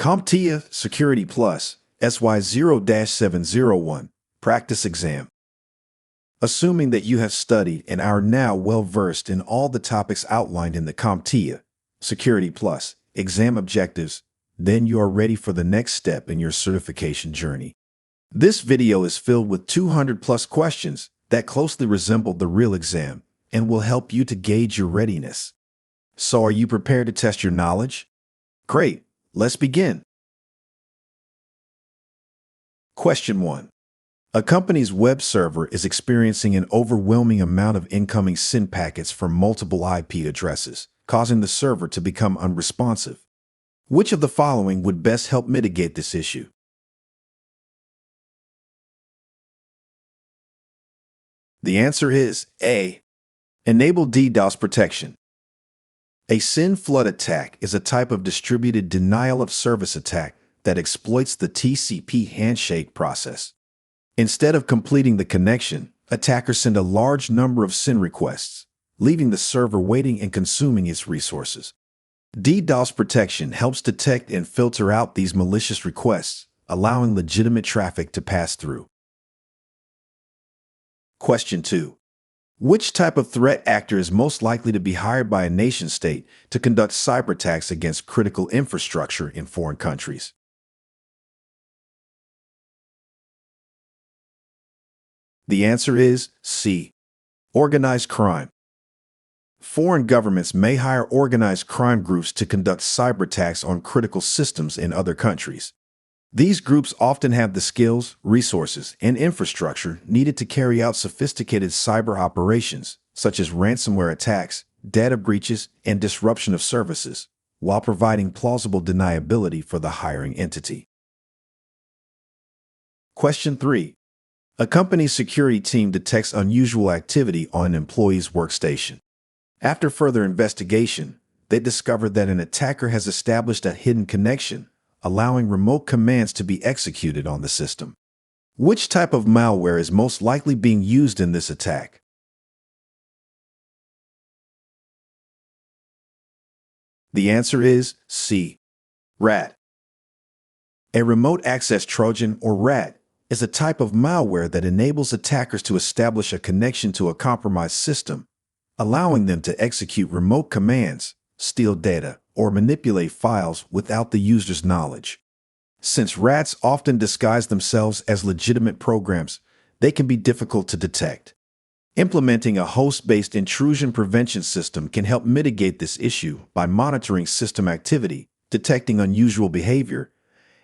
CompTIA Security Plus SY0-701 Practice Exam. Assuming that you have studied and are now well-versed in all the topics outlined in the CompTIA Security Plus exam objectives, then you are ready for the next step in your certification journey. This video is filled with 200+ questions that closely resemble the real exam and will help you to gauge your readiness. So are you prepared to test your knowledge? Great, let's begin. Question 1. A company's web server is experiencing an overwhelming amount of incoming SYN packets from multiple IP addresses, causing the server to become unresponsive. Which of the following would best help mitigate this issue? The answer is A. Enable DDoS protection. A SYN flood attack is a type of distributed denial-of-service attack that exploits the TCP handshake process. Instead of completing the connection, attackers send a large number of SYN requests, leaving the server waiting and consuming its resources. DDoS protection helps detect and filter out these malicious requests, allowing legitimate traffic to pass through. Question 2. Which type of threat actor is most likely to be hired by a nation-state to conduct cyber attacks against critical infrastructure in foreign countries? The answer is C. Organized crime. Foreign governments may hire organized crime groups to conduct cyber attacks on critical systems in other countries. These groups often have the skills, resources, and infrastructure needed to carry out sophisticated cyber operations, such as ransomware attacks, data breaches, and disruption of services, while providing plausible deniability for the hiring entity. Question 3. A company's security team detects unusual activity on an employee's workstation. After further investigation, they discover that an attacker has established a hidden connection, allowing remote commands to be executed on the system. Which type of malware is most likely being used in this attack? The answer is C. RAT. A remote access Trojan, or RAT, is a type of malware that enables attackers to establish a connection to a compromised system, allowing them to execute remote commands, steal data, or manipulate files without the user's knowledge. Since RATs often disguise themselves as legitimate programs, they can be difficult to detect. Implementing a host-based intrusion prevention system can help mitigate this issue by monitoring system activity, detecting unusual behavior,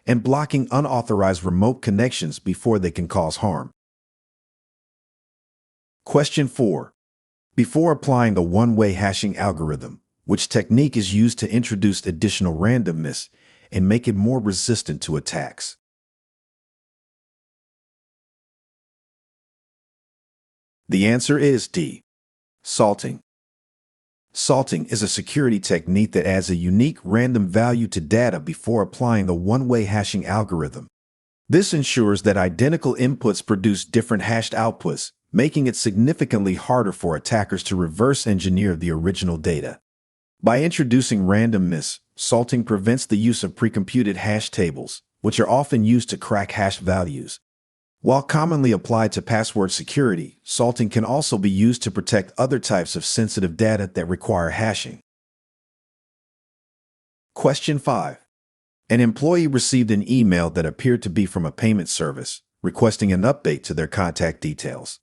and blocking unauthorized remote connections before they can cause harm. Question 4. Before applying the one-way hashing algorithm, which technique is used to introduce additional randomness and make it more resistant to attacks? The answer is D. Salting. Salting is a security technique that adds a unique random value to data before applying the one-way hashing algorithm. This ensures that identical inputs produce different hashed outputs, making it significantly harder for attackers to reverse engineer the original data. By introducing randomness, salting prevents the use of precomputed hash tables, which are often used to crack hash values. While commonly applied to password security, salting can also be used to protect other types of sensitive data that require hashing. Question 5. An employee received an email that appeared to be from a payment service, requesting an update to their contact details.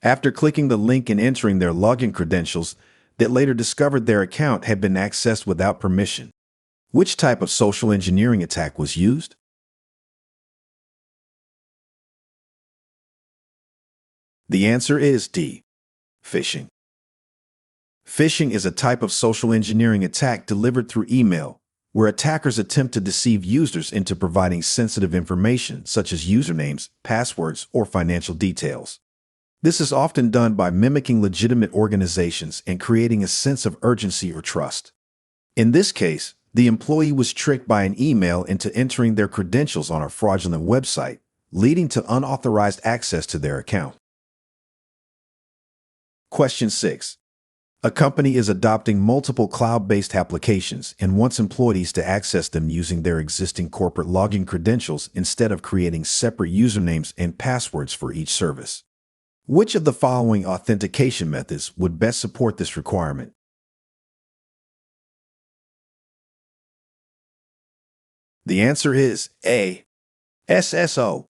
After clicking the link and entering their login credentials, they later discovered their account had been accessed without permission. Which type of social engineering attack was used? The answer is D. Phishing. Phishing is a type of social engineering attack delivered through email, where attackers attempt to deceive users into providing sensitive information such as usernames, passwords, or financial details. This is often done by mimicking legitimate organizations and creating a sense of urgency or trust. In this case, the employee was tricked by an email into entering their credentials on a fraudulent website, leading to unauthorized access to their account. Question 6. A company is adopting multiple cloud-based applications and wants employees to access them using their existing corporate login credentials instead of creating separate usernames and passwords for each service. Which of the following authentication methods would best support this requirement? The answer is A. SSO.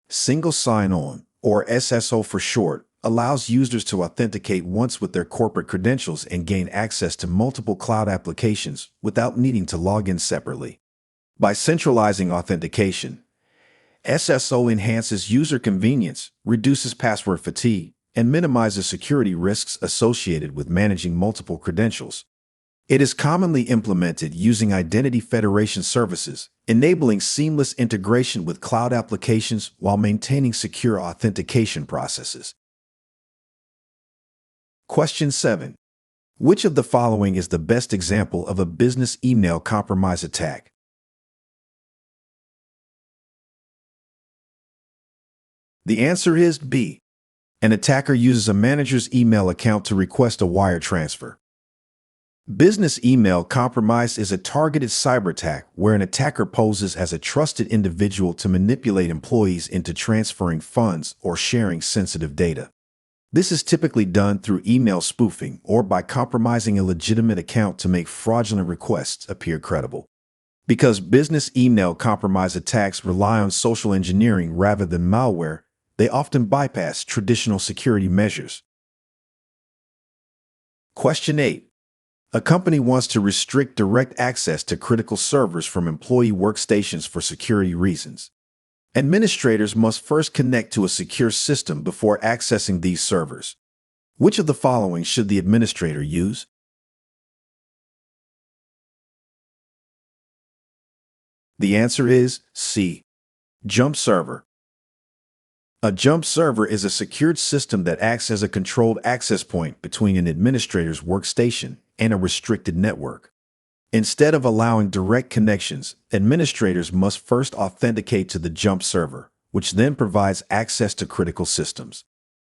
Single sign-on, or SSO for short, allows users to authenticate once with their corporate credentials and gain access to multiple cloud applications without needing to log in separately. By centralizing authentication, SSO enhances user convenience, reduces password fatigue, and minimizes security risks associated with managing multiple credentials. It is commonly implemented using identity federation services, enabling seamless integration with cloud applications while maintaining secure authentication processes. Question 7. Which of the following is the best example of a business email compromise attack? The answer is B. An attacker uses a manager's email account to request a wire transfer. Business email compromise is a targeted cyber attack where an attacker poses as a trusted individual to manipulate employees into transferring funds or sharing sensitive data. This is typically done through email spoofing or by compromising a legitimate account to make fraudulent requests appear credible. Because business email compromise attacks rely on social engineering rather than malware, they often bypass traditional security measures. Question 8. A company wants to restrict direct access to critical servers from employee workstations for security reasons. Administrators must first connect to a secure system before accessing these servers. Which of the following should the administrator use? The answer is C. Jump server. A jump server is a secured system that acts as a controlled access point between an administrator's workstation and a restricted network. Instead of allowing direct connections, administrators must first authenticate to the jump server, which then provides access to critical systems.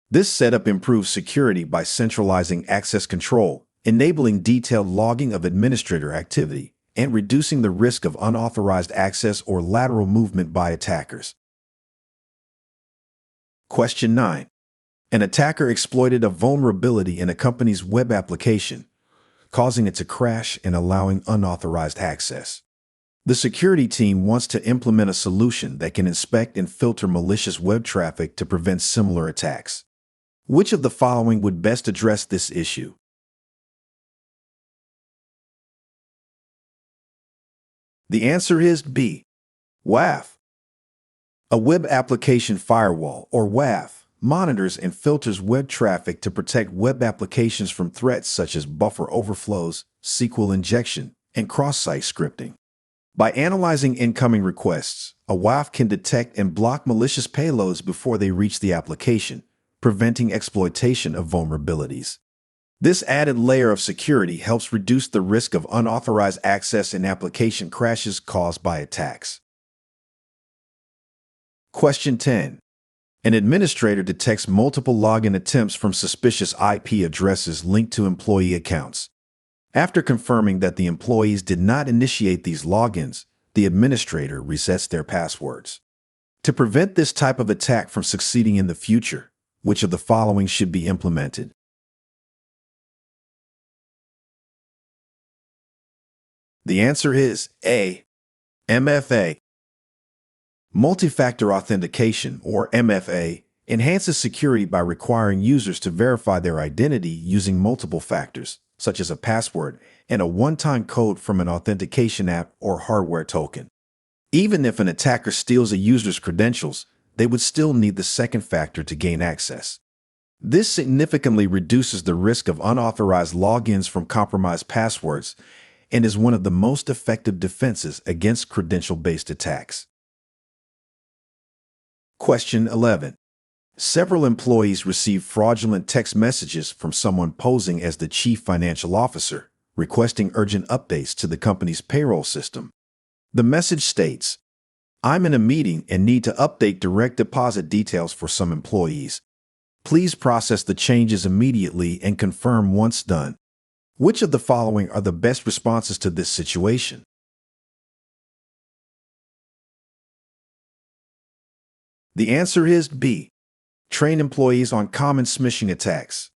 This setup improves security by centralizing access control, enabling detailed logging of administrator activity, and reducing the risk of unauthorized access or lateral movement by attackers. Question 9. An attacker exploited a vulnerability in a company's web application, causing it to crash and allowing unauthorized access. The security team wants to implement a solution that can inspect and filter malicious web traffic to prevent similar attacks. Which of the following would best address this issue? The answer is B. WAF. A web application firewall, or WAF, monitors and filters web traffic to protect web applications from threats such as buffer overflows, SQL injection, and cross-site scripting. By analyzing incoming requests, a WAF can detect and block malicious payloads before they reach the application, preventing exploitation of vulnerabilities. This added layer of security helps reduce the risk of unauthorized access and application crashes caused by attacks. Question 10. An administrator detects multiple login attempts from suspicious IP addresses linked to employee accounts. After confirming that the employees did not initiate these logins, the administrator resets their passwords. To prevent this type of attack from succeeding in the future, which of the following should be implemented? The answer is A. MFA. Multi-factor authentication, or MFA, enhances security by requiring users to verify their identity using multiple factors, such as a password and a one-time code from an authentication app or hardware token. Even if an attacker steals a user's credentials, they would still need the second factor to gain access. This significantly reduces the risk of unauthorized logins from compromised passwords and is one of the most effective defenses against credential-based attacks. Question 11. Several employees received fraudulent text messages from someone posing as the chief financial officer, requesting urgent updates to the company's payroll system. The message states, "I'm in a meeting and need to update direct deposit details for some employees. Please process the changes immediately and confirm once done. Which of the following are the best responses to this situation? The answer is B. Train employees on common smishing attacks.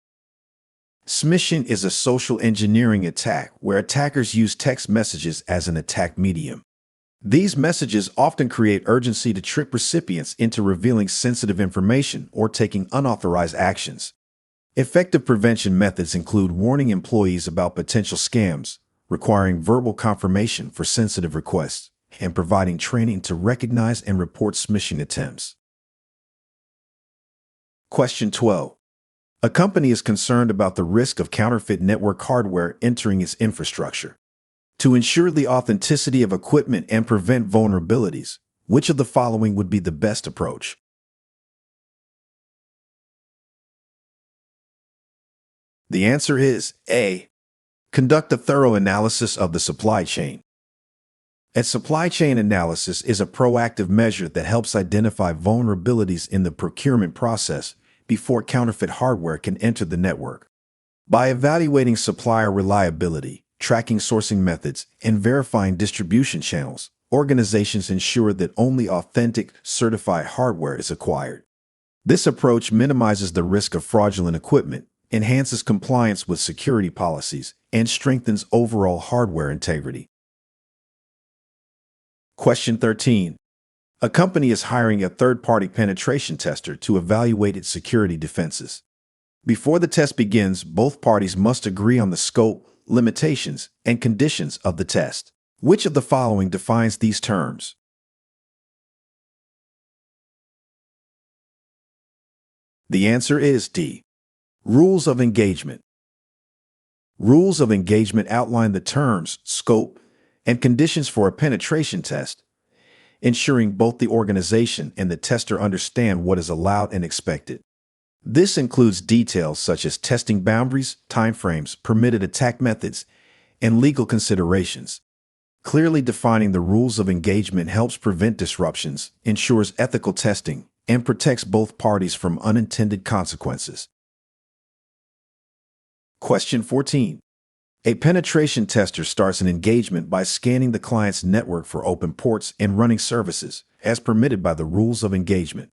Smishing is a social engineering attack where attackers use text messages as an attack medium. These messages often create urgency to trick recipients into revealing sensitive information or taking unauthorized actions. Effective prevention methods include warning employees about potential scams, requiring verbal confirmation for sensitive requests, and providing training to recognize and report smishing attempts. Question 12. A company is concerned about the risk of counterfeit network hardware entering its infrastructure. To ensure the authenticity of equipment and prevent vulnerabilities, which of the following would be the best approach? The answer is A. Conduct a thorough analysis of the supply chain. A supply chain analysis is a proactive measure that helps identify vulnerabilities in the procurement process before counterfeit hardware can enter the network. By evaluating supplier reliability, tracking sourcing methods, and verifying distribution channels, organizations ensure that only authentic, certified hardware is acquired. This approach minimizes the risk of fraudulent equipment, enhances compliance with security policies, and strengthens overall hardware integrity. Question 13. A company is hiring a third-party penetration tester to evaluate its security defenses. Before the test begins, both parties must agree on the scope, limitations, and conditions of the test. Which of the following defines these terms? The answer is D. Rules of engagement. Rules of engagement outline the terms, scope, and conditions for a penetration test, ensuring both the organization and the tester understand what is allowed and expected. This includes details such as testing boundaries, timeframes, permitted attack methods, and legal considerations. Clearly defining the rules of engagement helps prevent disruptions, ensures ethical testing, and protects both parties from unintended consequences. Question 14. A penetration tester starts an engagement by scanning the client's network for open ports and running services, as permitted by the rules of engagement.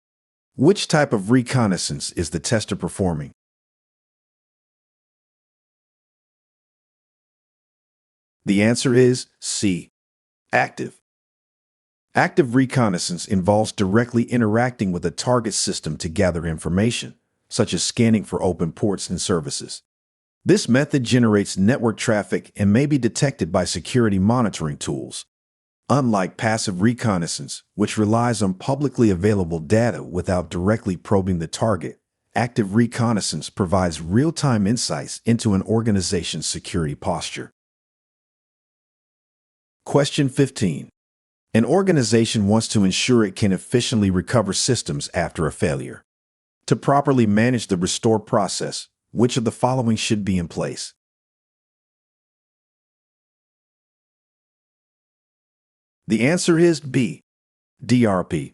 Which type of reconnaissance is the tester performing? The answer is C. Active. Active reconnaissance involves directly interacting with a target system to gather information, such as scanning for open ports and services. This method generates network traffic and may be detected by security monitoring tools. Unlike passive reconnaissance, which relies on publicly available data without directly probing the target, active reconnaissance provides real-time insights into an organization's security posture. Question 15. An organization wants to ensure it can efficiently recover systems after a failure. To properly manage the restore process, which of the following should be in place? The answer is B. DRP.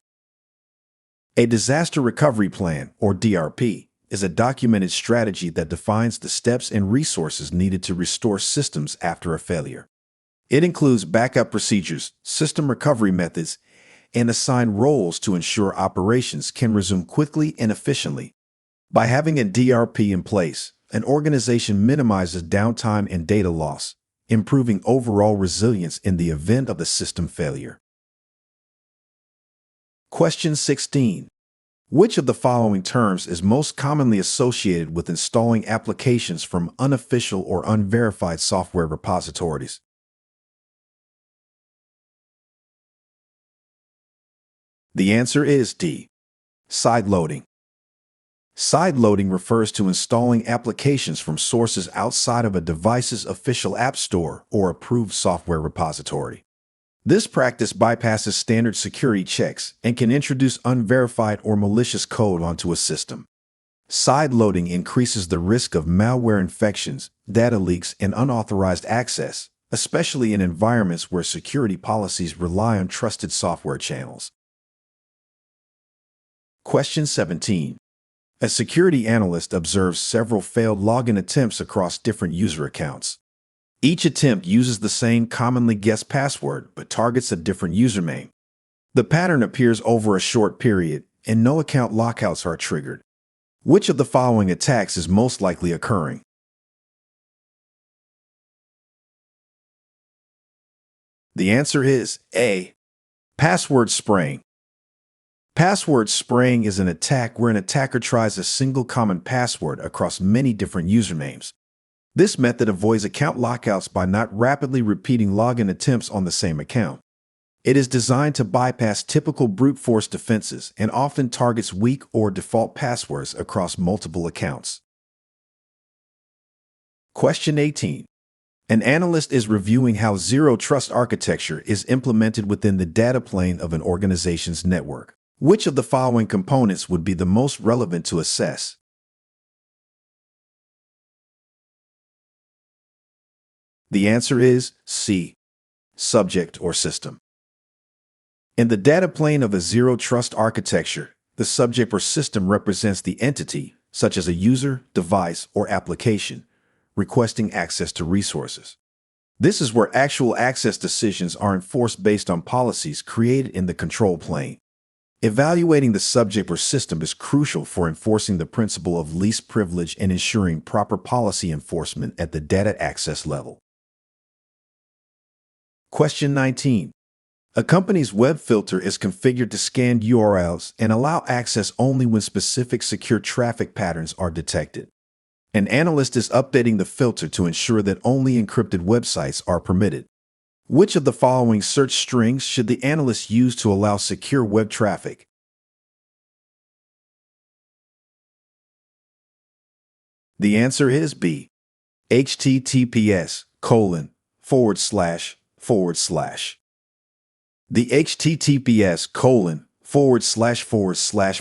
A disaster recovery plan, or DRP, is a documented strategy that defines the steps and resources needed to restore systems after a failure. It includes backup procedures, system recovery methods, and assigned roles to ensure operations can resume quickly and efficiently. By having a DRP in place, an organization minimizes downtime and data loss, improving overall resilience in the event of a system failure. Question 16. Which of the following terms is most commonly associated with installing applications from unofficial or unverified software repositories? The answer is D. Sideloading. Sideloading refers to installing applications from sources outside of a device's official app store or approved software repository. This practice bypasses standard security checks and can introduce unverified or malicious code onto a system. Sideloading increases the risk of malware infections, data leaks, and unauthorized access, especially in environments where security policies rely on trusted software channels. Question 17. A security analyst observes several failed login attempts across different user accounts. Each attempt uses the same commonly guessed password but targets a different username. The pattern appears over a short period, and no account lockouts are triggered. Which of the following attacks is most likely occurring? The answer is A. Password spraying. Password spraying is an attack where an attacker tries a single common password across many different usernames. This method avoids account lockouts by not rapidly repeating login attempts on the same account. It is designed to bypass typical brute force defenses and often targets weak or default passwords across multiple accounts. Question 18. An analyst is reviewing how zero-trust architecture is implemented within the data plane of an organization's network. Which of the following components would be the most relevant to assess? The answer is C. Subject or system. In the data plane of a zero-trust architecture, the subject or system represents the entity, such as a user, device, or application, requesting access to resources. This is where actual access decisions are enforced based on policies created in the control plane. Evaluating the subject or system is crucial for enforcing the principle of least privilege and ensuring proper policy enforcement at the data access level. Question 19. A company's web filter is configured to scan URLs and allow access only when specific secure traffic patterns are detected. An analyst is updating the filter to ensure that only encrypted websites are permitted. Which of the following search strings should the analyst use to allow secure web traffic? The answer is B. https://. The https://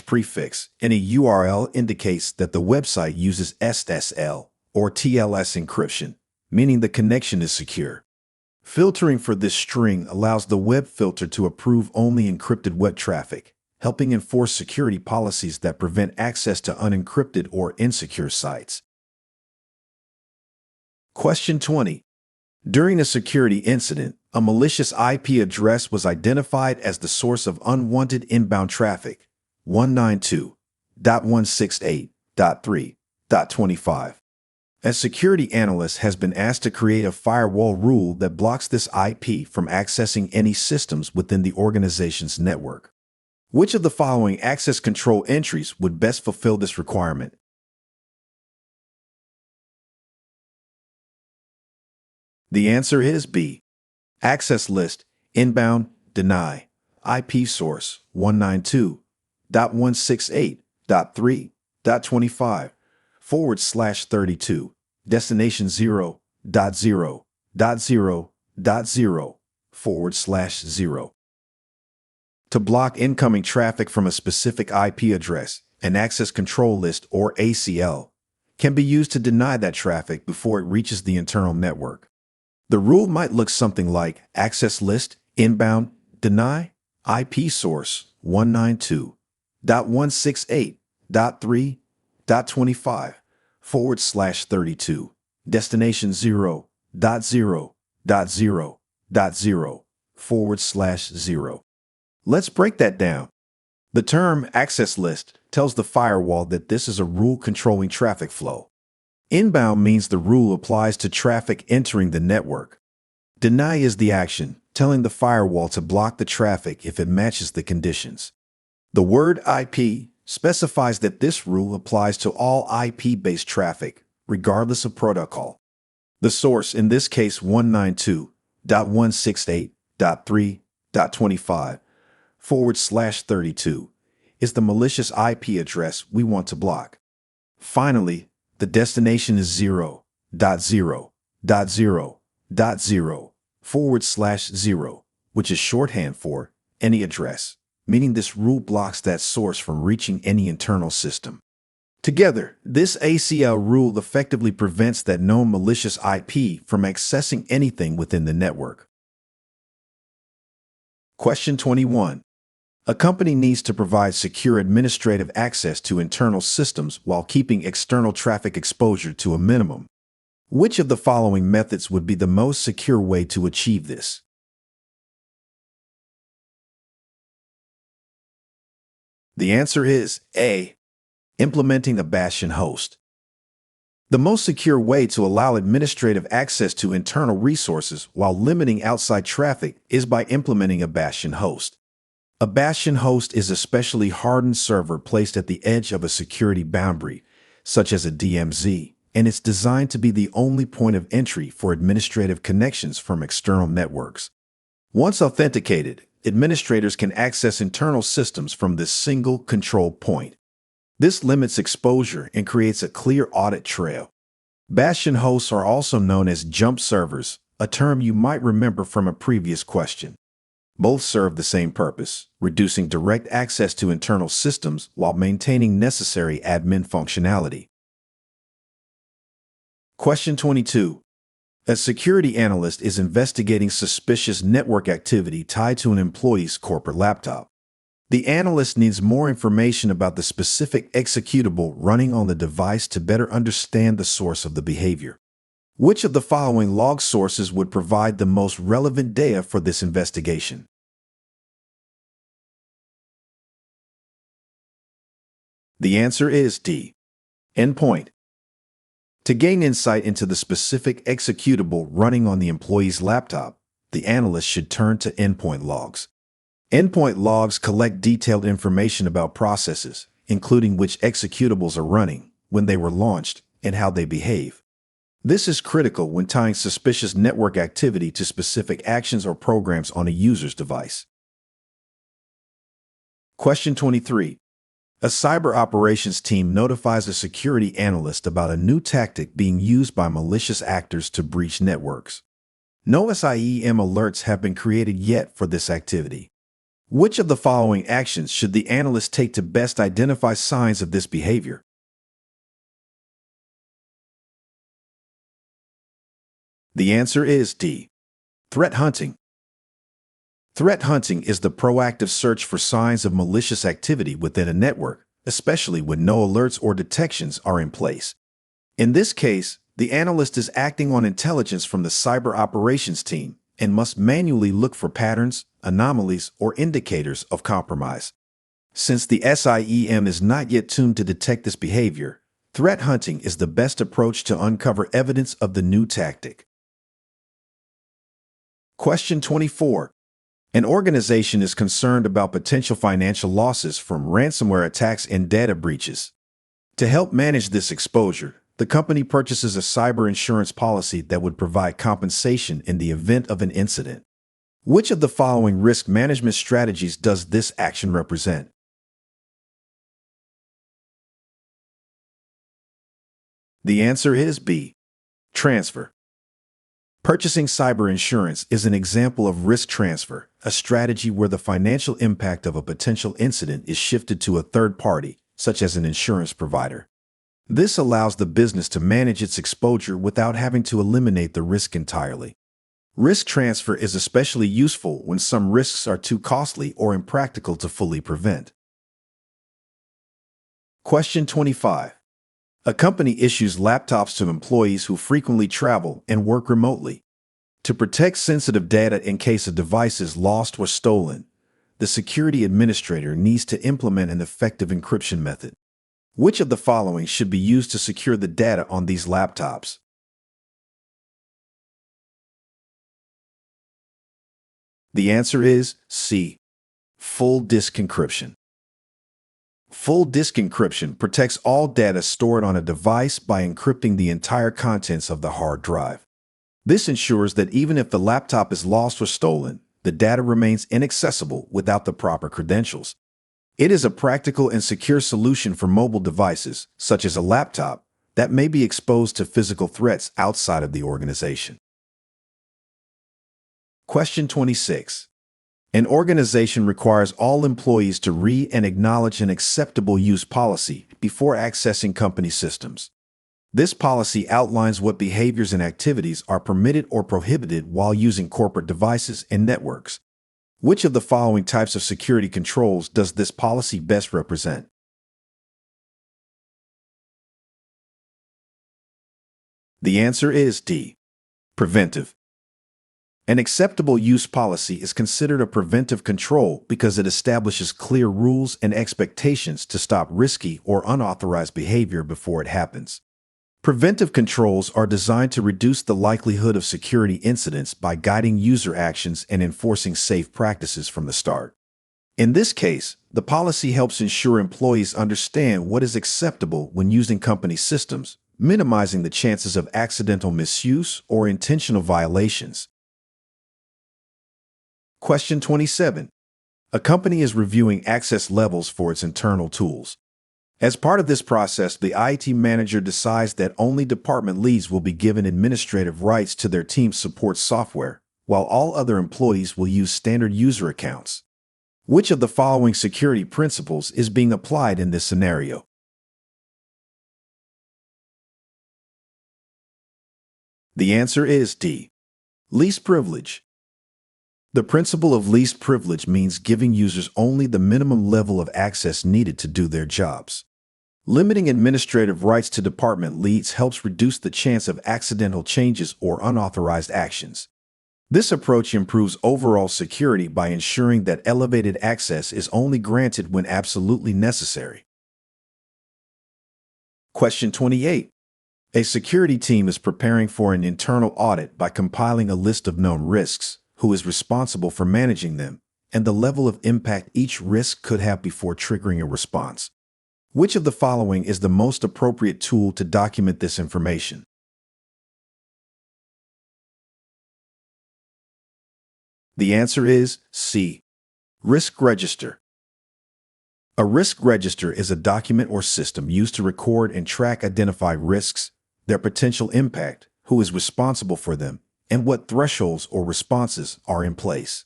prefix in a URL indicates that the website uses SSL or TLS encryption, meaning the connection is secure. Filtering for this string allows the web filter to approve only encrypted web traffic, helping enforce security policies that prevent access to unencrypted or insecure sites. Question 20. During a security incident, a malicious IP address was identified as the source of unwanted inbound traffic, 192.168.3.25. A security analyst has been asked to create a firewall rule that blocks this IP from accessing any systems within the organization's network. Which of the following access control entries would best fulfill this requirement? The answer is B. Access list, inbound, deny, IP source 192.168.3.25/32, destination 0.0.0.0/0. To block incoming traffic from a specific IP address, an access control list, or ACL, can be used to deny that traffic before it reaches the internal network. The rule might look something like access list, inbound, deny, IP source 192.168.3.25/32, destination 0.0.0.0/0. Let's break that down. The term access list tells the firewall that this is a rule controlling traffic flow. Inbound means the rule applies to traffic entering the network. Deny is the action, telling the firewall to block the traffic if it matches the conditions. The word IP specifies that this rule applies to all IP-based traffic, regardless of protocol. The source, in this case 192.168.3.25/32, is the malicious IP address we want to block. Finally, the destination is 0.0.0.0/0, which is shorthand for any address, meaning this rule blocks that source from reaching any internal system. Together, this ACL rule effectively prevents that known malicious IP from accessing anything within the network. Question 21. A company needs to provide secure administrative access to internal systems while keeping external traffic exposure to a minimum. Which of the following methods would be the most secure way to achieve this? The answer is A. Implementing a bastion host. The most secure way to allow administrative access to internal resources while limiting outside traffic is by implementing a bastion host. A bastion host is a specially hardened server placed at the edge of a security boundary, such as a DMZ, and it's designed to be the only point of entry for administrative connections from external networks. Once authenticated, administrators can access internal systems from this single control point. This limits exposure and creates a clear audit trail. Bastion hosts are also known as jump servers, a term you might remember from a previous question. Both serve the same purpose, reducing direct access to internal systems while maintaining necessary admin functionality. Question 22. A security analyst is investigating suspicious network activity tied to an employee's corporate laptop. The analyst needs more information about the specific executable running on the device to better understand the source of the behavior. Which of the following log sources would provide the most relevant data for this investigation? The answer is D. Endpoint. To gain insight into the specific executable running on the employee's laptop, the analyst should turn to endpoint logs. Endpoint logs collect detailed information about processes, including which executables are running, when they were launched, and how they behave. This is critical when tying suspicious network activity to specific actions or programs on a user's device. Question 23. A cyber operations team notifies a security analyst about a new tactic being used by malicious actors to breach networks. No SIEM alerts have been created yet for this activity. Which of the following actions should the analyst take to best identify signs of this behavior? The answer is D. Threat hunting. Threat hunting is the proactive search for signs of malicious activity within a network, especially when no alerts or detections are in place. In this case, the analyst is acting on intelligence from the cyber operations team and must manually look for patterns, anomalies, or indicators of compromise. Since the SIEM is not yet tuned to detect this behavior, threat hunting is the best approach to uncover evidence of the new tactic. Question 24. An organization is concerned about potential financial losses from ransomware attacks and data breaches. To help manage this exposure, the company purchases a cyber insurance policy that would provide compensation in the event of an incident. Which of the following risk management strategies does this action represent? The answer is B. Transfer. Purchasing cyber insurance is an example of risk transfer, a strategy where the financial impact of a potential incident is shifted to a third party, such as an insurance provider. This allows the business to manage its exposure without having to eliminate the risk entirely. Risk transfer is especially useful when some risks are too costly or impractical to fully prevent. Question 25. A company issues laptops to employees who frequently travel and work remotely. To protect sensitive data in case a device is lost or stolen, the security administrator needs to implement an effective encryption method. Which of the following should be used to secure the data on these laptops? The answer is C. Full disk encryption. Full disk encryption protects all data stored on a device by encrypting the entire contents of the hard drive. This ensures that even if the laptop is lost or stolen, the data remains inaccessible without the proper credentials. It is a practical and secure solution for mobile devices, such as a laptop, that may be exposed to physical threats outside of the organization. Question 26. An organization requires all employees to read and acknowledge an acceptable use policy before accessing company systems. This policy outlines what behaviors and activities are permitted or prohibited while using corporate devices and networks. Which of the following types of security controls does this policy best represent? The answer is D. Preventive. An acceptable use policy is considered a preventive control because it establishes clear rules and expectations to stop risky or unauthorized behavior before it happens. Preventive controls are designed to reduce the likelihood of security incidents by guiding user actions and enforcing safe practices from the start. In this case, the policy helps ensure employees understand what is acceptable when using company systems, minimizing the chances of accidental misuse or intentional violations. Question 27. A company is reviewing access levels for its internal tools. As part of this process, the IT manager decides that only department leads will be given administrative rights to their team's support software, while all other employees will use standard user accounts. Which of the following security principles is being applied in this scenario? The answer is D. Least privilege. The principle of least privilege means giving users only the minimum level of access needed to do their jobs. Limiting administrative rights to department leads helps reduce the chance of accidental changes or unauthorized actions. This approach improves overall security by ensuring that elevated access is only granted when absolutely necessary. Question 28. A security team is preparing for an internal audit by compiling a list of known risks, who is responsible for managing them, and the level of impact each risk could have before triggering a response. Which of the following is the most appropriate tool to document this information? The answer is C. Risk register. A risk register is a document or system used to record and track identified risks, their potential impact, who is responsible for them, and what thresholds or responses are in place.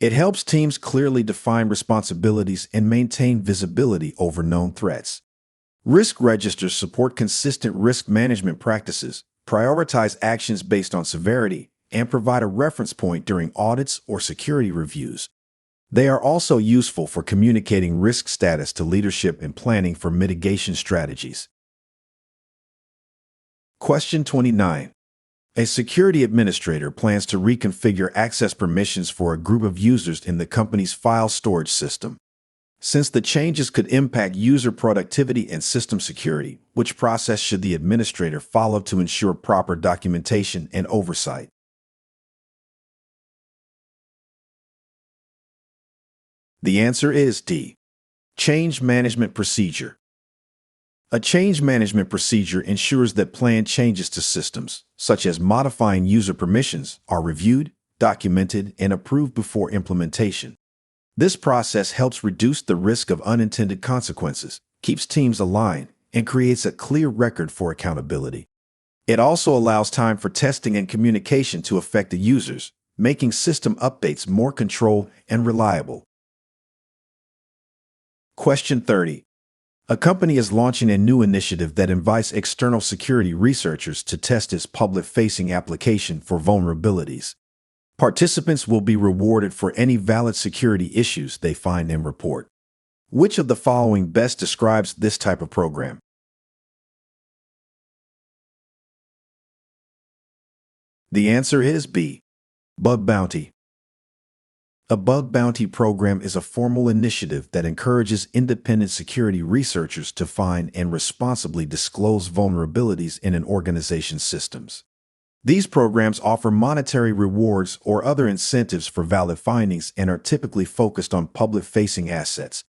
It helps teams clearly define responsibilities and maintain visibility over known threats. Risk registers support consistent risk management practices, prioritize actions based on severity, and provide a reference point during audits or security reviews. They are also useful for communicating risk status to leadership and planning for mitigation strategies. Question 29. A security administrator plans to reconfigure access permissions for a group of users in the company's file storage system. Since the changes could impact user productivity and system security, which process should the administrator follow to ensure proper documentation and oversight? The answer is D. Change management procedure. A change management procedure ensures that planned changes to systems, such as modifying user permissions, are reviewed, documented, and approved before implementation. This process helps reduce the risk of unintended consequences, keeps teams aligned, and creates a clear record for accountability. It also allows time for testing and communication to affected users, making system updates more controlled and reliable. Question 30. A company is launching a new initiative that invites external security researchers to test its public-facing application for vulnerabilities. Participants will be rewarded for any valid security issues they find and report. Which of the following best describes this type of program? The answer is B. Bug bounty. A bug bounty program is a formal initiative that encourages independent security researchers to find and responsibly disclose vulnerabilities in an organization's systems. These programs offer monetary rewards or other incentives for valid findings and are typically focused on public-facing assets.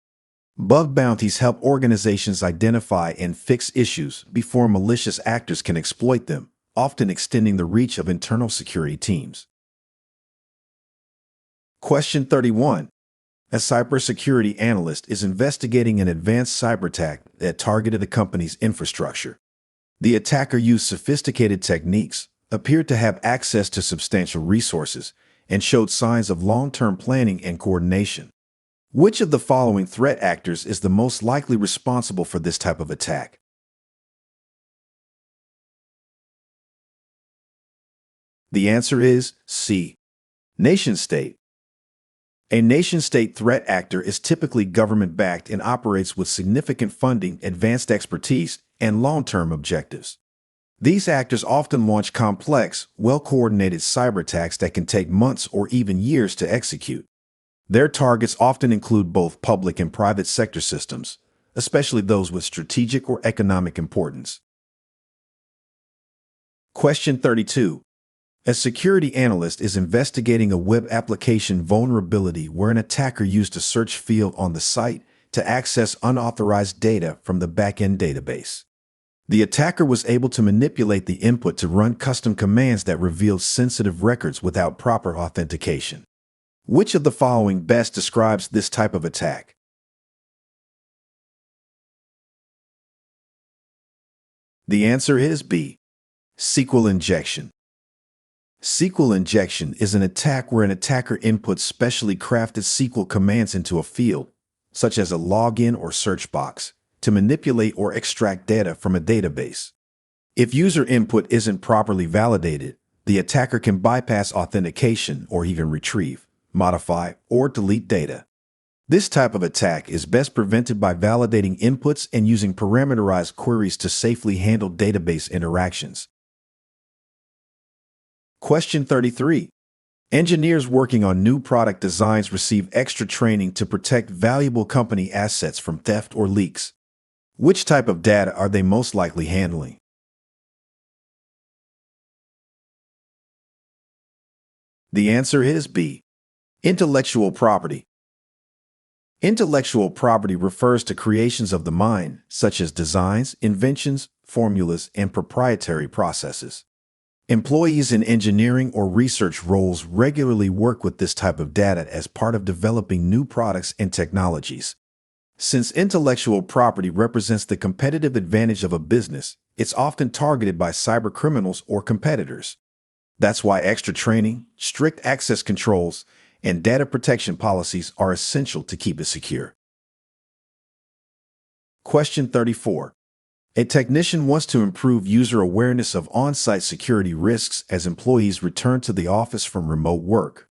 Bug bounties help organizations identify and fix issues before malicious actors can exploit them, often extending the reach of internal security teams. Question 31. A cybersecurity analyst is investigating an advanced cyber attack that targeted the company's infrastructure. The attacker used sophisticated techniques, appeared to have access to substantial resources, and showed signs of long-term planning and coordination. Which of the following threat actors is the most likely responsible for this type of attack? The answer is C. Nation-state. A nation-state threat actor is typically government-backed and operates with significant funding, advanced expertise, and long-term objectives. These actors often launch complex, well-coordinated cyber attacks that can take months or even years to execute. Their targets often include both public and private sector systems, especially those with strategic or economic importance. Question 32. A security analyst is investigating a web application vulnerability where an attacker used a search field on the site to access unauthorized data from the backend database. The attacker was able to manipulate the input to run custom commands that revealed sensitive records without proper authentication. Which of the following best describes this type of attack? The answer is B. SQL injection. SQL injection is an attack where an attacker inputs specially crafted SQL commands into a field, such as a login or search box, to manipulate or extract data from a database. If user input isn't properly validated, the attacker can bypass authentication or even retrieve, modify, or delete data. This type of attack is best prevented by validating inputs and using parameterized queries to safely handle database interactions. Question 33. Engineers working on new product designs receive extra training to protect valuable company assets from theft or leaks. Which type of data are they most likely handling? The answer is B. Intellectual property. Intellectual property refers to creations of the mind, such as designs, inventions, formulas, and proprietary processes. Employees in engineering or research roles regularly work with this type of data as part of developing new products and technologies. Since intellectual property represents the competitive advantage of a business, it's often targeted by cybercriminals or competitors. That's why extra training, strict access controls, and data protection policies are essential to keep it secure. Question 34. A technician wants to improve user awareness of on-site security risks as employees return to the office from remote work.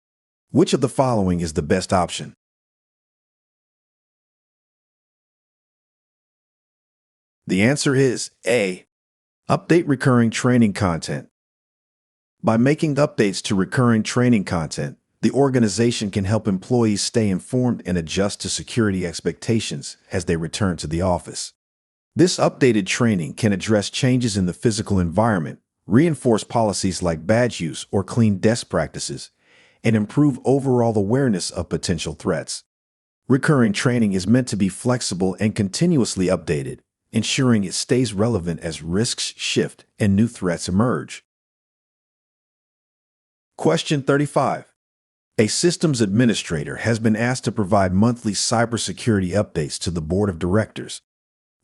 Which of the following is the best option? The answer is A. Update recurring training content. By making updates to recurring training content, the organization can help employees stay informed and adjust to security expectations as they return to the office. This updated training can address changes in the physical environment, reinforce policies like badge use or clean desk practices, and improve overall awareness of potential threats. Recurring training is meant to be flexible and continuously updated, ensuring it stays relevant as risks shift and new threats emerge. Question 35. A systems administrator has been asked to provide monthly cybersecurity updates to the board of directors.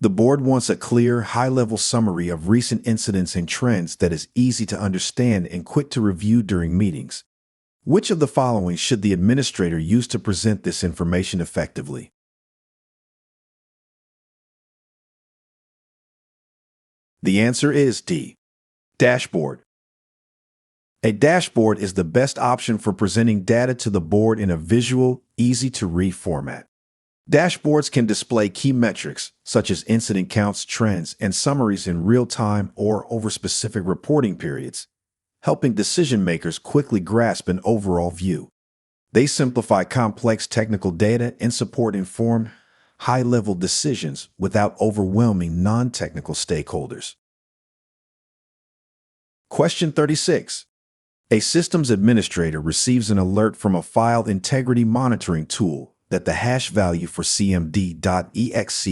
The board wants a clear, high-level summary of recent incidents and trends that is easy to understand and quick to review during meetings. Which of the following should the administrator use to present this information effectively? The answer is D. Dashboard. A dashboard is the best option for presenting data to the board in a visual, easy-to-read format. Dashboards can display key metrics, such as incident counts, trends, and summaries in real time or over specific reporting periods, helping decision-makers quickly grasp an overall view. They simplify complex technical data and support informed, high-level decisions without overwhelming non-technical stakeholders. Question 36. A systems administrator receives an alert from a file integrity monitoring tool that the hash value for cmd.exe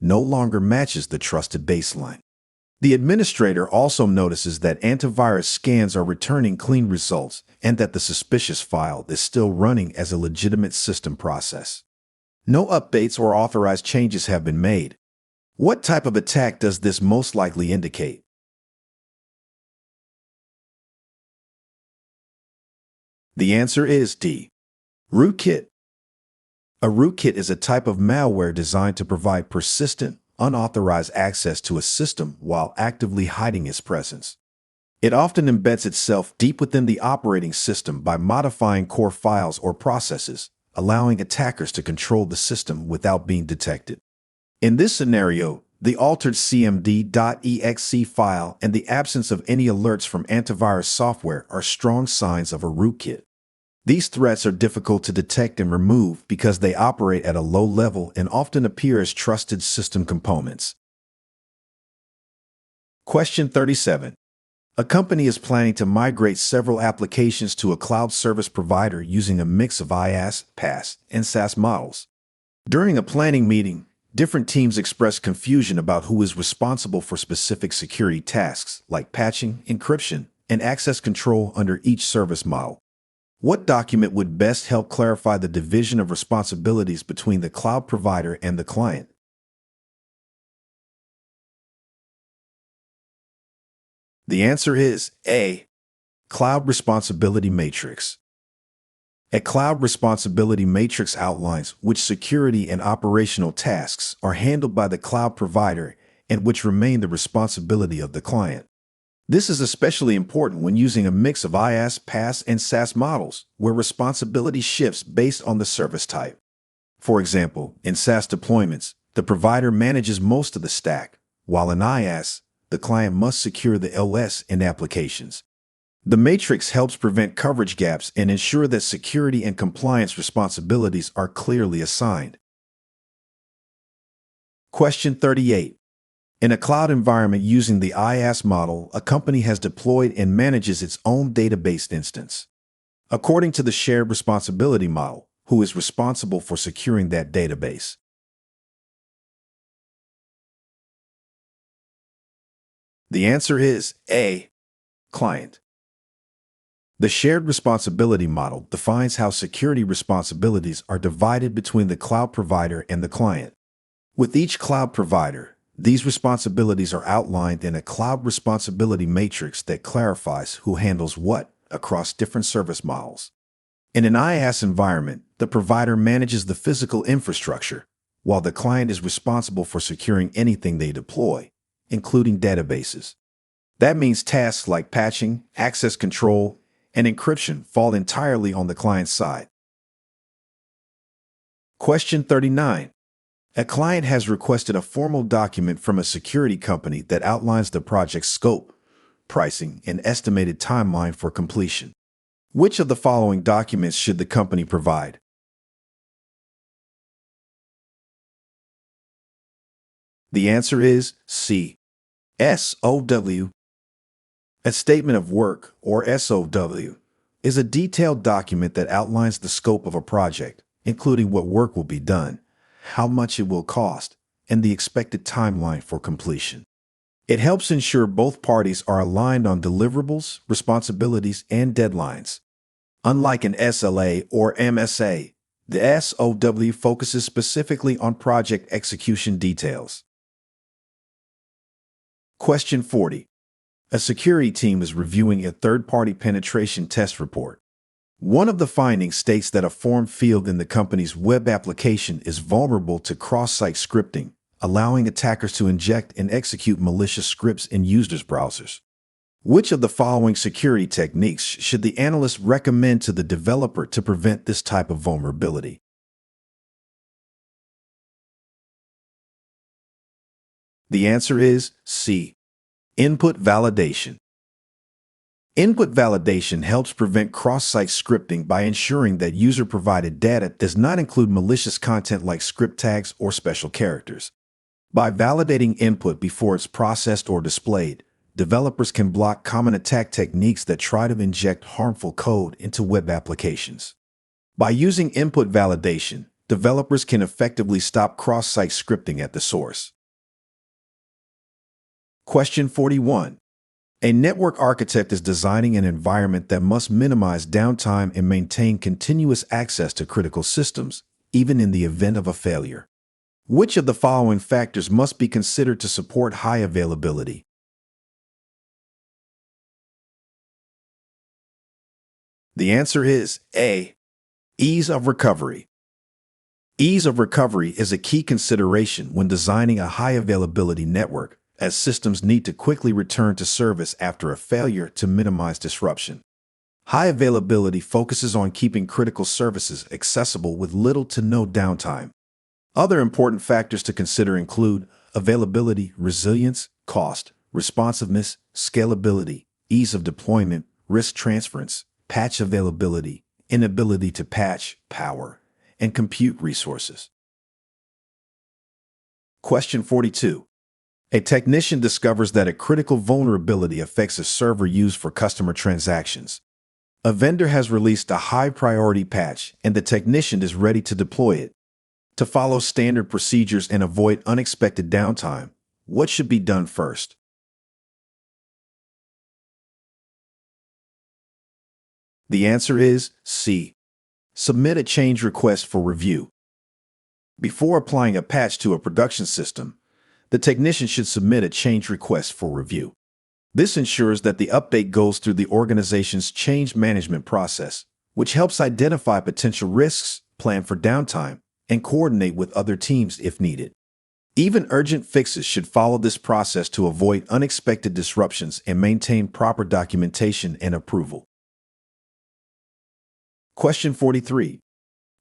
no longer matches the trusted baseline. The administrator also notices that antivirus scans are returning clean results and that the suspicious file is still running as a legitimate system process. No updates or authorized changes have been made. What type of attack does this most likely indicate? The answer is D. Rootkit. A rootkit is a type of malware designed to provide persistent, unauthorized access to a system while actively hiding its presence. It often embeds itself deep within the operating system by modifying core files or processes, allowing attackers to control the system without being detected. In this scenario, the altered cmd.exe file and the absence of any alerts from antivirus software are strong signs of a rootkit. These threats are difficult to detect and remove because they operate at a low level and often appear as trusted system components. Question 37. A company is planning to migrate several applications to a cloud service provider using a mix of IaaS, PaaS, and SaaS models. During a planning meeting, different teams expressed confusion about who is responsible for specific security tasks like patching, encryption, and access control under each service model. What document would best help clarify the division of responsibilities between the cloud provider and the client? The answer is A. Cloud Responsibility Matrix. A Cloud Responsibility Matrix outlines which security and operational tasks are handled by the cloud provider and which remain the responsibility of the client. This is especially important when using a mix of IaaS, PaaS, and SaaS models, where responsibility shifts based on the service type. For example, in SaaS deployments, the provider manages most of the stack, while in IaaS, the client must secure the OS and applications. The matrix helps prevent coverage gaps and ensure that security and compliance responsibilities are clearly assigned. Question 38. In a cloud environment using the IaaS model, a company has deployed and manages its own database instance. According to the shared responsibility model, who is responsible for securing that database? The answer is A. Client. The shared responsibility model defines how security responsibilities are divided between the cloud provider and the client. With each cloud provider, these responsibilities are outlined in a cloud responsibility matrix that clarifies who handles what across different service models. In an IaaS environment, the provider manages the physical infrastructure, while the client is responsible for securing anything they deploy, including databases. That means tasks like patching, access control, and encryption fall entirely on the client side. Question 39. A client has requested a formal document from a security company that outlines the project's scope, pricing, and estimated timeline for completion. Which of the following documents should the company provide? The answer is C. SOW. A statement of work, or SOW, is a detailed document that outlines the scope of a project, including what work will be done, how much it will cost, and the expected timeline for completion. It helps ensure both parties are aligned on deliverables, responsibilities, and deadlines. Unlike an SLA or MSA, the SOW focuses specifically on project execution details. Question 40. A security team is reviewing a third-party penetration test report. One of the findings states that a form field in the company's web application is vulnerable to cross-site scripting, allowing attackers to inject and execute malicious scripts in users' browsers. Which of the following security techniques should the analyst recommend to the developer to prevent this type of vulnerability? The answer is C. Input validation. Input validation helps prevent cross-site scripting by ensuring that user-provided data does not include malicious content like script tags or special characters. By validating input before it's processed or displayed, developers can block common attack techniques that try to inject harmful code into web applications. By using input validation, developers can effectively stop cross-site scripting at the source. Question 41. A network architect is designing an environment that must minimize downtime and maintain continuous access to critical systems, even in the event of a failure. Which of the following factors must be considered to support high availability? The answer is A. Ease of recovery. Ease of recovery is a key consideration when designing a high availability network, as systems need to quickly return to service after a failure to minimize disruption. High availability focuses on keeping critical services accessible with little to no downtime. Other important factors to consider include availability, resilience, cost, responsiveness, scalability, ease of deployment, risk transference, patch availability, inability to patch, power, and compute resources. Question 42. A technician discovers that a critical vulnerability affects a server used for customer transactions. A vendor has released a high-priority patch, and the technician is ready to deploy it. To follow standard procedures and avoid unexpected downtime, what should be done first? The answer is C. Submit a change request for review. Before applying a patch to a production system, the technician should submit a change request for review. This ensures that the update goes through the organization's change management process, which helps identify potential risks, plan for downtime, and coordinate with other teams if needed. Even urgent fixes should follow this process to avoid unexpected disruptions and maintain proper documentation and approval. Question 43.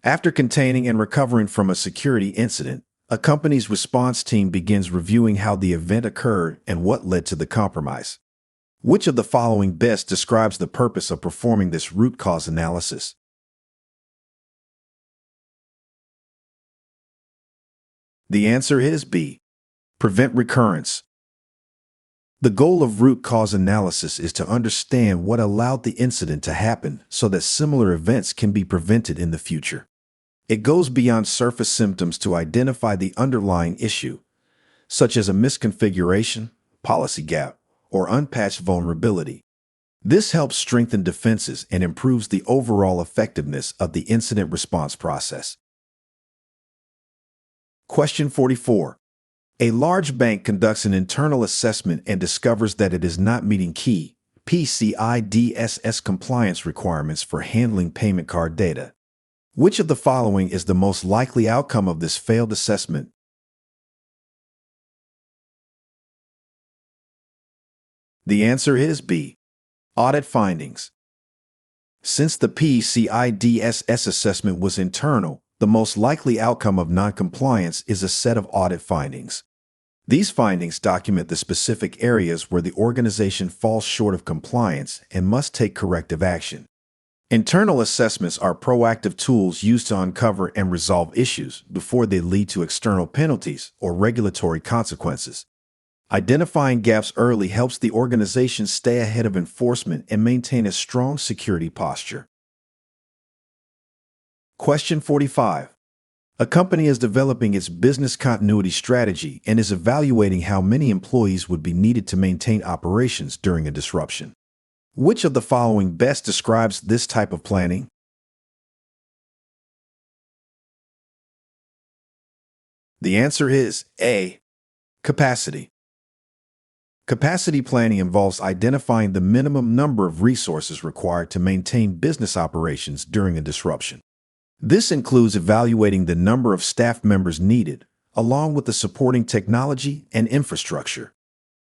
After containing and recovering from a security incident, a company's response team begins reviewing how the event occurred and what led to the compromise. Which of the following best describes the purpose of performing this root cause analysis? The answer is B. Prevent recurrence. The goal of root cause analysis is to understand what allowed the incident to happen so that similar events can be prevented in the future. It goes beyond surface symptoms to identify the underlying issue, such as a misconfiguration, policy gap, or unpatched vulnerability. This helps strengthen defenses and improves the overall effectiveness of the incident response process. Question 44. A large bank conducts an internal assessment and discovers that it is not meeting key PCI DSS compliance requirements for handling payment card data. Which of the following is the most likely outcome of this failed assessment? The answer is B. Audit findings. Since the PCI DSS assessment was internal, the most likely outcome of noncompliance is a set of audit findings. These findings document the specific areas where the organization falls short of compliance and must take corrective action. Internal assessments are proactive tools used to uncover and resolve issues before they lead to external penalties or regulatory consequences. Identifying gaps early helps the organization stay ahead of enforcement and maintain a strong security posture. Question 45. A company is developing its business continuity strategy and is evaluating how many employees would be needed to maintain operations during a disruption. Which of the following best describes this type of planning? The answer is A. Capacity. Capacity planning involves identifying the minimum number of resources required to maintain business operations during a disruption. This includes evaluating the number of staff members needed, along with the supporting technology and infrastructure.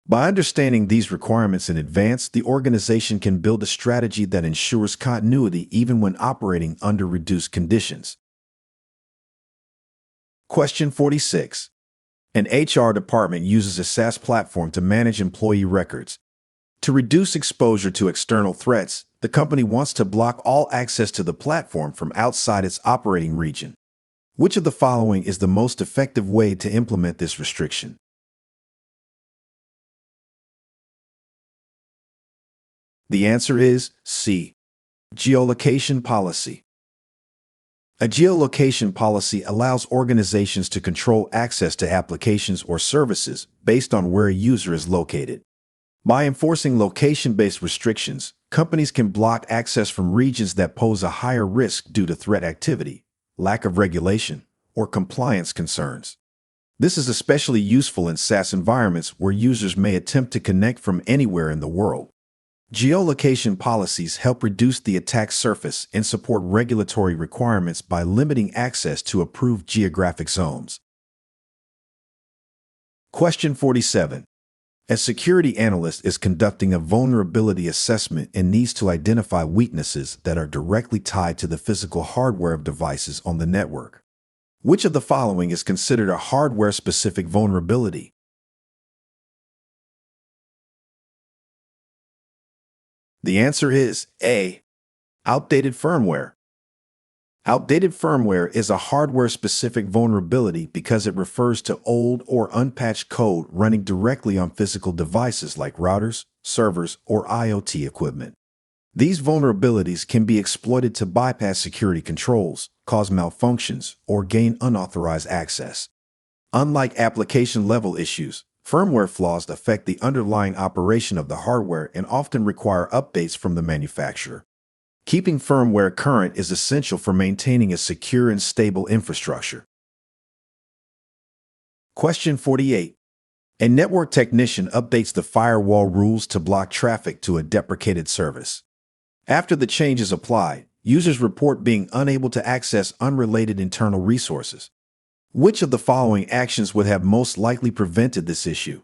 By understanding these requirements in advance, the organization can build a strategy that ensures continuity even when operating under reduced conditions. Question 46. An HR department uses a SaaS platform to manage employee records. To reduce exposure to external threats, the company wants to block all access to the platform from outside its operating region. Which of the following is the most effective way to implement this restriction? The answer is C. Geolocation policy. A geolocation policy allows organizations to control access to applications or services based on where a user is located. By enforcing location-based restrictions, companies can block access from regions that pose a higher risk due to threat activity, lack of regulation, or compliance concerns. This is especially useful in SaaS environments where users may attempt to connect from anywhere in the world. Geolocation policies help reduce the attack surface and support regulatory requirements by limiting access to approved geographic zones. Question 47. A security analyst is conducting a vulnerability assessment and needs to identify weaknesses that are directly tied to the physical hardware of devices on the network. Which of the following is considered a hardware-specific vulnerability? The answer is A. Outdated firmware. Outdated firmware is a hardware-specific vulnerability because it refers to old or unpatched code running directly on physical devices like routers, servers, or IoT equipment. These vulnerabilities can be exploited to bypass security controls, cause malfunctions, or gain unauthorized access. Unlike application-level issues, firmware flaws affect the underlying operation of the hardware and often require updates from the manufacturer. Keeping firmware current is essential for maintaining a secure and stable infrastructure. Question 48. A network technician updates the firewall rules to block traffic to a deprecated service. After the change is applied, users report being unable to access unrelated internal resources. Which of the following actions would have most likely prevented this issue?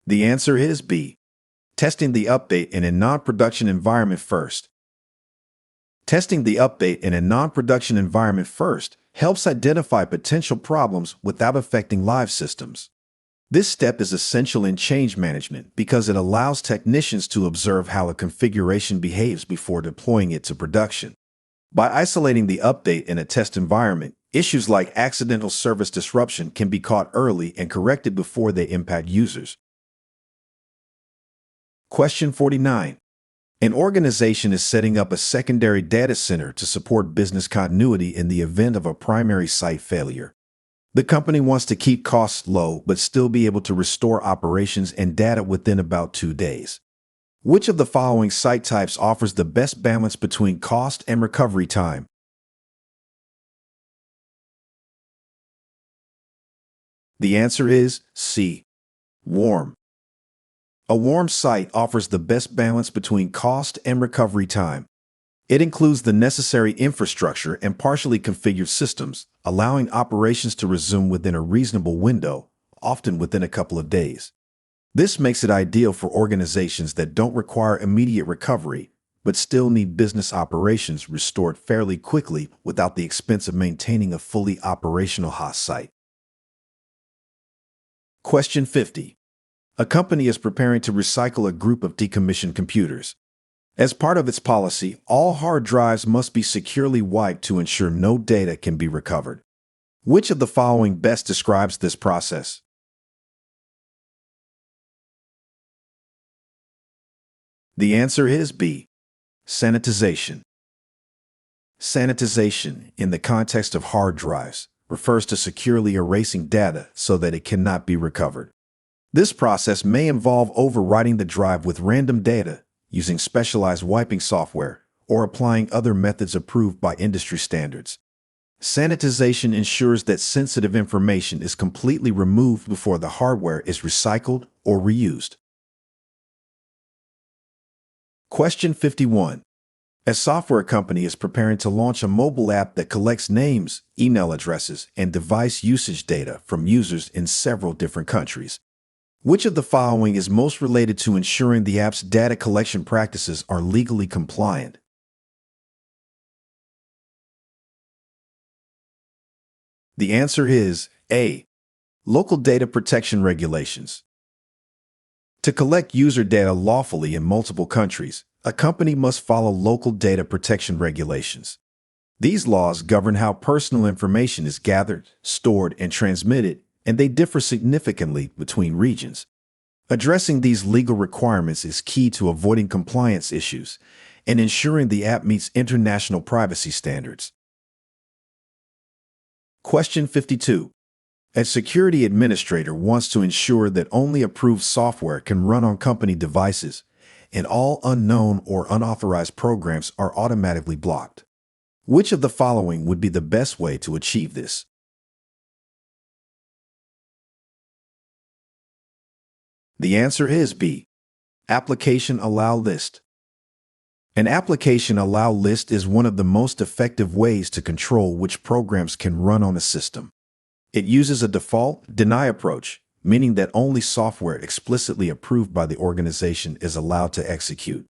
The answer is B. Testing the update in a non-production environment first. Testing the update in a non-production environment first helps identify potential problems without affecting live systems. This step is essential in change management because it allows technicians to observe how a configuration behaves before deploying it to production. By isolating the update in a test environment, issues like accidental service disruption can be caught early and corrected before they impact users. Question 49. An organization is setting up a secondary data center to support business continuity in the event of a primary site failure. The company wants to keep costs low but still be able to restore operations and data within about 2 days. Which of the following site types offers the best balance between cost and recovery time? The answer is C. Warm. A warm site offers the best balance between cost and recovery time. It includes the necessary infrastructure and partially configured systems, allowing operations to resume within a reasonable window, often within a couple of days. This makes it ideal for organizations that don't require immediate recovery, but still need business operations restored fairly quickly without the expense of maintaining a fully operational host site. Question 50. A company is preparing to recycle a group of decommissioned computers. As part of its policy, all hard drives must be securely wiped to ensure no data can be recovered. Which of the following best describes this process? The answer is B. Sanitization. Sanitization, in the context of hard drives, refers to securely erasing data so that it cannot be recovered. This process may involve overwriting the drive with random data, using specialized wiping software, or applying other methods approved by industry standards. Sanitization ensures that sensitive information is completely removed before the hardware is recycled or reused. Question 51. A software company is preparing to launch a mobile app that collects names, email addresses, and device usage data from users in several different countries. Which of the following is most related to ensuring the app's data collection practices are legally compliant? The answer is A. Local data protection regulations. To collect user data lawfully in multiple countries, a company must follow local data protection regulations. These laws govern how personal information is gathered, stored, and transmitted, and they differ significantly between regions. Addressing these legal requirements is key to avoiding compliance issues and ensuring the app meets international privacy standards. Question 52. A security administrator wants to ensure that only approved software can run on company devices, and all unknown or unauthorized programs are automatically blocked. Which of the following would be the best way to achieve this? The answer is B. Application Allow List. An application allow list is one of the most effective ways to control which programs can run on a system. It uses a default deny approach, meaning that only software explicitly approved by the organization is allowed to execute.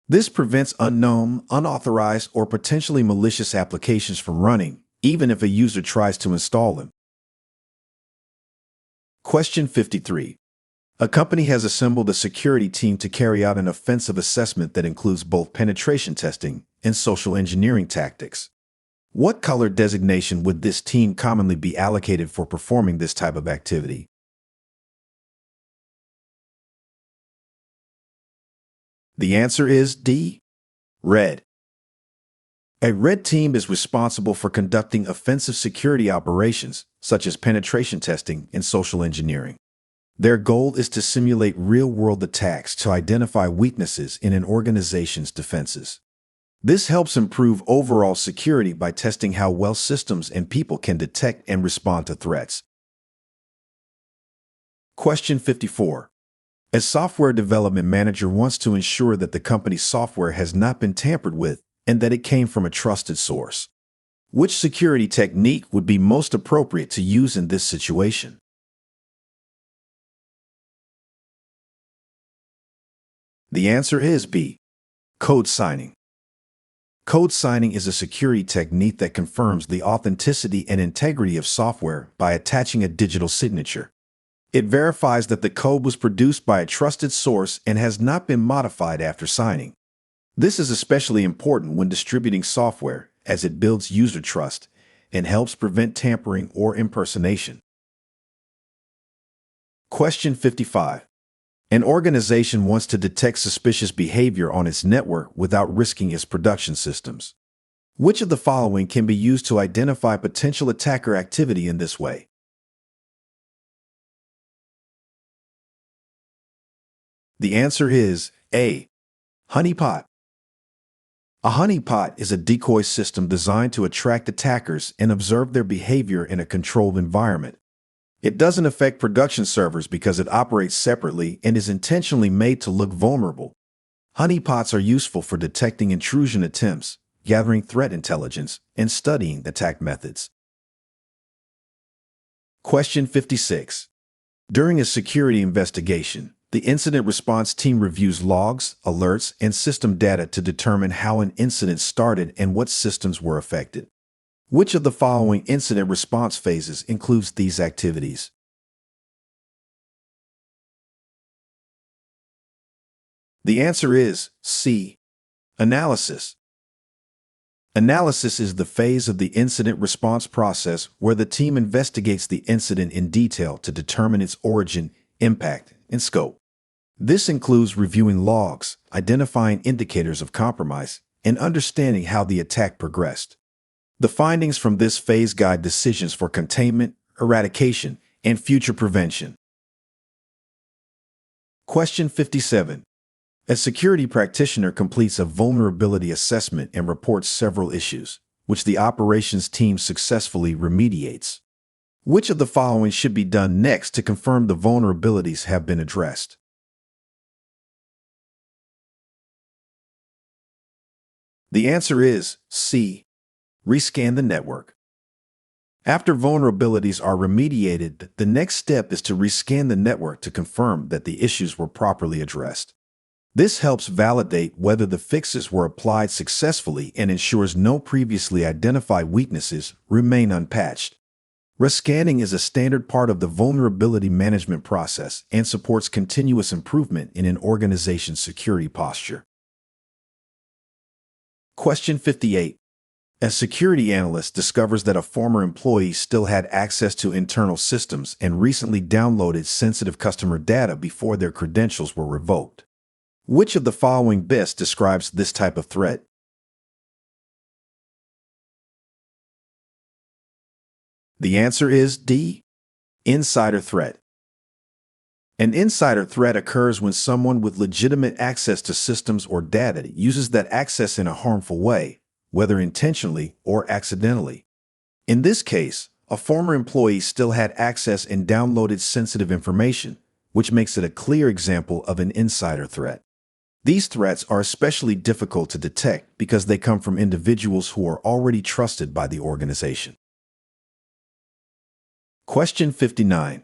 This prevents unknown, unauthorized, or potentially malicious applications from running, even if a user tries to install them. Question 53. A company has assembled a security team to carry out an offensive assessment that includes both penetration testing and social engineering tactics. What color designation would this team commonly be allocated for performing this type of activity? The answer is D. Red. A red team is responsible for conducting offensive security operations, such as penetration testing and social engineering. Their goal is to simulate real-world attacks to identify weaknesses in an organization's defenses. This helps improve overall security by testing how well systems and people can detect and respond to threats. Question 54. A software development manager wants to ensure that the company's software has not been tampered with and that it came from a trusted source. Which security technique would be most appropriate to use in this situation? The answer is B. Code signing. Code signing is a security technique that confirms the authenticity and integrity of software by attaching a digital signature. It verifies that the code was produced by a trusted source and has not been modified after signing. This is especially important when distributing software, as it builds user trust and helps prevent tampering or impersonation. Question 55. An organization wants to detect suspicious behavior on its network without risking its production systems. Which of the following can be used to identify potential attacker activity in this way? The answer is A. Honeypot. A honeypot is a decoy system designed to attract attackers and observe their behavior in a controlled environment. It doesn't affect production servers because it operates separately and is intentionally made to look vulnerable. Honeypots are useful for detecting intrusion attempts, gathering threat intelligence, and studying attack methods. Question 56. During a security investigation, the incident response team reviews logs, alerts, and system data to determine how an incident started and what systems were affected. Which of the following incident response phases includes these activities? The answer is C. Analysis. Analysis is the phase of the incident response process where the team investigates the incident in detail to determine its origin, impact, and scope. This includes reviewing logs, identifying indicators of compromise, and understanding how the attack progressed. The findings from this phase guide decisions for containment, eradication, and future prevention. Question 57. A security practitioner completes a vulnerability assessment and reports several issues, which the operations team successfully remediates. Which of the following should be done next to confirm the vulnerabilities have been addressed? The answer is C. Rescan the network. After vulnerabilities are remediated, the next step is to rescan the network to confirm that the issues were properly addressed. This helps validate whether the fixes were applied successfully and ensures no previously identified weaknesses remain unpatched. Rescanning is a standard part of the vulnerability management process and supports continuous improvement in an organization's security posture. Question 58. A security analyst discovers that a former employee still had access to internal systems and recently downloaded sensitive customer data before their credentials were revoked. Which of the following best describes this type of threat? The answer is D. Insider threat. An insider threat occurs when someone with legitimate access to systems or data uses that access in a harmful way, whether intentionally or accidentally. In this case, a former employee still had access and downloaded sensitive information, which makes it a clear example of an insider threat. These threats are especially difficult to detect because they come from individuals who are already trusted by the organization. Question 59.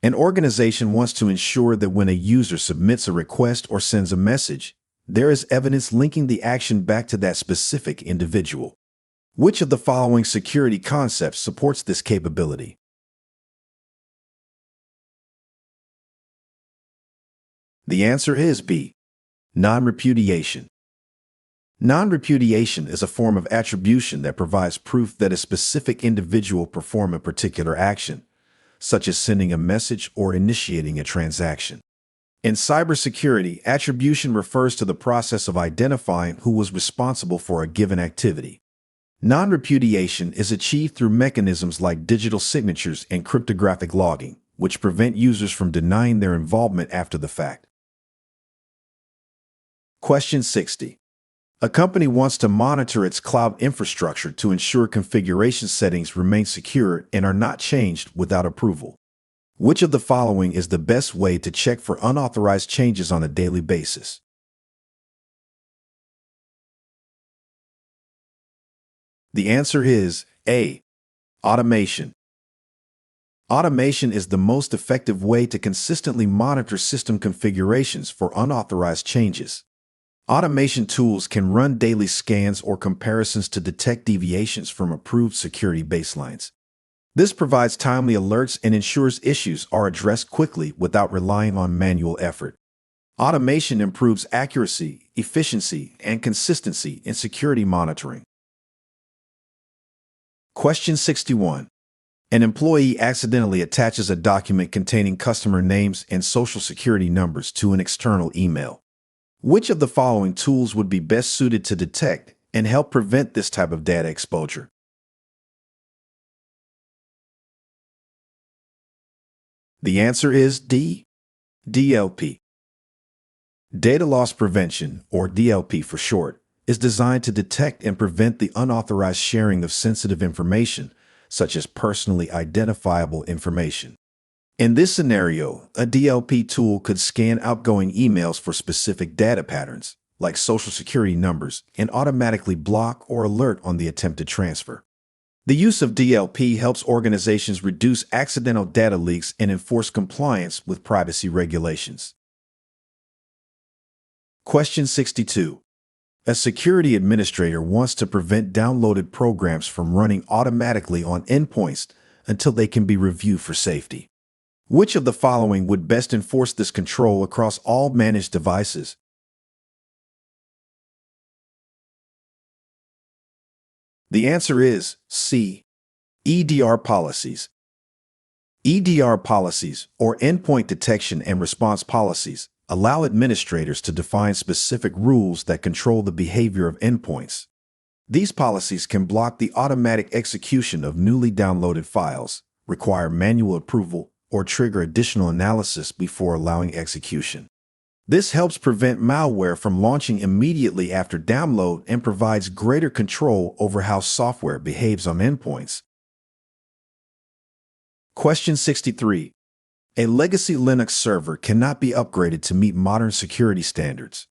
An organization wants to ensure that when a user submits a request or sends a message, there is evidence linking the action back to that specific individual. Which of the following security concepts supports this capability? The answer is B. Non-repudiation. Non-repudiation is a form of attribution that provides proof that a specific individual performed a particular action, such as sending a message or initiating a transaction. In cybersecurity, attribution refers to the process of identifying who was responsible for a given activity. Non-repudiation is achieved through mechanisms like digital signatures and cryptographic logging, which prevent users from denying their involvement after the fact. Question 60. A company wants to monitor its cloud infrastructure to ensure configuration settings remain secure and are not changed without approval. Which of the following is the best way to check for unauthorized changes on a daily basis? The answer is A. Automation. Automation is the most effective way to consistently monitor system configurations for unauthorized changes. Automation tools can run daily scans or comparisons to detect deviations from approved security baselines. This provides timely alerts and ensures issues are addressed quickly without relying on manual effort. Automation improves accuracy, efficiency, and consistency in security monitoring. Question 61. An employee accidentally attaches a document containing customer names and social security numbers to an external email. Which of the following tools would be best suited to detect and help prevent this type of data exposure? The answer is D. DLP. Data loss prevention, or DLP for short, is designed to detect and prevent the unauthorized sharing of sensitive information, such as personally identifiable information. In this scenario, a DLP tool could scan outgoing emails for specific data patterns, like social security numbers, and automatically block or alert on the attempted transfer. The use of DLP helps organizations reduce accidental data leaks and enforce compliance with privacy regulations. Question 62. A security administrator wants to prevent downloaded programs from running automatically on endpoints until they can be reviewed for safety. Which of the following would best enforce this control across all managed devices? The answer is C. EDR policies. EDR policies, or endpoint detection and response policies, allow administrators to define specific rules that control the behavior of endpoints. These policies can block the automatic execution of newly downloaded files, require manual approval, or trigger additional analysis before allowing execution. This helps prevent malware from launching immediately after download and provides greater control over how software behaves on endpoints. Question 63. A legacy Linux server cannot be upgraded to meet modern security standards.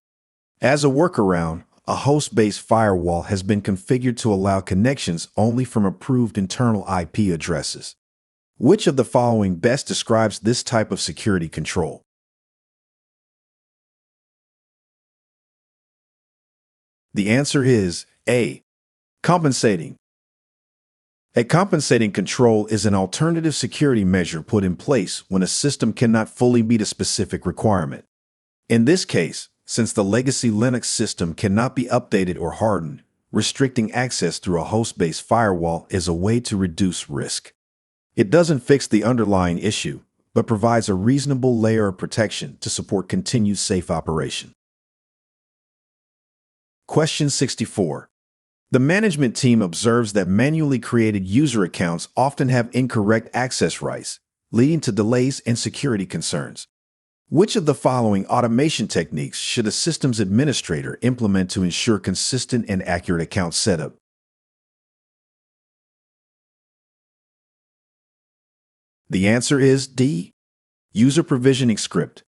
As a workaround, a host-based firewall has been configured to allow connections only from approved internal IP addresses. Which of the following best describes this type of security control? The answer is A. Compensating. A compensating control is an alternative security measure put in place when a system cannot fully meet a specific requirement. In this case, since the legacy Linux system cannot be updated or hardened, restricting access through a host-based firewall is a way to reduce risk. It doesn't fix the underlying issue, but provides a reasonable layer of protection to support continued safe operation. Question 64. The management team observes that manually created user accounts often have incorrect access rights, leading to delays and security concerns. Which of the following automation techniques should a systems administrator implement to ensure consistent and accurate account setup? The answer is D. User provisioning script.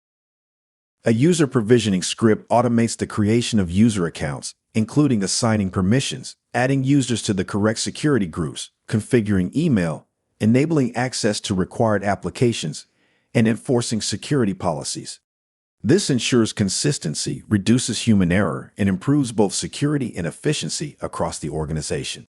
A user provisioning script automates the creation of user accounts, including assigning permissions, adding users to the correct security groups, configuring email, enabling access to required applications, and enforcing security policies. This ensures consistency, reduces human error, and improves both security and efficiency across the organization.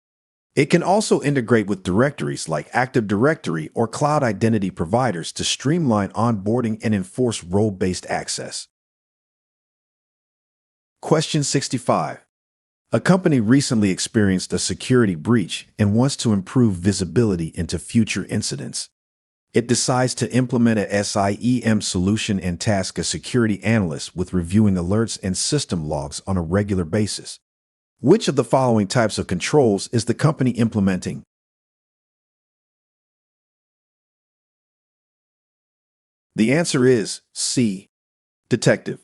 It can also integrate with directories like Active Directory or cloud identity providers to streamline onboarding and enforce role-based access. Question 65. A company recently experienced a security breach and wants to improve visibility into future incidents. It decides to implement a SIEM solution and task a security analyst with reviewing alerts and system logs on a regular basis. Which of the following types of controls is the company implementing? The answer is C. Detective.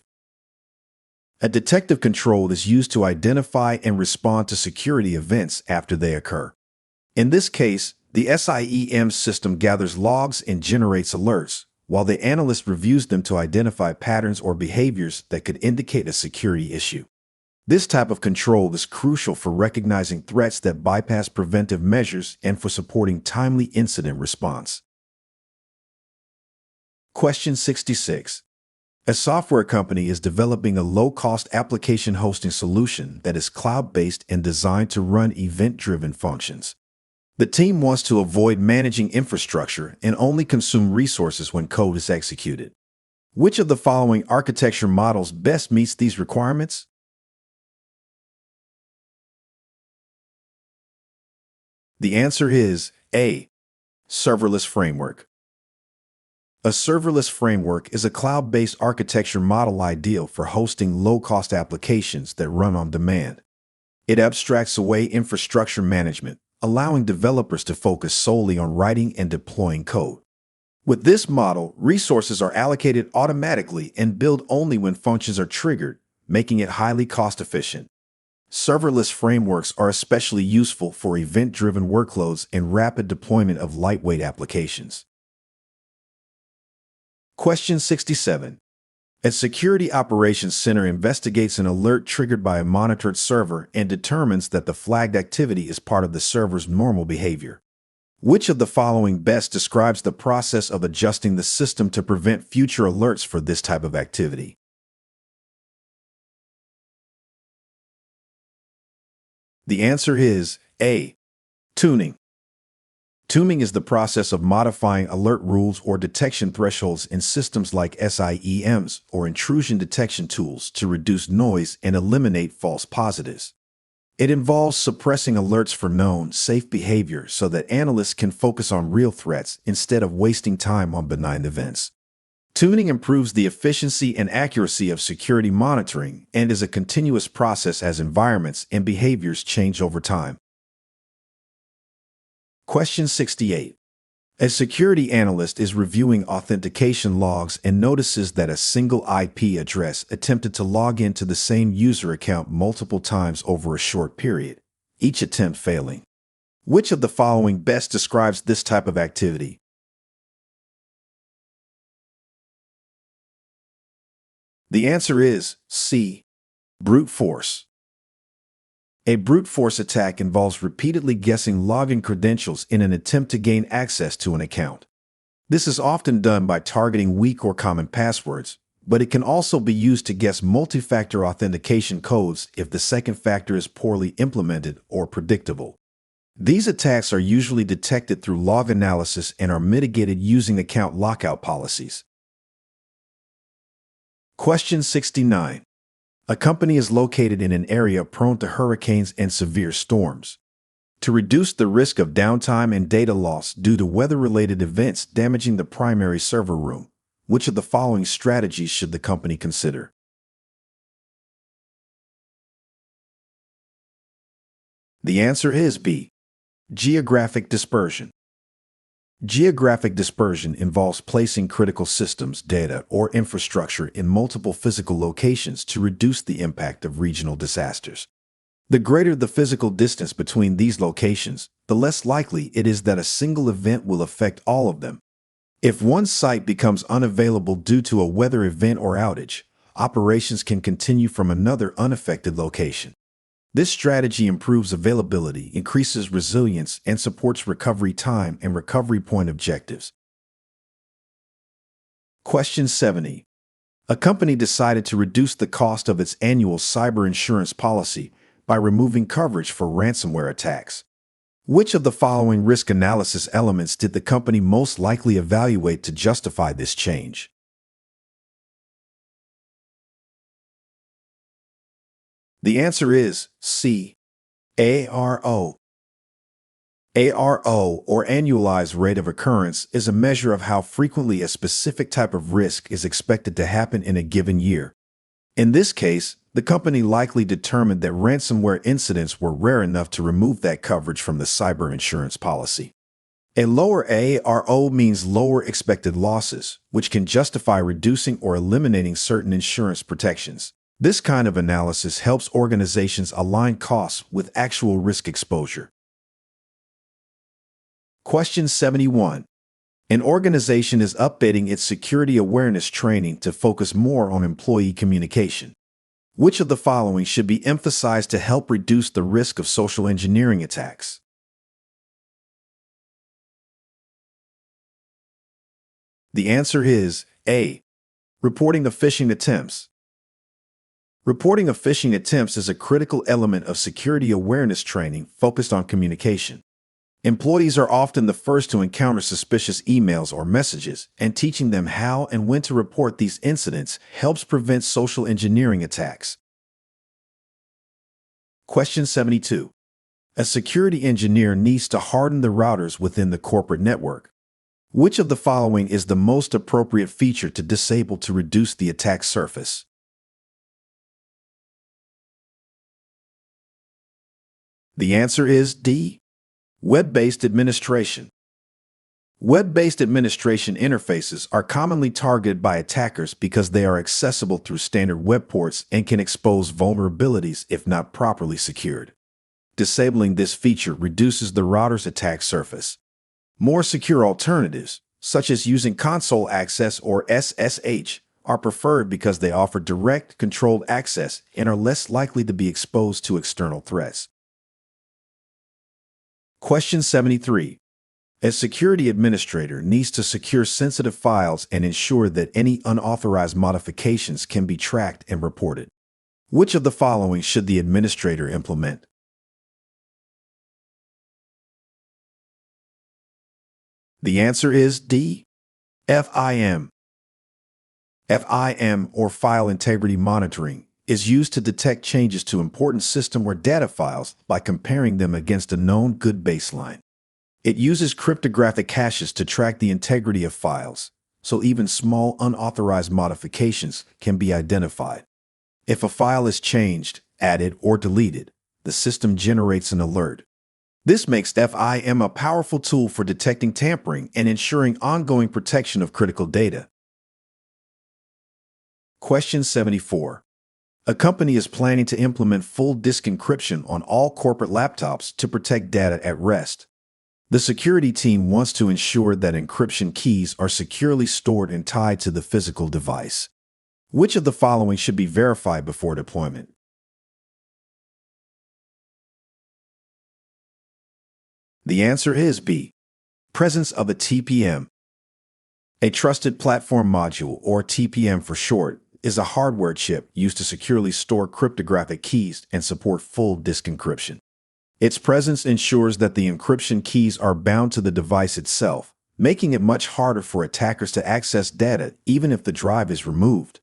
A detective control is used to identify and respond to security events after they occur. In this case, the SIEM system gathers logs and generates alerts, while the analyst reviews them to identify patterns or behaviors that could indicate a security issue. This type of control is crucial for recognizing threats that bypass preventive measures and for supporting timely incident response. Question 66. A software company is developing a low-cost application hosting solution that is cloud-based and designed to run event-driven functions. The team wants to avoid managing infrastructure and only consume resources when code is executed. Which of the following architecture models best meets these requirements? The answer is A. Serverless framework. A serverless framework is a cloud-based architecture model ideal for hosting low-cost applications that run on demand. It abstracts away infrastructure management, allowing developers to focus solely on writing and deploying code. With this model, resources are allocated automatically and billed only when functions are triggered, making it highly cost-efficient. Serverless frameworks are especially useful for event-driven workloads and rapid deployment of lightweight applications. Question 67. A security operations center investigates an alert triggered by a monitored server and determines that the flagged activity is part of the server's normal behavior. Which of the following best describes the process of adjusting the system to prevent future alerts for this type of activity? The answer is A. Tuning. Tuning is the process of modifying alert rules or detection thresholds in systems like SIEMs or intrusion detection tools to reduce noise and eliminate false positives. It involves suppressing alerts for known, safe behavior so that analysts can focus on real threats instead of wasting time on benign events. Tuning improves the efficiency and accuracy of security monitoring and is a continuous process as environments and behaviors change over time. Question 68. A security analyst is reviewing authentication logs and notices that a single IP address attempted to log into the same user account multiple times over a short period, each attempt failing. Which of the following best describes this type of activity? The answer is C. Brute force. A brute force attack involves repeatedly guessing login credentials in an attempt to gain access to an account. This is often done by targeting weak or common passwords, but it can also be used to guess multi-factor authentication codes if the second factor is poorly implemented or predictable. These attacks are usually detected through log analysis and are mitigated using account lockout policies. Question 69. A company is located in an area prone to hurricanes and severe storms. To reduce the risk of downtime and data loss due to weather-related events damaging the primary server room, which of the following strategies should the company consider? The answer is B. Geographic dispersion. Geographic dispersion involves placing critical systems, data, or infrastructure in multiple physical locations to reduce the impact of regional disasters. The greater the physical distance between these locations, the less likely it is that a single event will affect all of them. If one site becomes unavailable due to a weather event or outage, operations can continue from another unaffected location. This strategy improves availability, increases resilience, and supports recovery time and recovery point objectives. Question 70. A company decided to reduce the cost of its annual cyber insurance policy by removing coverage for ransomware attacks. Which of the following risk analysis elements did the company most likely evaluate to justify this change? The answer is C. ARO. ARO, or annualized rate of occurrence, is a measure of how frequently a specific type of risk is expected to happen in a given year. In this case, the company likely determined that ransomware incidents were rare enough to remove that coverage from the cyber insurance policy. A lower ARO means lower expected losses, which can justify reducing or eliminating certain insurance protections. This kind of analysis helps organizations align costs with actual risk exposure. Question 71. An organization is updating its security awareness training to focus more on employee communication. Which of the following should be emphasized to help reduce the risk of social engineering attacks? The answer is A. Reporting of phishing attempts. Reporting of phishing attempts is a critical element of security awareness training focused on communication. Employees are often the first to encounter suspicious emails or messages, and teaching them how and when to report these incidents helps prevent social engineering attacks. Question 72. A security engineer needs to harden the routers within the corporate network. Which of the following is the most appropriate feature to disable to reduce the attack surface? The answer is D. Web-based administration. Web-based administration interfaces are commonly targeted by attackers because they are accessible through standard web ports and can expose vulnerabilities if not properly secured. Disabling this feature reduces the router's attack surface. More secure alternatives, such as using console access or SSH, are preferred because they offer direct, controlled access and are less likely to be exposed to external threats. Question 73. A security administrator needs to secure sensitive files and ensure that any unauthorized modifications can be tracked and reported. Which of the following should the administrator implement? The answer is D. FIM. FIM, or File Integrity Monitoring, is used to detect changes to important system or data files by comparing them against a known good baseline. It uses cryptographic hashes to track the integrity of files, so even small unauthorized modifications can be identified. If a file is changed, added, or deleted, the system generates an alert. This makes FIM a powerful tool for detecting tampering and ensuring ongoing protection of critical data. Question 74. A company is planning to implement full disk encryption on all corporate laptops to protect data at rest. The security team wants to ensure that encryption keys are securely stored and tied to the physical device. Which of the following should be verified before deployment? The answer is B. Presence of a TPM. A Trusted Platform Module, or TPM for short, is a hardware chip used to securely store cryptographic keys and support full disk encryption. Its presence ensures that the encryption keys are bound to the device itself, making it much harder for attackers to access data even if the drive is removed.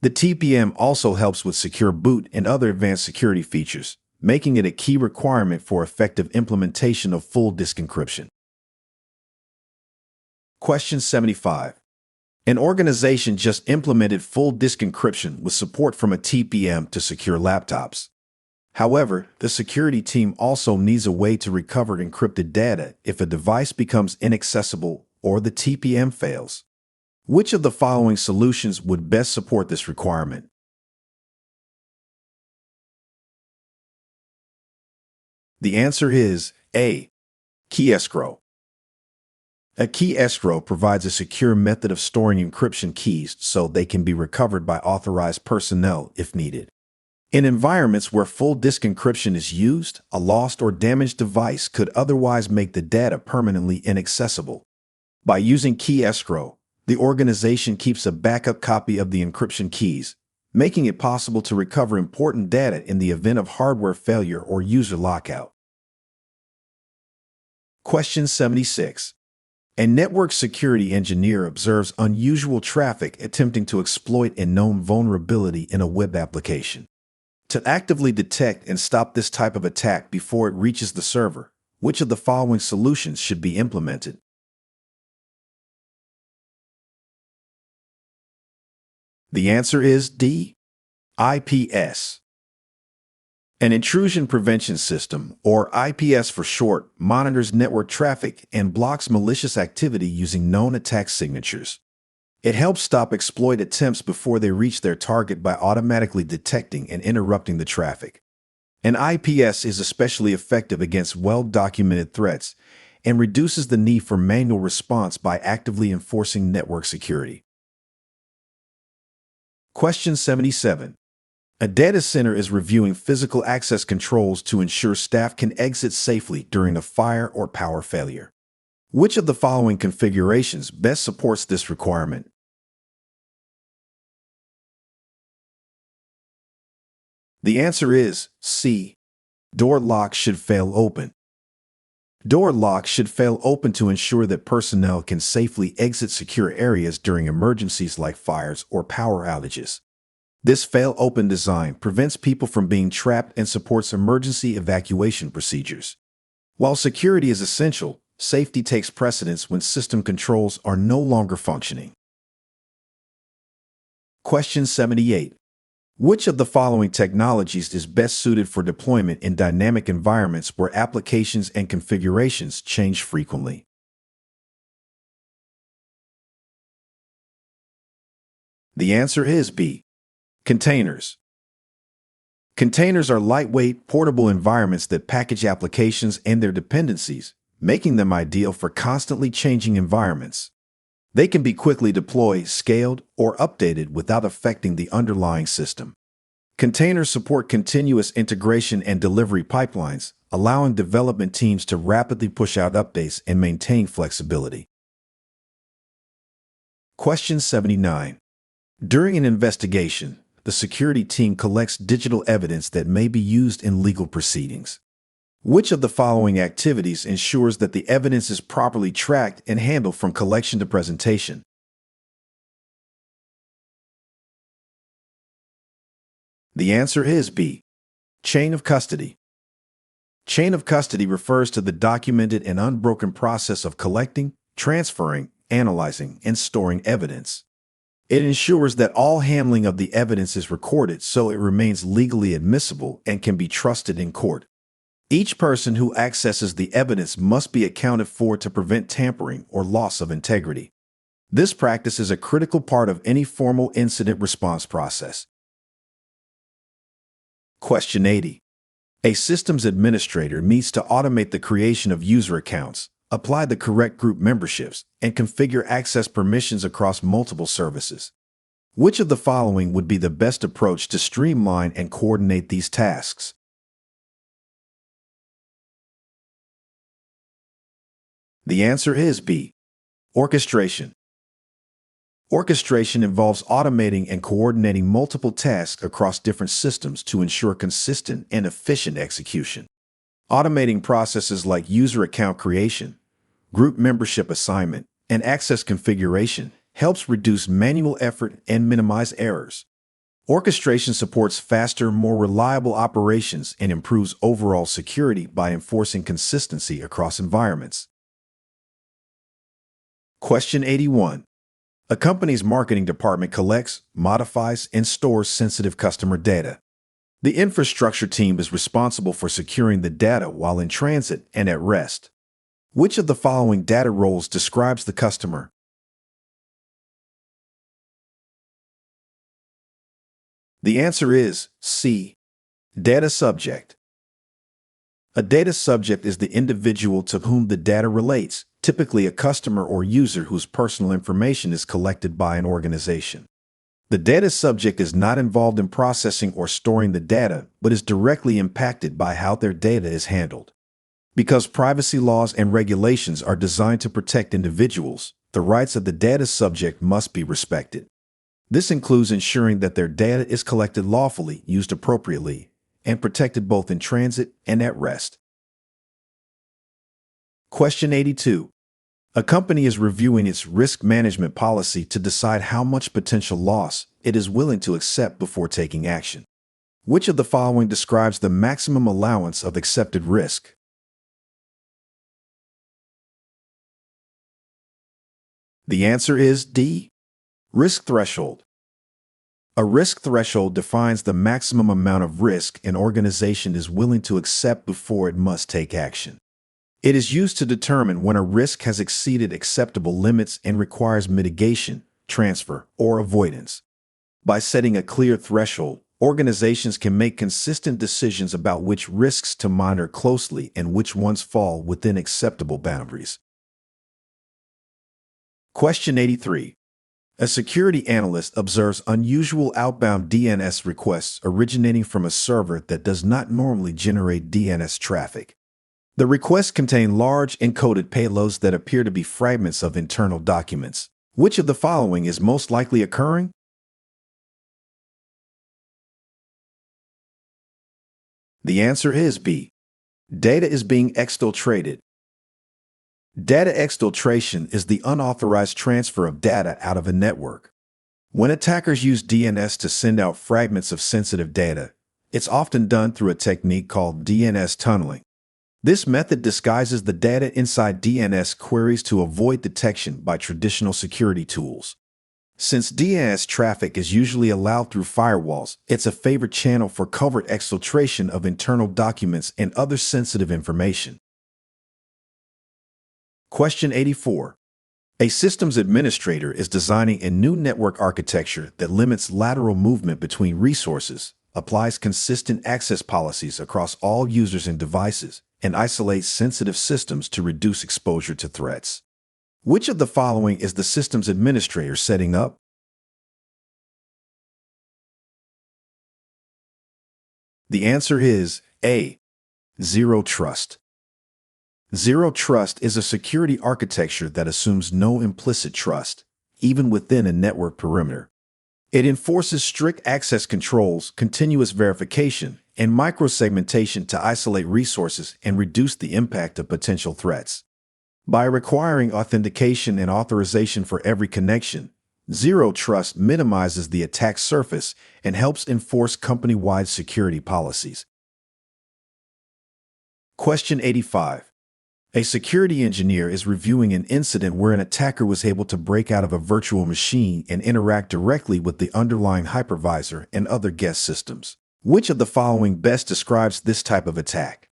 The TPM also helps with secure boot and other advanced security features, making it a key requirement for effective implementation of full disk encryption. Question 75. An organization just implemented full disk encryption with support from a TPM to secure laptops. However, the security team also needs a way to recover encrypted data if a device becomes inaccessible or the TPM fails. Which of the following solutions would best support this requirement? The answer is A. Key escrow. A key escrow provides a secure method of storing encryption keys so they can be recovered by authorized personnel if needed. In environments where full disk encryption is used, a lost or damaged device could otherwise make the data permanently inaccessible. By using key escrow, the organization keeps a backup copy of the encryption keys, making it possible to recover important data in the event of hardware failure or user lockout. Question 76. A network security engineer observes unusual traffic attempting to exploit a known vulnerability in a web application. To actively detect and stop this type of attack before it reaches the server, which of the following solutions should be implemented? The answer is D. IPS. An intrusion prevention system, or IPS for short, monitors network traffic and blocks malicious activity using known attack signatures. It helps stop exploit attempts before they reach their target by automatically detecting and interrupting the traffic. An IPS is especially effective against well-documented threats and reduces the need for manual response by actively enforcing network security. Question 77. A data center is reviewing physical access controls to ensure staff can exit safely during a fire or power failure. Which of the following configurations best supports this requirement? The answer is C. Door lock should fail open. Door locks should fail open to ensure that personnel can safely exit secure areas during emergencies like fires or power outages. This fail-open design prevents people from being trapped and supports emergency evacuation procedures. While security is essential, safety takes precedence when system controls are no longer functioning. Question 78. Which of the following technologies is best suited for deployment in dynamic environments where applications and configurations change frequently? The answer is B. Containers. Containers are lightweight, portable environments that package applications and their dependencies, making them ideal for constantly changing environments. They can be quickly deployed, scaled, or updated without affecting the underlying system. Containers support continuous integration and delivery pipelines, allowing development teams to rapidly push out updates and maintain flexibility. Question 79. During an investigation, the security team collects digital evidence that may be used in legal proceedings. Which of the following activities ensures that the evidence is properly tracked and handled from collection to presentation? The answer is B. Chain of custody. Chain of custody refers to the documented and unbroken process of collecting, transferring, analyzing, and storing evidence. It ensures that all handling of the evidence is recorded so it remains legally admissible and can be trusted in court. Each person who accesses the evidence must be accounted for to prevent tampering or loss of integrity. This practice is a critical part of any formal incident response process. Question 80. A systems administrator needs to automate the creation of user accounts, apply the correct group memberships, and configure access permissions across multiple services. Which of the following would be the best approach to streamline and coordinate these tasks? The answer is B. Orchestration. Orchestration involves automating and coordinating multiple tasks across different systems to ensure consistent and efficient execution. Automating processes like user account creation, group membership assignment, and access configuration helps reduce manual effort and minimize errors. Orchestration supports faster, more reliable operations and improves overall security by enforcing consistency across environments. Question 81. A company's marketing department collects, modifies, and stores sensitive customer data. The infrastructure team is responsible for securing the data while in transit and at rest. Which of the following data roles describes the customer? The answer is C. Data subject. A data subject is the individual to whom the data relates, typically a customer or user whose personal information is collected by an organization. The data subject is not involved in processing or storing the data, but is directly impacted by how their data is handled. Because privacy laws and regulations are designed to protect individuals, the rights of the data subject must be respected. This includes ensuring that their data is collected lawfully, used appropriately, and protected both in transit and at rest. Question 82. A company is reviewing its risk management policy to decide how much potential loss it is willing to accept before taking action. Which of the following describes the maximum allowance of accepted risk? The answer is D. Risk threshold. A risk threshold defines the maximum amount of risk an organization is willing to accept before it must take action. It is used to determine when a risk has exceeded acceptable limits and requires mitigation, transfer, or avoidance. By setting a clear threshold, organizations can make consistent decisions about which risks to monitor closely and which ones fall within acceptable boundaries. Question 83. A security analyst observes unusual outbound DNS requests originating from a server that does not normally generate DNS traffic. The requests contain large encoded payloads that appear to be fragments of internal documents. Which of the following is most likely occurring? The answer is B. Data is being exfiltrated. Data exfiltration is the unauthorized transfer of data out of a network. When attackers use DNS to send out fragments of sensitive data, it's often done through a technique called DNS tunneling. This method disguises the data inside DNS queries to avoid detection by traditional security tools. Since DNS traffic is usually allowed through firewalls, it's a favored channel for covert exfiltration of internal documents and other sensitive information. Question 84. A systems administrator is designing a new network architecture that limits lateral movement between resources, applies consistent access policies across all users and devices, and isolates sensitive systems to reduce exposure to threats. Which of the following is the systems administrator setting up? The answer is A. Zero Trust. Zero Trust is a security architecture that assumes no implicit trust, even within a network perimeter. It enforces strict access controls, continuous verification, and microsegmentation to isolate resources and reduce the impact of potential threats. By requiring authentication and authorization for every connection, Zero Trust minimizes the attack surface and helps enforce company-wide security policies. Question 85. A security engineer is reviewing an incident where an attacker was able to break out of a virtual machine and interact directly with the underlying hypervisor and other guest systems. Which of the following best describes this type of attack?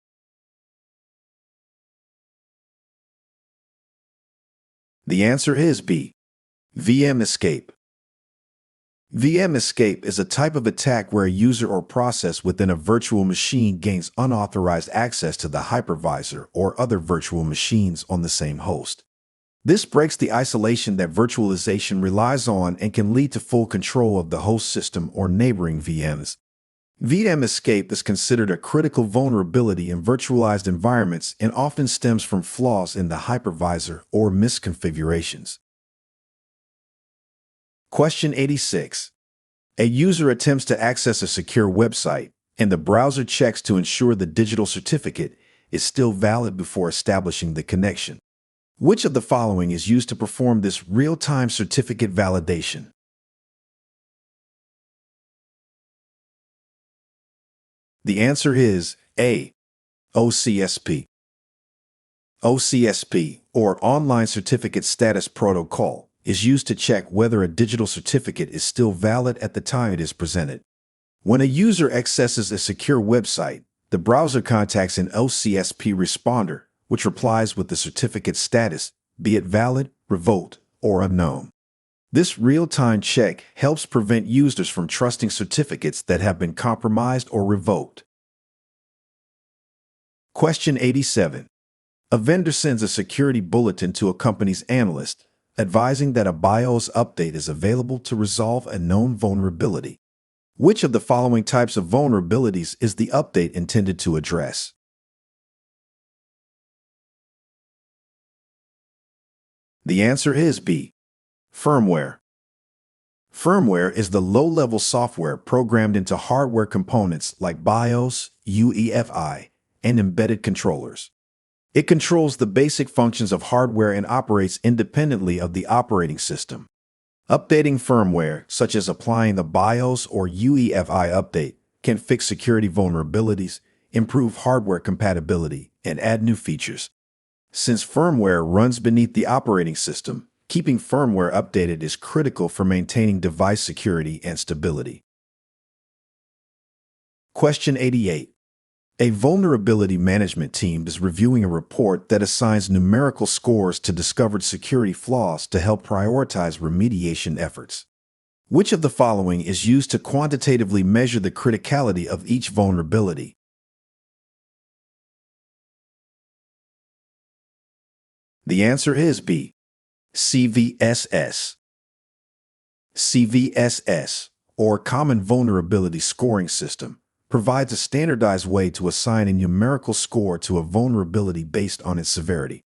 The answer is B. VM escape. VM escape is a type of attack where a user or process within a virtual machine gains unauthorized access to the hypervisor or other virtual machines on the same host. This breaks the isolation that virtualization relies on and can lead to full control of the host system or neighboring VMs. VM escape is considered a critical vulnerability in virtualized environments and often stems from flaws in the hypervisor or misconfigurations. Question 86. A user attempts to access a secure website, and the browser checks to ensure the digital certificate is still valid before establishing the connection. Which of the following is used to perform this real-time certificate validation? The answer is A. OCSP. OCSP, or Online Certificate Status Protocol, is used to check whether a digital certificate is still valid at the time it is presented. When a user accesses a secure website, the browser contacts an OCSP responder, which replies with the certificate status, be it valid, revoked, or unknown. This real-time check helps prevent users from trusting certificates that have been compromised or revoked. Question 87. A vendor sends a security bulletin to a company's analyst, advising that a BIOS update is available to resolve a known vulnerability. Which of the following types of vulnerabilities is the update intended to address? The answer is B. Firmware. Firmware is the low-level software programmed into hardware components like BIOS, UEFI, and embedded controllers. It controls the basic functions of hardware and operates independently of the operating system. Updating firmware, such as applying the BIOS or UEFI update, can fix security vulnerabilities, improve hardware compatibility, and add new features. Since firmware runs beneath the operating system, keeping firmware updated is critical for maintaining device security and stability. Question 88. A vulnerability management team is reviewing a report that assigns numerical scores to discovered security flaws to help prioritize remediation efforts. Which of the following is used to quantitatively measure the criticality of each vulnerability? The answer is B. CVSS. CVSS, or Common Vulnerability Scoring System, provides a standardized way to assign a numerical score to a vulnerability based on its severity.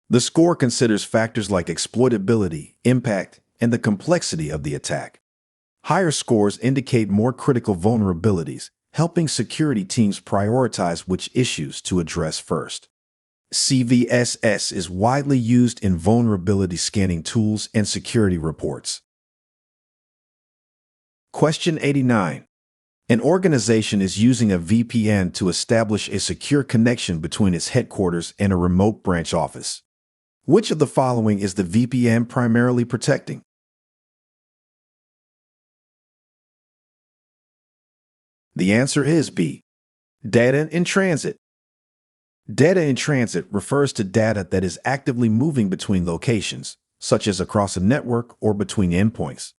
The score considers factors like exploitability, impact, and the complexity of the attack. Higher scores indicate more critical vulnerabilities, helping security teams prioritize which issues to address first. CVSS is widely used in vulnerability scanning tools and security reports. Question 89. An organization is using a VPN to establish a secure connection between its headquarters and a remote branch office. Which of the following is the VPN primarily protecting? The answer is B. Data in transit. Data in transit refers to data that is actively moving between locations, such as across a network or between endpoints.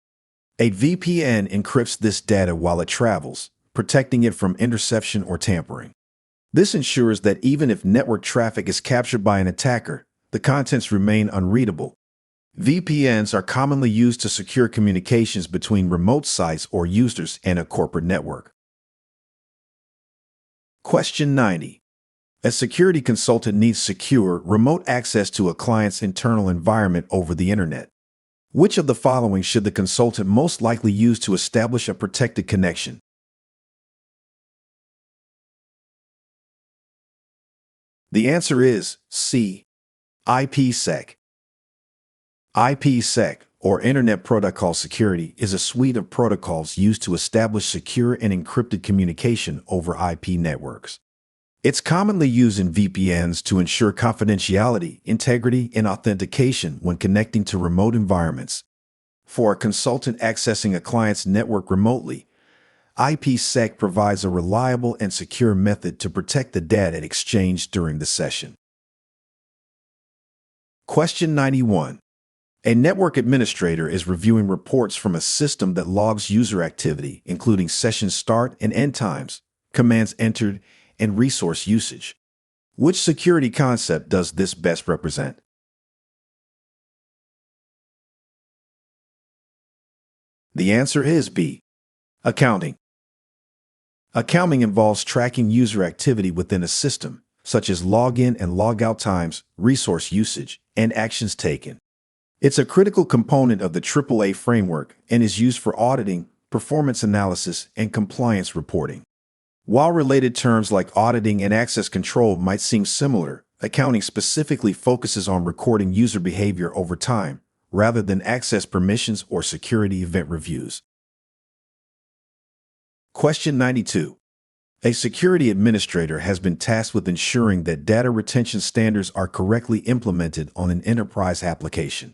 A VPN encrypts this data while it travels, protecting it from interception or tampering. This ensures that even if network traffic is captured by an attacker, the contents remain unreadable. VPNs are commonly used to secure communications between remote sites or users and a corporate network. Question 90. A security consultant needs secure, remote access to a client's internal environment over the internet. Which of the following should the consultant most likely use to establish a protected connection? The answer is C. IPsec. IPsec, or Internet Protocol Security, is a suite of protocols used to establish secure and encrypted communication over IP networks. It's commonly used in VPNs to ensure confidentiality, integrity, and authentication when connecting to remote environments. For a consultant accessing a client's network remotely, IPsec provides a reliable and secure method to protect the data exchanged during the session. Question 91. A network administrator is reviewing reports from a system that logs user activity, including session start and end times, commands entered, and resource usage. Which security concept does this best represent? The answer is B. Accounting. Accounting involves tracking user activity within a system, such as login and logout times, resource usage, and actions taken. It's a critical component of the AAA framework and is used for auditing, performance analysis, and compliance reporting. While related terms like auditing and access control might seem similar, accounting specifically focuses on recording user behavior over time, rather than access permissions or security event reviews. Question 92. A security administrator has been tasked with ensuring that data retention standards are correctly implemented on an enterprise application.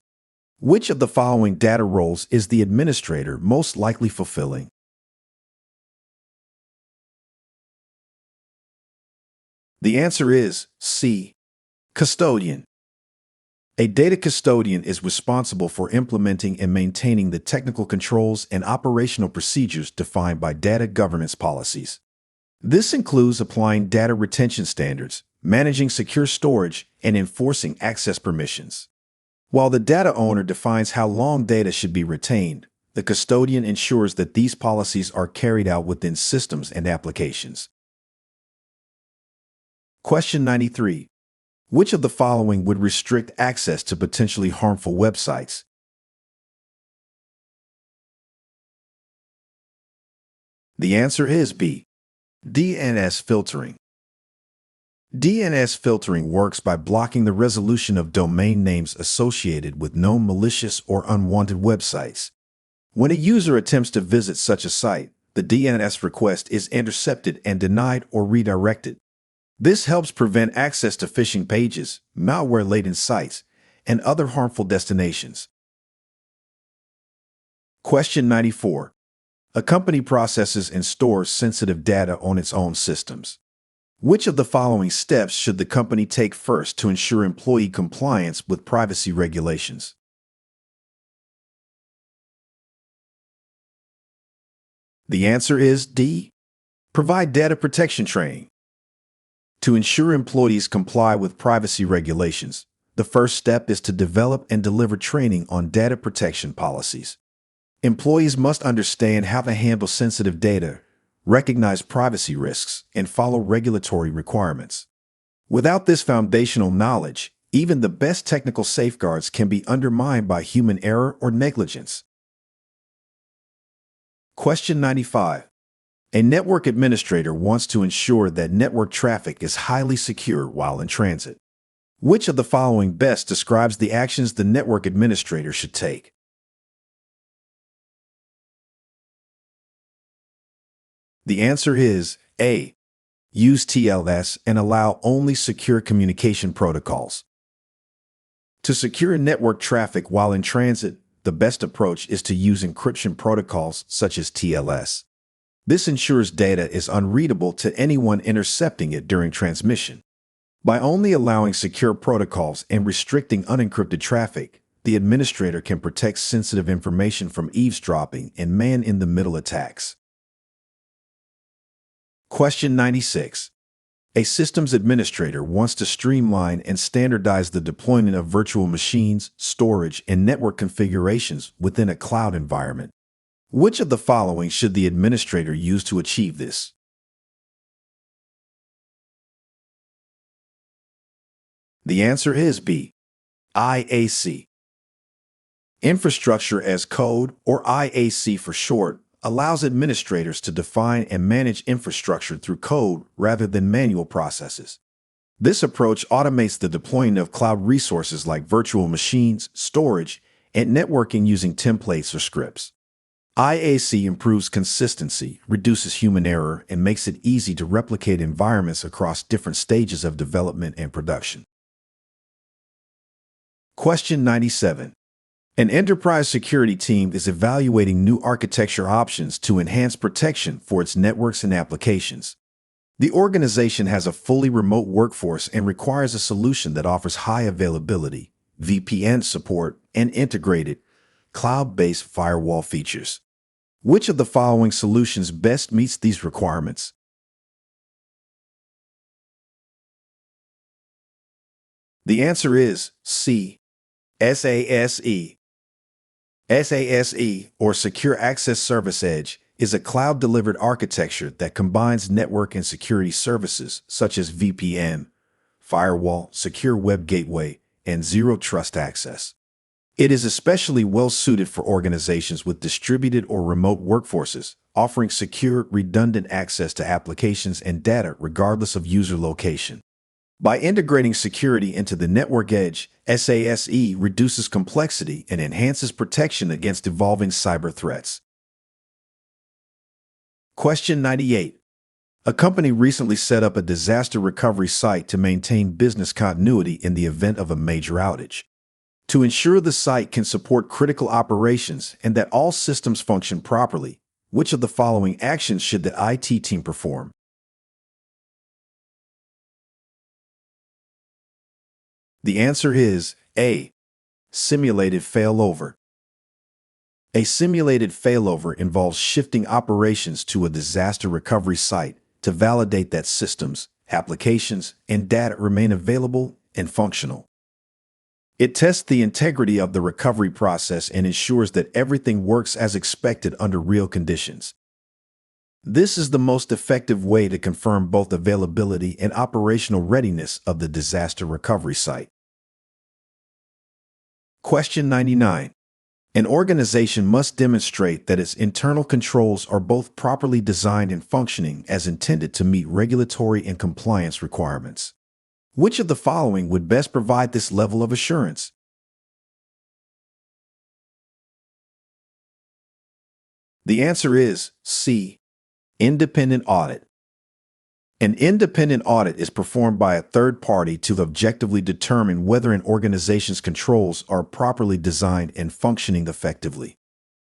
Which of the following data roles is the administrator most likely fulfilling? The answer is C. Custodian. A data custodian is responsible for implementing and maintaining the technical controls and operational procedures defined by data governance policies. This includes applying data retention standards, managing secure storage, and enforcing access permissions. While the data owner defines how long data should be retained, the custodian ensures that these policies are carried out within systems and applications. Question 93. Which of the following would restrict access to potentially harmful websites? The answer is B. DNS filtering. DNS filtering works by blocking the resolution of domain names associated with known malicious or unwanted websites. When a user attempts to visit such a site, the DNS request is intercepted and denied or redirected. This helps prevent access to phishing pages, malware-laden sites, and other harmful destinations. Question 94. A company processes and stores sensitive data on its own systems. Which of the following steps should the company take first to ensure employee compliance with privacy regulations? The answer is D. Provide data protection training. To ensure employees comply with privacy regulations, the first step is to develop and deliver training on data protection policies. Employees must understand how to handle sensitive data, recognize privacy risks, and follow regulatory requirements. Without this foundational knowledge, even the best technical safeguards can be undermined by human error or negligence. Question 95. A network administrator wants to ensure that network traffic is highly secure while in transit. Which of the following best describes the actions the network administrator should take? The answer is A. Use TLS and allow only secure communication protocols. To secure network traffic while in transit, the best approach is to use encryption protocols such as TLS. This ensures data is unreadable to anyone intercepting it during transmission. By only allowing secure protocols and restricting unencrypted traffic, the administrator can protect sensitive information from eavesdropping and man-in-the-middle attacks. Question 96. A systems administrator wants to streamline and standardize the deployment of virtual machines, storage, and network configurations within a cloud environment. Which of the following should the administrator use to achieve this? The answer is B. IAC. Infrastructure as Code, or IAC for short, allows administrators to define and manage infrastructure through code rather than manual processes. This approach automates the deployment of cloud resources like virtual machines, storage, and networking using templates or scripts. IAC improves consistency, reduces human error, and makes it easy to replicate environments across different stages of development and production. Question 97. An enterprise security team is evaluating new architecture options to enhance protection for its networks and applications. The organization has a fully remote workforce and requires a solution that offers high availability, VPN support, and integrated, cloud-based firewall features. Which of the following solutions best meets these requirements? The answer is C. SASE. SASE, or Secure Access Service Edge, is a cloud-delivered architecture that combines network and security services such as VPN, firewall, secure web gateway, and zero-trust access. It is especially well-suited for organizations with distributed or remote workforces, offering secure, redundant access to applications and data regardless of user location. By integrating security into the network edge, SASE reduces complexity and enhances protection against evolving cyber threats. Question 98. A company recently set up a disaster recovery site to maintain business continuity in the event of a major outage. To ensure the site can support critical operations and that all systems function properly, which of the following actions should the IT team perform? The answer is A. Simulated failover. A simulated failover involves shifting operations to a disaster recovery site to validate that systems, applications, and data remain available and functional. It tests the integrity of the recovery process and ensures that everything works as expected under real conditions. This is the most effective way to confirm both availability and operational readiness of the disaster recovery site. Question 99. An organization must demonstrate that its internal controls are both properly designed and functioning as intended to meet regulatory and compliance requirements. Which of the following would best provide this level of assurance? The answer is C. Independent audit. An independent audit is performed by a third party to objectively determine whether an organization's controls are properly designed and functioning effectively.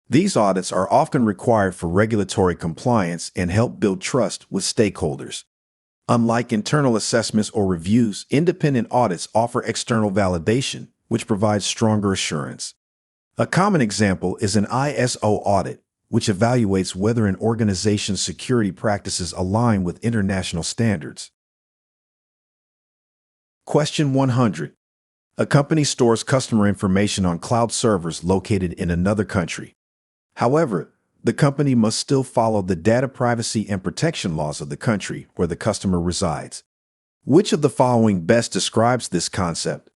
These audits are often required for regulatory compliance and help build trust with stakeholders. Unlike internal assessments or reviews, independent audits offer external validation, which provides stronger assurance. A common example is an ISO audit, which evaluates whether an organization's security practices align with international standards. Question 100. A company stores customer information on cloud servers located in another country. However, the company must still follow the data privacy and protection laws of the country where the customer resides. Which of the following best describes this concept?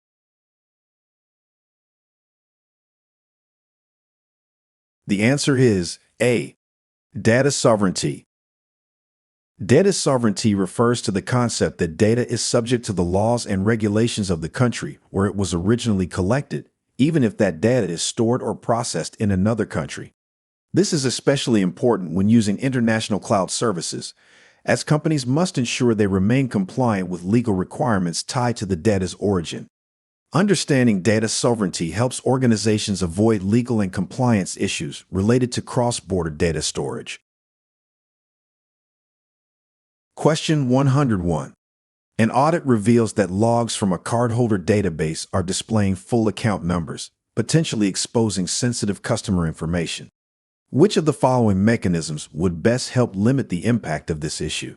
The answer is A. Data sovereignty. Data sovereignty refers to the concept that data is subject to the laws and regulations of the country where it was originally collected, even if that data is stored or processed in another country. This is especially important when using international cloud services, as companies must ensure they remain compliant with legal requirements tied to the data's origin. Understanding data sovereignty helps organizations avoid legal and compliance issues related to cross-border data storage. Question 101. An audit reveals that logs from a cardholder database are displaying full account numbers, potentially exposing sensitive customer information. Which of the following mechanisms would best help limit the impact of this issue?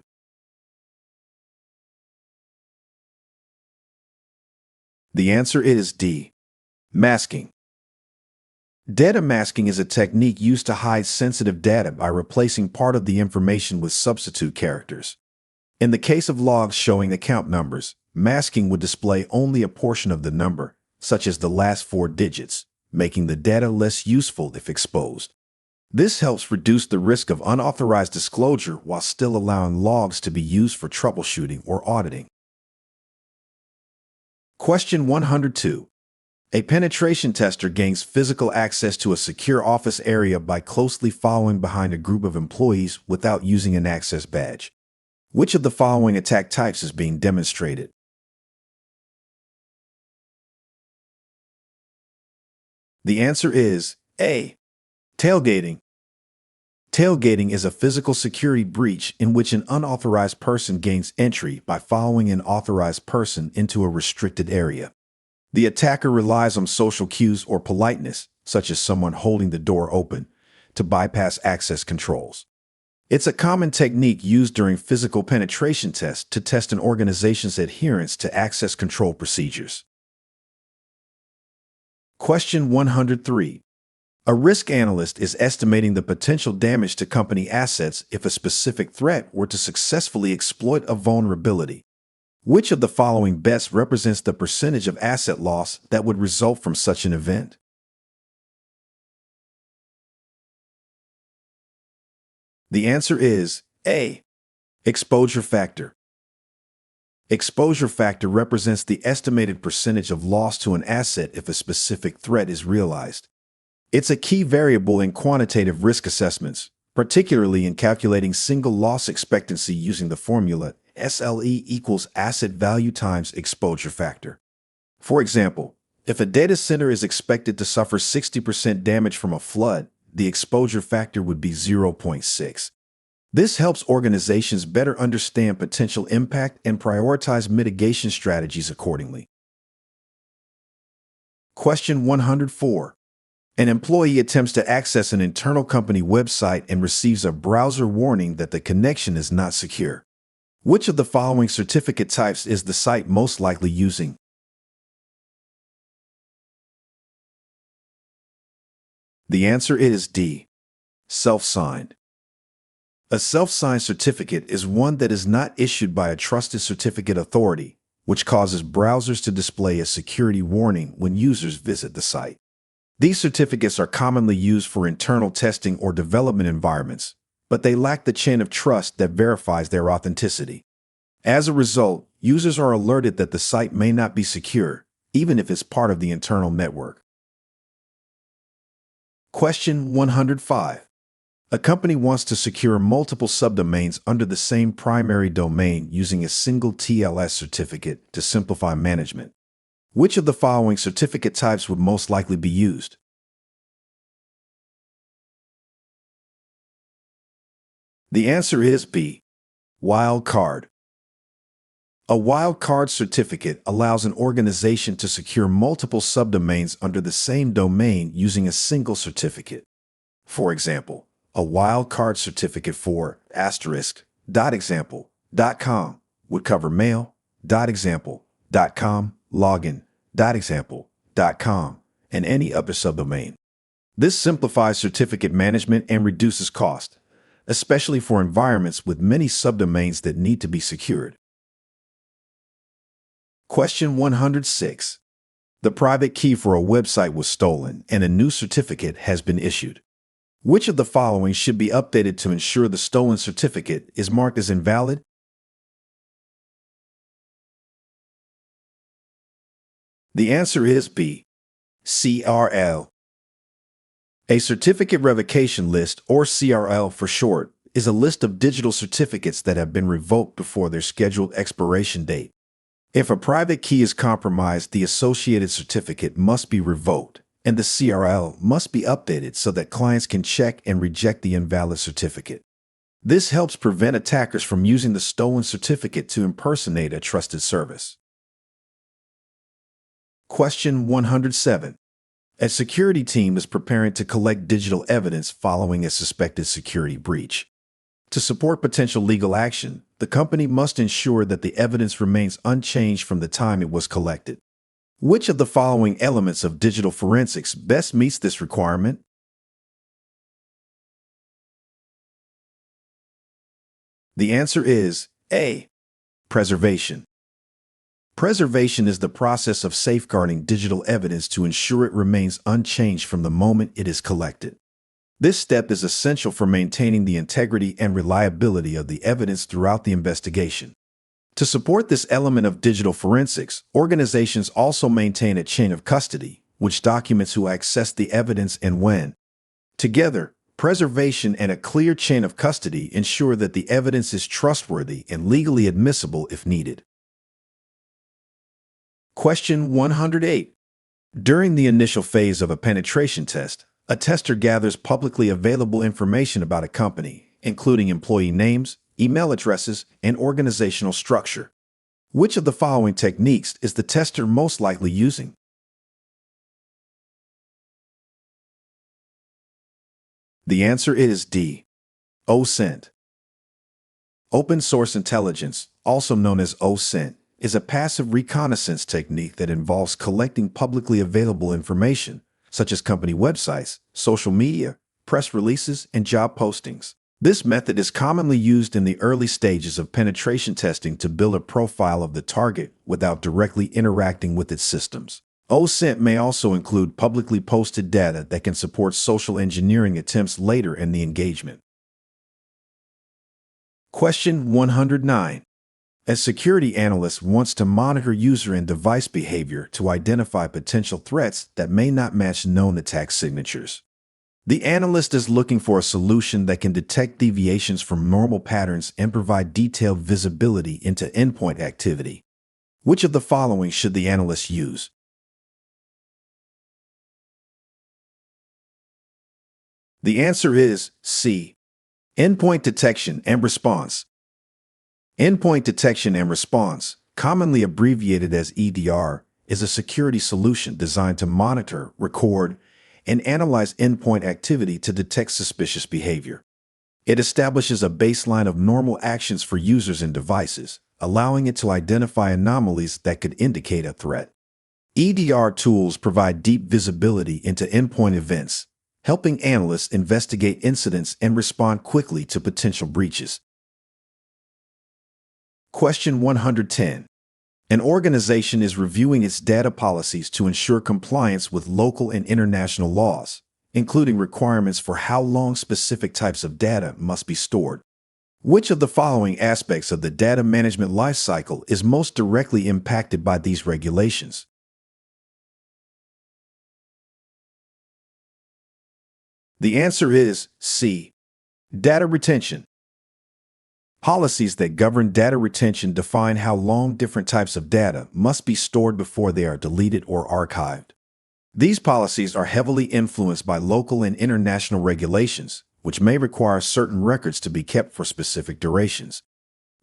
The answer is D. Masking. Data masking is a technique used to hide sensitive data by replacing part of the information with substitute characters. In the case of logs showing account numbers, masking would display only a portion of the number, such as the last 4 digits, making the data less useful if exposed. This helps reduce the risk of unauthorized disclosure while still allowing logs to be used for troubleshooting or auditing. Question 102. A penetration tester gains physical access to a secure office area by closely following behind a group of employees without using an access badge. Which of the following attack types is being demonstrated? The answer is A. Tailgating. Tailgating is a physical security breach in which an unauthorized person gains entry by following an authorized person into a restricted area. The attacker relies on social cues or politeness, such as someone holding the door open, to bypass access controls. It's a common technique used during physical penetration tests to test an organization's adherence to access control procedures. Question 103. A risk analyst is estimating the potential damage to company assets if a specific threat were to successfully exploit a vulnerability. Which of the following best represents the percentage of asset loss that would result from such an event? The answer is A. Exposure factor. Exposure factor represents the estimated percentage of loss to an asset if a specific threat is realized. It's a key variable in quantitative risk assessments, particularly in calculating single loss expectancy using the formula SLE equals asset value times exposure factor. For example, if a data center is expected to suffer 60% damage from a flood, the exposure factor would be 0.6. This helps organizations better understand potential impact and prioritize mitigation strategies accordingly. Question 104. An employee attempts to access an internal company website and receives a browser warning that the connection is not secure. Which of the following certificate types is the site most likely using? The answer is D. Self-signed. A self-signed certificate is one that is not issued by a trusted certificate authority, which causes browsers to display a security warning when users visit the site. These certificates are commonly used for internal testing or development environments, but they lack the chain of trust that verifies their authenticity. As a result, users are alerted that the site may not be secure, even if it's part of the internal network. Question 105. A company wants to secure multiple subdomains under the same primary domain using a single TLS certificate to simplify management. Which of the following certificate types would most likely be used? The answer is B. Wildcard. A wildcard certificate allows an organization to secure multiple subdomains under the same domain using a single certificate. For example, a wildcard certificate for *example.com would cover mail.example.com, login.example.com, and any other subdomain. This simplifies certificate management and reduces cost, especially for environments with many subdomains that need to be secured. Question 106. The private key for a website was stolen and a new certificate has been issued. Which of the following should be updated to ensure the stolen certificate is marked as invalid? The answer is B. CRL. A certificate revocation list, or CRL for short, is a list of digital certificates that have been revoked before their scheduled expiration date. If a private key is compromised, the associated certificate must be revoked, and the CRL must be updated so that clients can check and reject the invalid certificate. This helps prevent attackers from using the stolen certificate to impersonate a trusted service. Question 107. A security team is preparing to collect digital evidence following a suspected security breach. To support potential legal action, the company must ensure that the evidence remains unchanged from the time it was collected. Which of the following elements of digital forensics best meets this requirement? The answer is A. Preservation. Preservation is the process of safeguarding digital evidence to ensure it remains unchanged from the moment it is collected. This step is essential for maintaining the integrity and reliability of the evidence throughout the investigation. To support this element of digital forensics, organizations also maintain a chain of custody, which documents who access the evidence and when. Together, preservation and a clear chain of custody ensure that the evidence is trustworthy and legally admissible if needed. Question 108. During the initial phase of a penetration test, a tester gathers publicly available information about a company, including employee names, email addresses, and organizational structure. Which of the following techniques is the tester most likely using? The answer is D. OSINT. Open source intelligence, also known as OSINT, is a passive reconnaissance technique that involves collecting publicly available information, such as company websites, social media, press releases, and job postings. This method is commonly used in the early stages of penetration testing to build a profile of the target without directly interacting with its systems. OSINT may also include publicly posted data that can support social engineering attempts later in the engagement. Question 109. A security analyst wants to monitor user and device behavior to identify potential threats that may not match known attack signatures. The analyst is looking for a solution that can detect deviations from normal patterns and provide detailed visibility into endpoint activity. Which of the following should the analyst use? The answer is C. Endpoint detection and response. Endpoint detection and response, commonly abbreviated as EDR, is a security solution designed to monitor, record, and analyze endpoint activity to detect suspicious behavior. It establishes a baseline of normal actions for users and devices, allowing it to identify anomalies that could indicate a threat. EDR tools provide deep visibility into endpoint events, helping analysts investigate incidents and respond quickly to potential breaches. Question 110. An organization is reviewing its data policies to ensure compliance with local and international laws, including requirements for how long specific types of data must be stored. Which of the following aspects of the data management lifecycle is most directly impacted by these regulations? The answer is C. Data retention. Policies that govern data retention define how long different types of data must be stored before they are deleted or archived. These policies are heavily influenced by local and international regulations, which may require certain records to be kept for specific durations.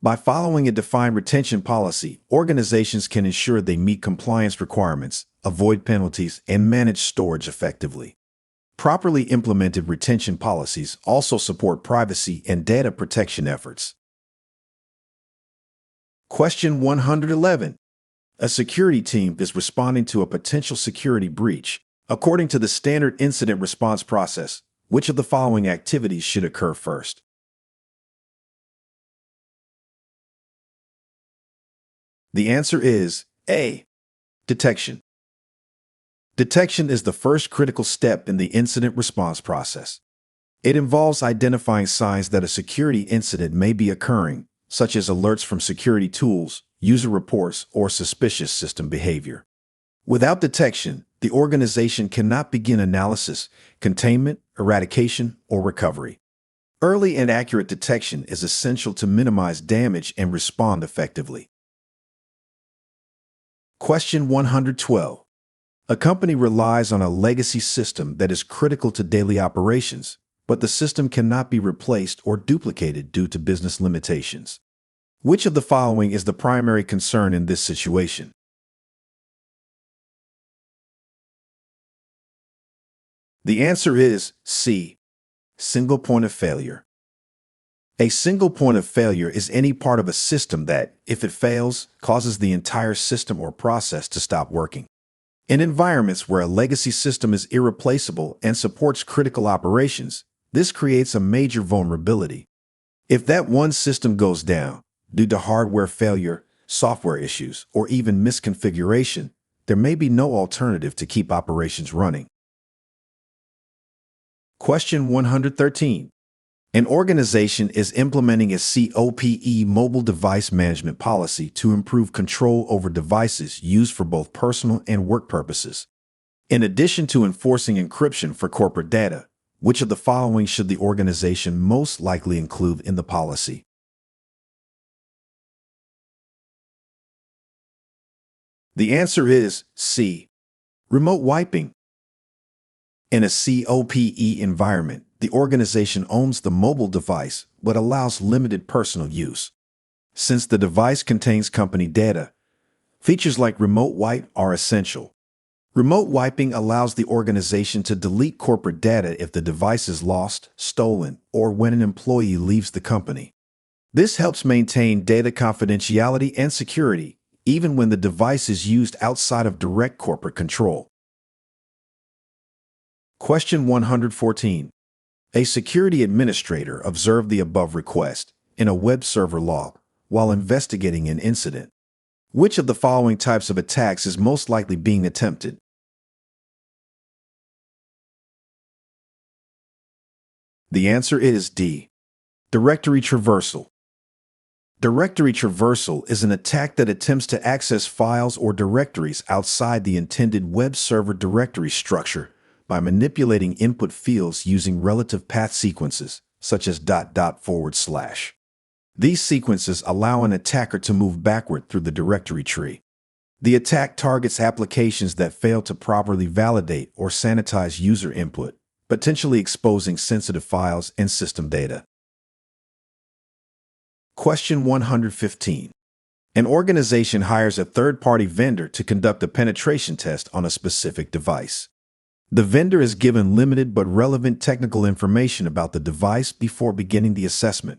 By following a defined retention policy, organizations can ensure they meet compliance requirements, avoid penalties, and manage storage effectively. Properly implemented retention policies also support privacy and data protection efforts. Question 111. A security team is responding to a potential security breach. According to the standard incident response process, which of the following activities should occur first? The answer is A. Detection. Detection is the first critical step in the incident response process. It involves identifying signs that a security incident may be occurring, such as alerts from security tools, user reports, or suspicious system behavior. Without detection, the organization cannot begin analysis, containment, eradication, or recovery. Early and accurate detection is essential to minimize damage and respond effectively. Question 112. A company relies on a legacy system that is critical to daily operations, but the system cannot be replaced or duplicated due to business limitations. Which of the following is the primary concern in this situation? The answer is C. Single point of failure. A single point of failure is any part of a system that, if it fails, causes the entire system or process to stop working. In environments where a legacy system is irreplaceable and supports critical operations, this creates a major vulnerability. If that one system goes down, due to hardware failure, software issues, or even misconfiguration, there may be no alternative to keep operations running. Question 113. An organization is implementing a CompTIA mobile device management policy to improve control over devices used for both personal and work purposes. In addition to enforcing encryption for corporate data, which of the following should the organization most likely include in the policy? The answer is C. Remote wiping. In a CompTIA environment, the organization owns the mobile device but allows limited personal use. Since the device contains company data, features like remote wipe are essential. Remote wiping allows the organization to delete corporate data if the device is lost, stolen, or when an employee leaves the company. This helps maintain data confidentiality and security, even when the device is used outside of direct corporate control. Question 114. A security administrator observed the above request in a web server log while investigating an incident. Which of the following types of attacks is most likely being attempted? The answer is D. Directory traversal. Directory traversal is an attack that attempts to access files or directories outside the intended web server directory structure by manipulating input fields using relative path sequences, such as .. These sequences allow an attacker to move backward through the directory tree. The attack targets applications that fail to properly validate or sanitize user input, potentially exposing sensitive files and system data. Question 115. An organization hires a third-party vendor to conduct a penetration test on a specific device. The vendor is given limited but relevant technical information about the device before beginning the assessment.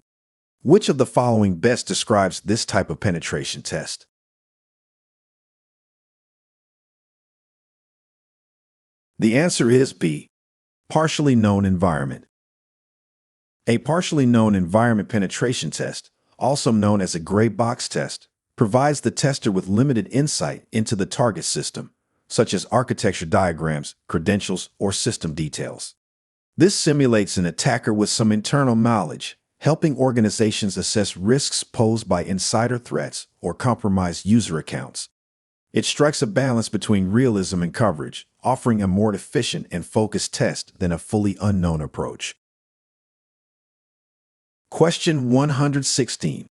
Which of the following best describes this type of penetration test? The answer is B. Partially known environment. A partially known environment penetration test, also known as a gray box test, provides the tester with limited insight into the target system, such as architecture diagrams, credentials, or system details. This simulates an attacker with some internal knowledge, helping organizations assess risks posed by insider threats or compromised user accounts. It strikes a balance between realism and coverage, offering a more efficient and focused test than a fully unknown approach. Question 116.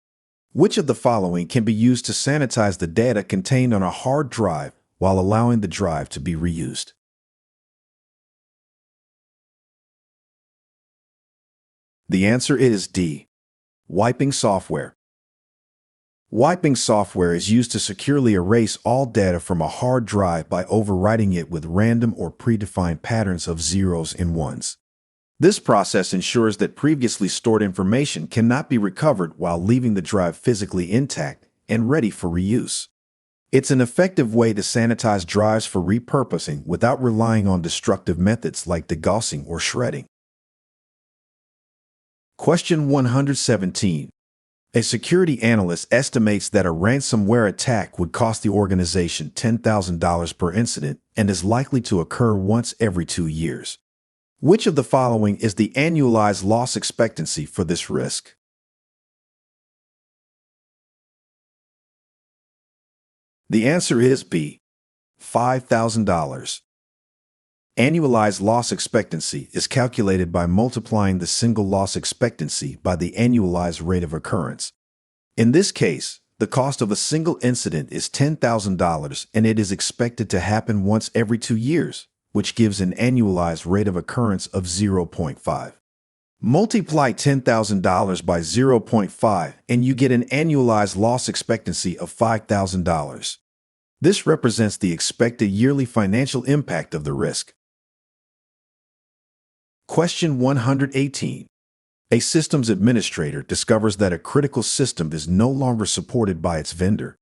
Which of the following can be used to sanitize the data contained on a hard drive while allowing the drive to be reused? The answer is D. Wiping software. Wiping software is used to securely erase all data from a hard drive by overwriting it with random or predefined patterns of zeros and ones. This process ensures that previously stored information cannot be recovered while leaving the drive physically intact and ready for reuse. It's an effective way to sanitize drives for repurposing without relying on destructive methods like degaussing or shredding. Question 117. A security analyst estimates that a ransomware attack would cost the organization $10,000 per incident and is likely to occur once every 2 years. Which of the following is the annualized loss expectancy for this risk? The answer is B. $5,000. Annualized loss expectancy is calculated by multiplying the single loss expectancy by the annualized rate of occurrence. In this case, the cost of a single incident is $10,000 and it is expected to happen once every 2 years, which gives an annualized rate of occurrence of 0.5. Multiply $10,000 by 0.5 and you get an annualized loss expectancy of $5,000. This represents the expected yearly financial impact of the risk. Question 118. A systems administrator discovers that a critical system is no longer supported by its vendor.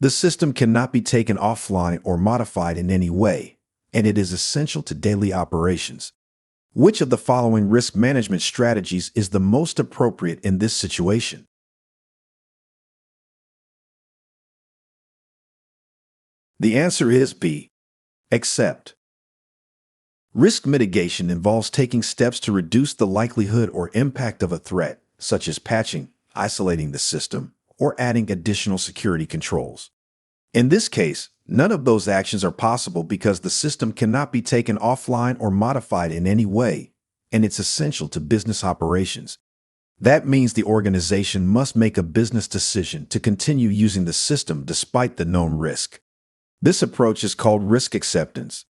The system cannot be taken offline or modified in any way, and it is essential to daily operations. Which of the following risk management strategies is the most appropriate in this situation? The answer is B. Accept. Risk mitigation involves taking steps to reduce the likelihood or impact of a threat, such as patching, isolating the system, or adding additional security controls. In this case, none of those actions are possible because the system cannot be taken offline or modified in any way, and it's essential to business operations. That means the organization must make a business decision to continue using the system despite the known risk. This approach is called risk acceptance.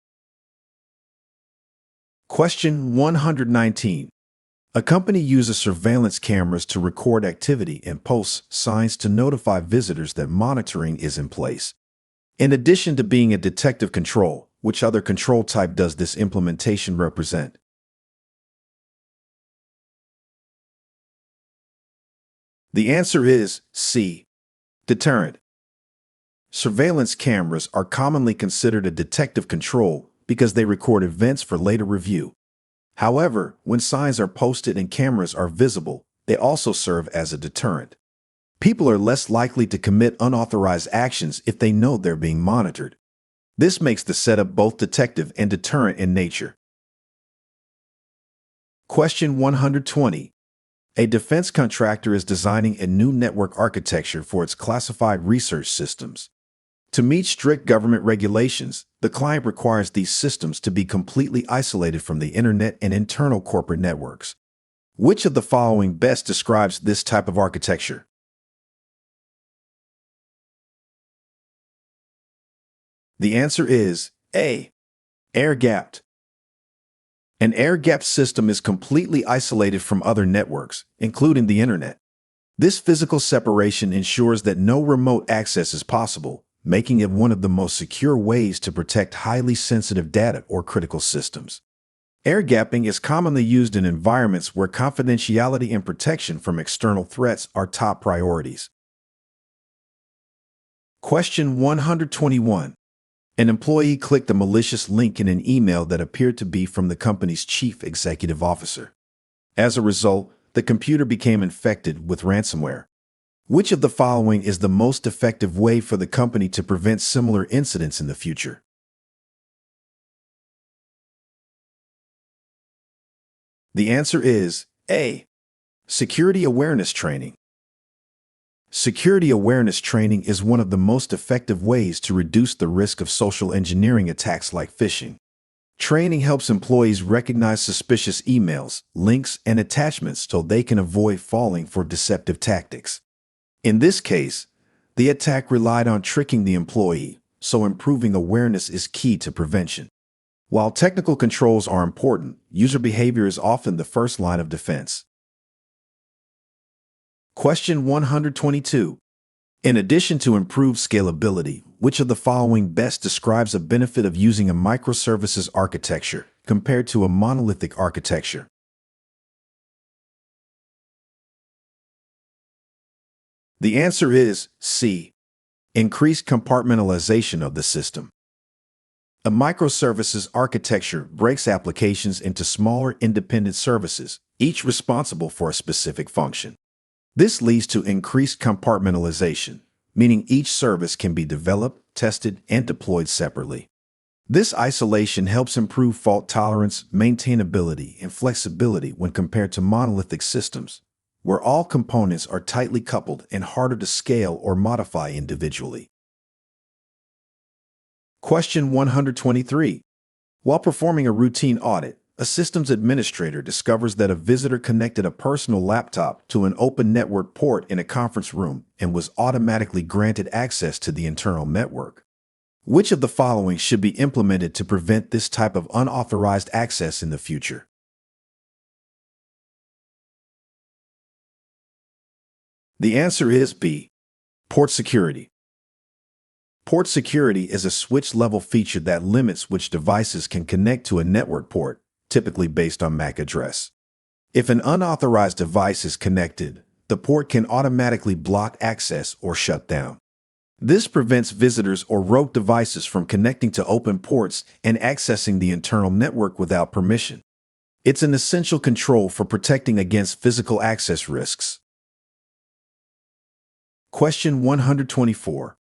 Question 119. A company uses surveillance cameras to record activity and posts signs to notify visitors that monitoring is in place. In addition to being a detective control, which other control type does this implementation represent? The answer is C. Deterrent. Surveillance cameras are commonly considered a detective control because they record events for later review. However, when signs are posted and cameras are visible, they also serve as a deterrent. People are less likely to commit unauthorized actions if they know they're being monitored. This makes the setup both detective and deterrent in nature. Question 120. A defense contractor is designing a new network architecture for its classified research systems. To meet strict government regulations, the client requires these systems to be completely isolated from the internet and internal corporate networks. Which of the following best describes this type of architecture? The answer is A. Air-gapped. An air-gapped system is completely isolated from other networks, including the internet. This physical separation ensures that no remote access is possible, making it one of the most secure ways to protect highly sensitive data or critical systems. Air gapping is commonly used in environments where confidentiality and protection from external threats are top priorities. Question 121. An employee clicked a malicious link in an email that appeared to be from the company's chief executive officer. As a result, the computer became infected with ransomware. Which of the following is the most effective way for the company to prevent similar incidents in the future? The answer is A. Security awareness training. Security awareness training is one of the most effective ways to reduce the risk of social engineering attacks like phishing. Training helps employees recognize suspicious emails, links, and attachments so they can avoid falling for deceptive tactics. In this case, the attack relied on tricking the employee, so improving awareness is key to prevention. While technical controls are important, user behavior is often the first line of defense. Question 122. In addition to improved scalability, which of the following best describes a benefit of using a microservices architecture compared to a monolithic architecture? The answer is C. Increased compartmentalization of the system. A microservices architecture breaks applications into smaller independent services, each responsible for a specific function. This leads to increased compartmentalization, meaning each service can be developed, tested, and deployed separately. This isolation helps improve fault tolerance, maintainability, and flexibility when compared to monolithic systems, where all components are tightly coupled and harder to scale or modify individually. Question 123. While performing a routine audit, a systems administrator discovers that a visitor connected a personal laptop to an open network port in a conference room and was automatically granted access to the internal network. Which of the following should be implemented to prevent this type of unauthorized access in the future? The answer is B. Port security. Port security is a switch-level feature that limits which devices can connect to a network port, typically based on MAC address. If an unauthorized device is connected, the port can automatically block access or shut down. This prevents visitors or rogue devices from connecting to open ports and accessing the internal network without permission. It's an essential control for protecting against physical access risks. Question 124.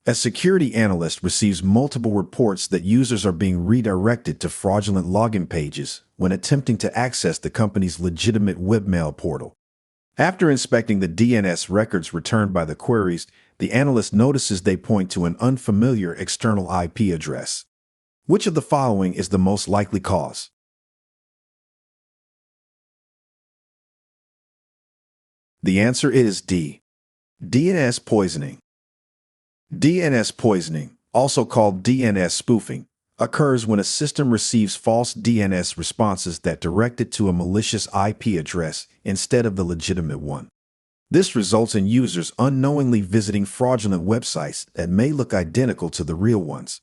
A security analyst receives multiple reports that users are being redirected to fraudulent login pages when attempting to access the company's legitimate webmail portal. After inspecting the DNS records returned by the queries, the analyst notices they point to an unfamiliar external IP address. Which of the following is the most likely cause? The answer is D. DNS poisoning. DNS poisoning, also called DNS spoofing, occurs when a system receives false DNS responses that direct it to a malicious IP address instead of the legitimate one. This results in users unknowingly visiting fraudulent websites that may look identical to the real ones.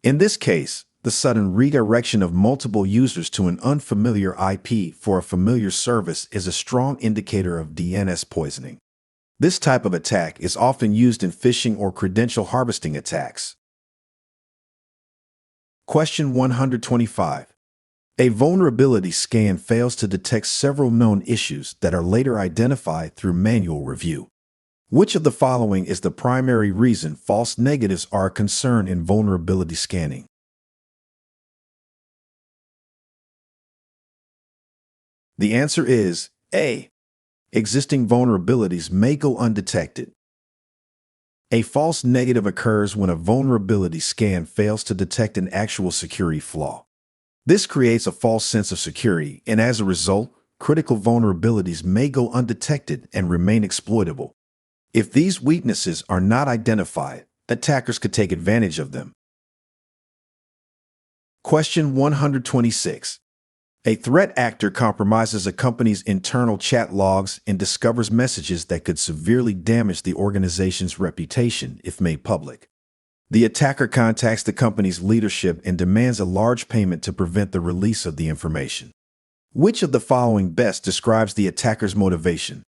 In this case, the sudden redirection of multiple users to an unfamiliar IP for a familiar service is a strong indicator of DNS poisoning. This type of attack is often used in phishing or credential harvesting attacks. Question 125. A vulnerability scan fails to detect several known issues that are later identified through manual review. Which of the following is the primary reason false negatives are a concern in vulnerability scanning? The answer is A. Existing vulnerabilities may go undetected. A false negative occurs when a vulnerability scan fails to detect an actual security flaw. This creates a false sense of security, and as a result, critical vulnerabilities may go undetected and remain exploitable. If these weaknesses are not identified, attackers could take advantage of them. Question 126. A threat actor compromises a company's internal chat logs and discovers messages that could severely damage the organization's reputation if made public. The attacker contacts the company's leadership and demands a large payment to prevent the release of the information. Which of the following best describes the attacker's motivation?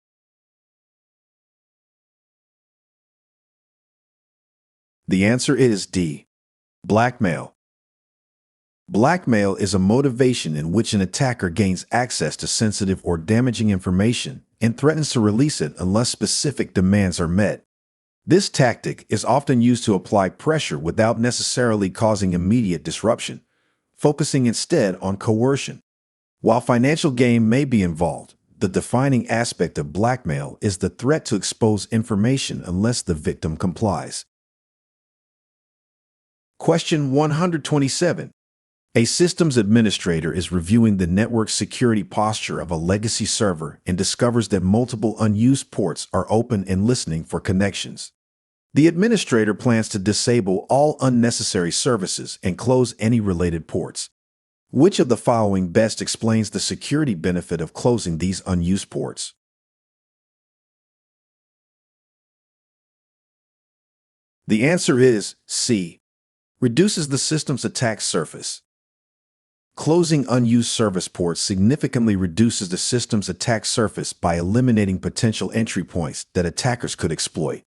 The answer is D. Blackmail. Blackmail is a motivation in which an attacker gains access to sensitive or damaging information and threatens to release it unless specific demands are met. This tactic is often used to apply pressure without necessarily causing immediate disruption, focusing instead on coercion. While financial gain may be involved, the defining aspect of blackmail is the threat to expose information unless the victim complies. Question 127. A systems administrator is reviewing the network security posture of a legacy server and discovers that multiple unused ports are open and listening for connections. The administrator plans to disable all unnecessary services and close any related ports. Which of the following best explains the security benefit of closing these unused ports? The answer is C. Reduces the system's attack surface. Closing unused service ports significantly reduces the system's attack surface by eliminating potential entry points that attackers could exploit.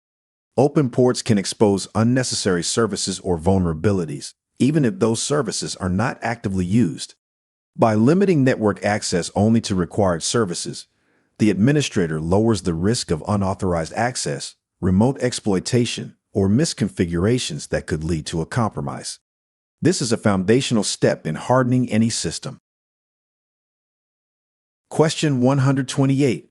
Open ports can expose unnecessary services or vulnerabilities, even if those services are not actively used. By limiting network access only to required services, the administrator lowers the risk of unauthorized access, remote exploitation, or misconfigurations that could lead to a compromise. This is a foundational step in hardening any system. Question 128.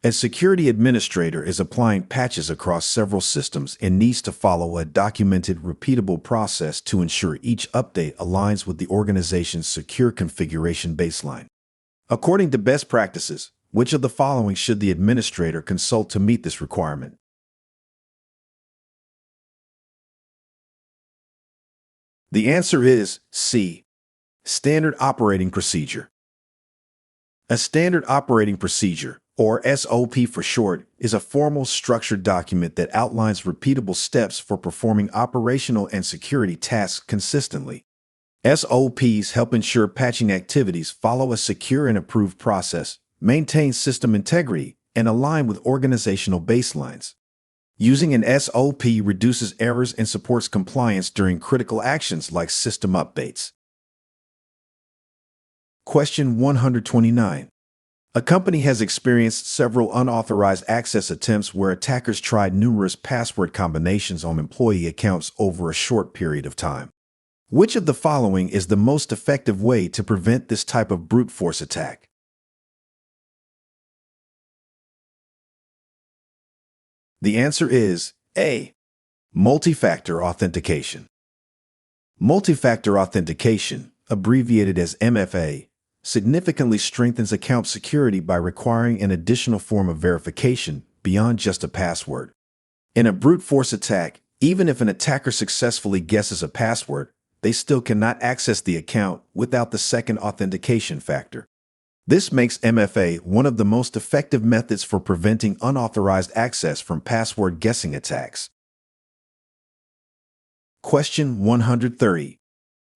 A security administrator is applying patches across several systems and needs to follow a documented, repeatable process to ensure each update aligns with the organization's secure configuration baseline. According to best practices, which of the following should the administrator consult to meet this requirement? The answer is C. Standard Operating Procedure. A Standard Operating Procedure, or SOP for short, is a formal, structured document that outlines repeatable steps for performing operational and security tasks consistently. SOPs help ensure patching activities follow a secure and approved process, maintain system integrity, and align with organizational baselines. Using an SOP reduces errors and supports compliance during critical actions like system updates. Question 129. A company has experienced several unauthorized access attempts where attackers tried numerous password combinations on employee accounts over a short period of time. Which of the following is the most effective way to prevent this type of brute force attack? The answer is A. Multi-factor authentication. Multi-factor authentication, abbreviated as MFA, significantly strengthens account security by requiring an additional form of verification beyond just a password. In a brute force attack, even if an attacker successfully guesses a password, they still cannot access the account without the second authentication factor. This makes MFA one of the most effective methods for preventing unauthorized access from password guessing attacks. Question 130.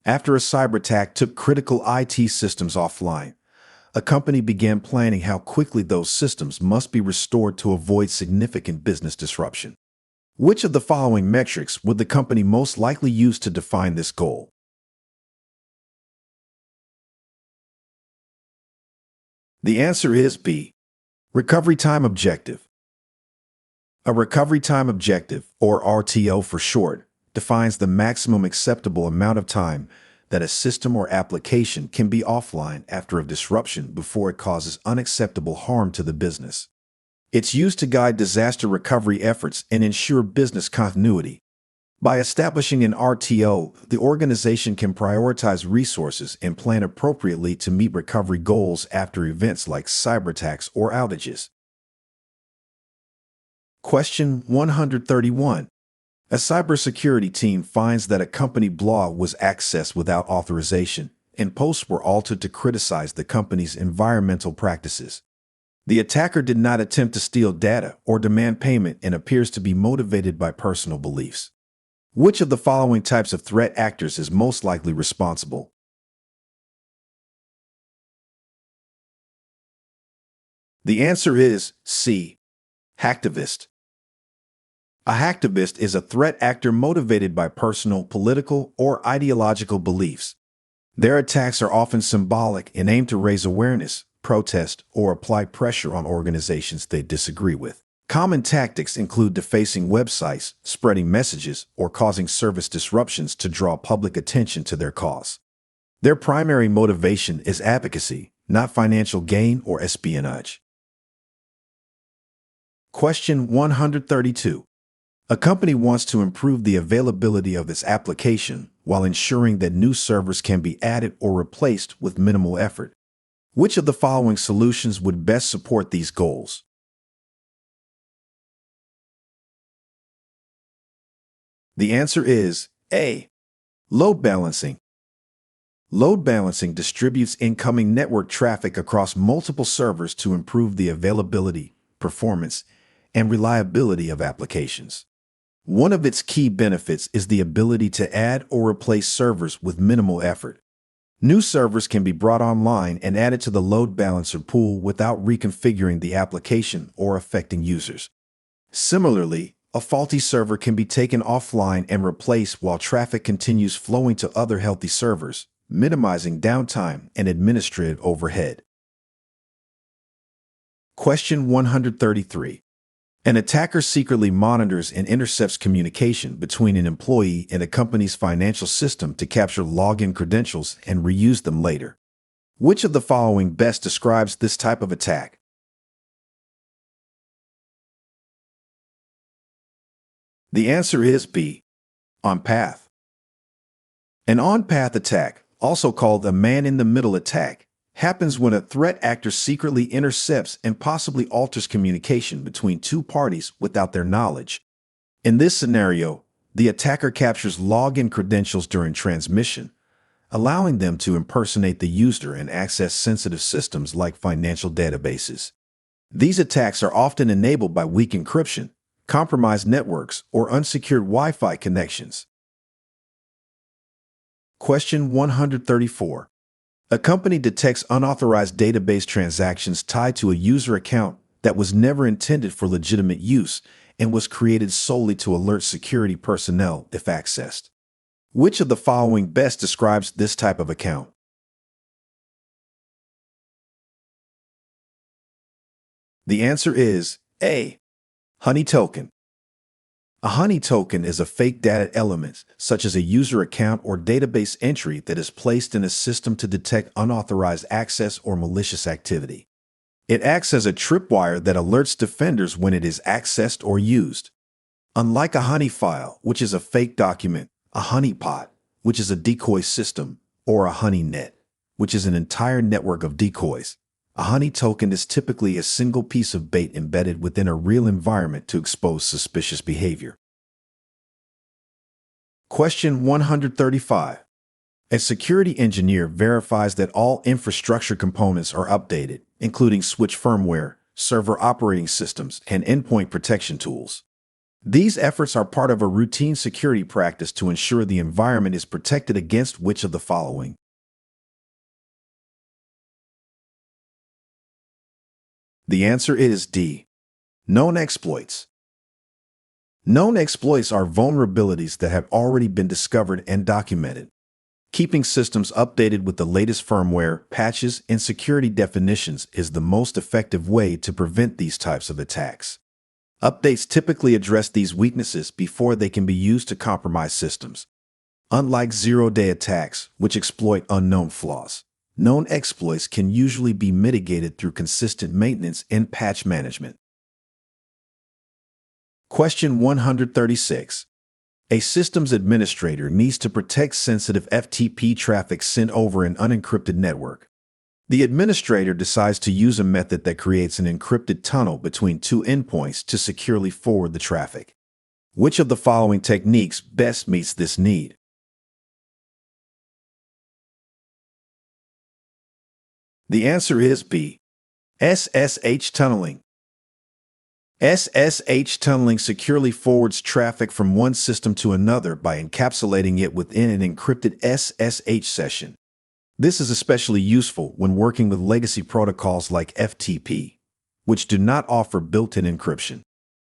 After a cyber attack took critical IT systems offline, a company began planning how quickly those systems must be restored to avoid significant business disruption. Which of the following metrics would the company most likely use to define this goal? The answer is B. Recovery time objective. A recovery time objective, or RTO for short, defines the maximum acceptable amount of time that a system or application can be offline after a disruption before it causes unacceptable harm to the business. It's used to guide disaster recovery efforts and ensure business continuity. By establishing an RTO, the organization can prioritize resources and plan appropriately to meet recovery goals after events like cyberattacks or outages. Question 131. A cybersecurity team finds that a company blog was accessed without authorization, and posts were altered to criticize the company's environmental practices. The attacker did not attempt to steal data or demand payment and appears to be motivated by personal beliefs. Which of the following types of threat actors is most likely responsible? The answer is C. Hacktivist. A hacktivist is a threat actor motivated by personal, political, or ideological beliefs. Their attacks are often symbolic and aim to raise awareness, protest, or apply pressure on organizations they disagree with. Common tactics include defacing websites, spreading messages, or causing service disruptions to draw public attention to their cause. Their primary motivation is advocacy, not financial gain or espionage. Question 132. A company wants to improve the availability of its application while ensuring that new servers can be added or replaced with minimal effort. Which of the following solutions would best support these goals? The answer is A. Load balancing. Load balancing distributes incoming network traffic across multiple servers to improve the availability, performance, and reliability of applications. One of its key benefits is the ability to add or replace servers with minimal effort. New servers can be brought online and added to the load balancer pool without reconfiguring the application or affecting users. Similarly, a faulty server can be taken offline and replaced while traffic continues flowing to other healthy servers, minimizing downtime and administrative overhead. Question 133. An attacker secretly monitors and intercepts communication between an employee and a company's financial system to capture login credentials and reuse them later. Which of the following best describes this type of attack? The answer is B. On-path. An on-path attack, also called a man-in-the-middle attack, happens when a threat actor secretly intercepts and possibly alters communication between two parties without their knowledge. In this scenario, the attacker captures login credentials during transmission, allowing them to impersonate the user and access sensitive systems like financial databases. These attacks are often enabled by weak encryption, compromised networks, or unsecured Wi-Fi connections. Question 134. A company detects unauthorized database transactions tied to a user account that was never intended for legitimate use and was created solely to alert security personnel if accessed. Which of the following best describes this type of account? The answer is A. Honey token. A honey token is a fake data element, such as a user account or database entry that is placed in a system to detect unauthorized access or malicious activity. It acts as a tripwire that alerts defenders when it is accessed or used. Unlike a honey file, which is a fake document, a honeypot, which is a decoy system, or a honey net, which is an entire network of decoys, a honey token is typically a single piece of bait embedded within a real environment to expose suspicious behavior. Question 135. A security engineer verifies that all infrastructure components are updated, including switch firmware, server operating systems, and endpoint protection tools. These efforts are part of a routine security practice to ensure the environment is protected against which of the following? The answer is D. Known exploits. Known exploits are vulnerabilities that have already been discovered and documented. Keeping systems updated with the latest firmware, patches, and security definitions is the most effective way to prevent these types of attacks. Updates typically address these weaknesses before they can be used to compromise systems. Unlike zero-day attacks, which exploit unknown flaws, known exploits can usually be mitigated through consistent maintenance and patch management. Question 136. A systems administrator needs to protect sensitive FTP traffic sent over an unencrypted network. The administrator decides to use a method that creates an encrypted tunnel between two endpoints to securely forward the traffic. Which of the following techniques best meets this need? The answer is B. SSH tunneling. SSH tunneling securely forwards traffic from one system to another by encapsulating it within an encrypted SSH session. This is especially useful when working with legacy protocols like FTP, which do not offer built-in encryption.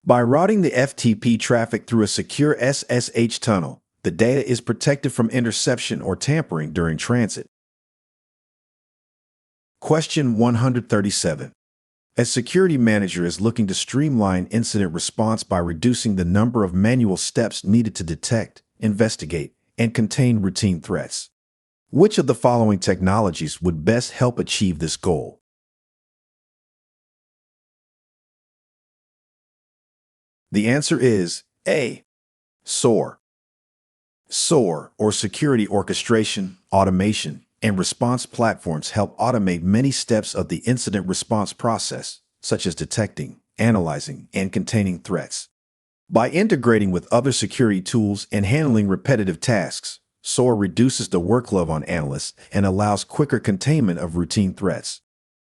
By routing the FTP traffic through a secure SSH tunnel, the data is protected from interception or tampering during transit. Question 137. A security manager is looking to streamline incident response by reducing the number of manual steps needed to detect, investigate, and contain routine threats. Which of the following technologies would best help achieve this goal? The answer is A. SOAR. SOAR, or Security Orchestration, Automation, and Response platforms help automate many steps of the incident response process, such as detecting, analyzing, and containing threats. By integrating with other security tools and handling repetitive tasks, SOAR reduces the workload on analysts and allows quicker containment of routine threats.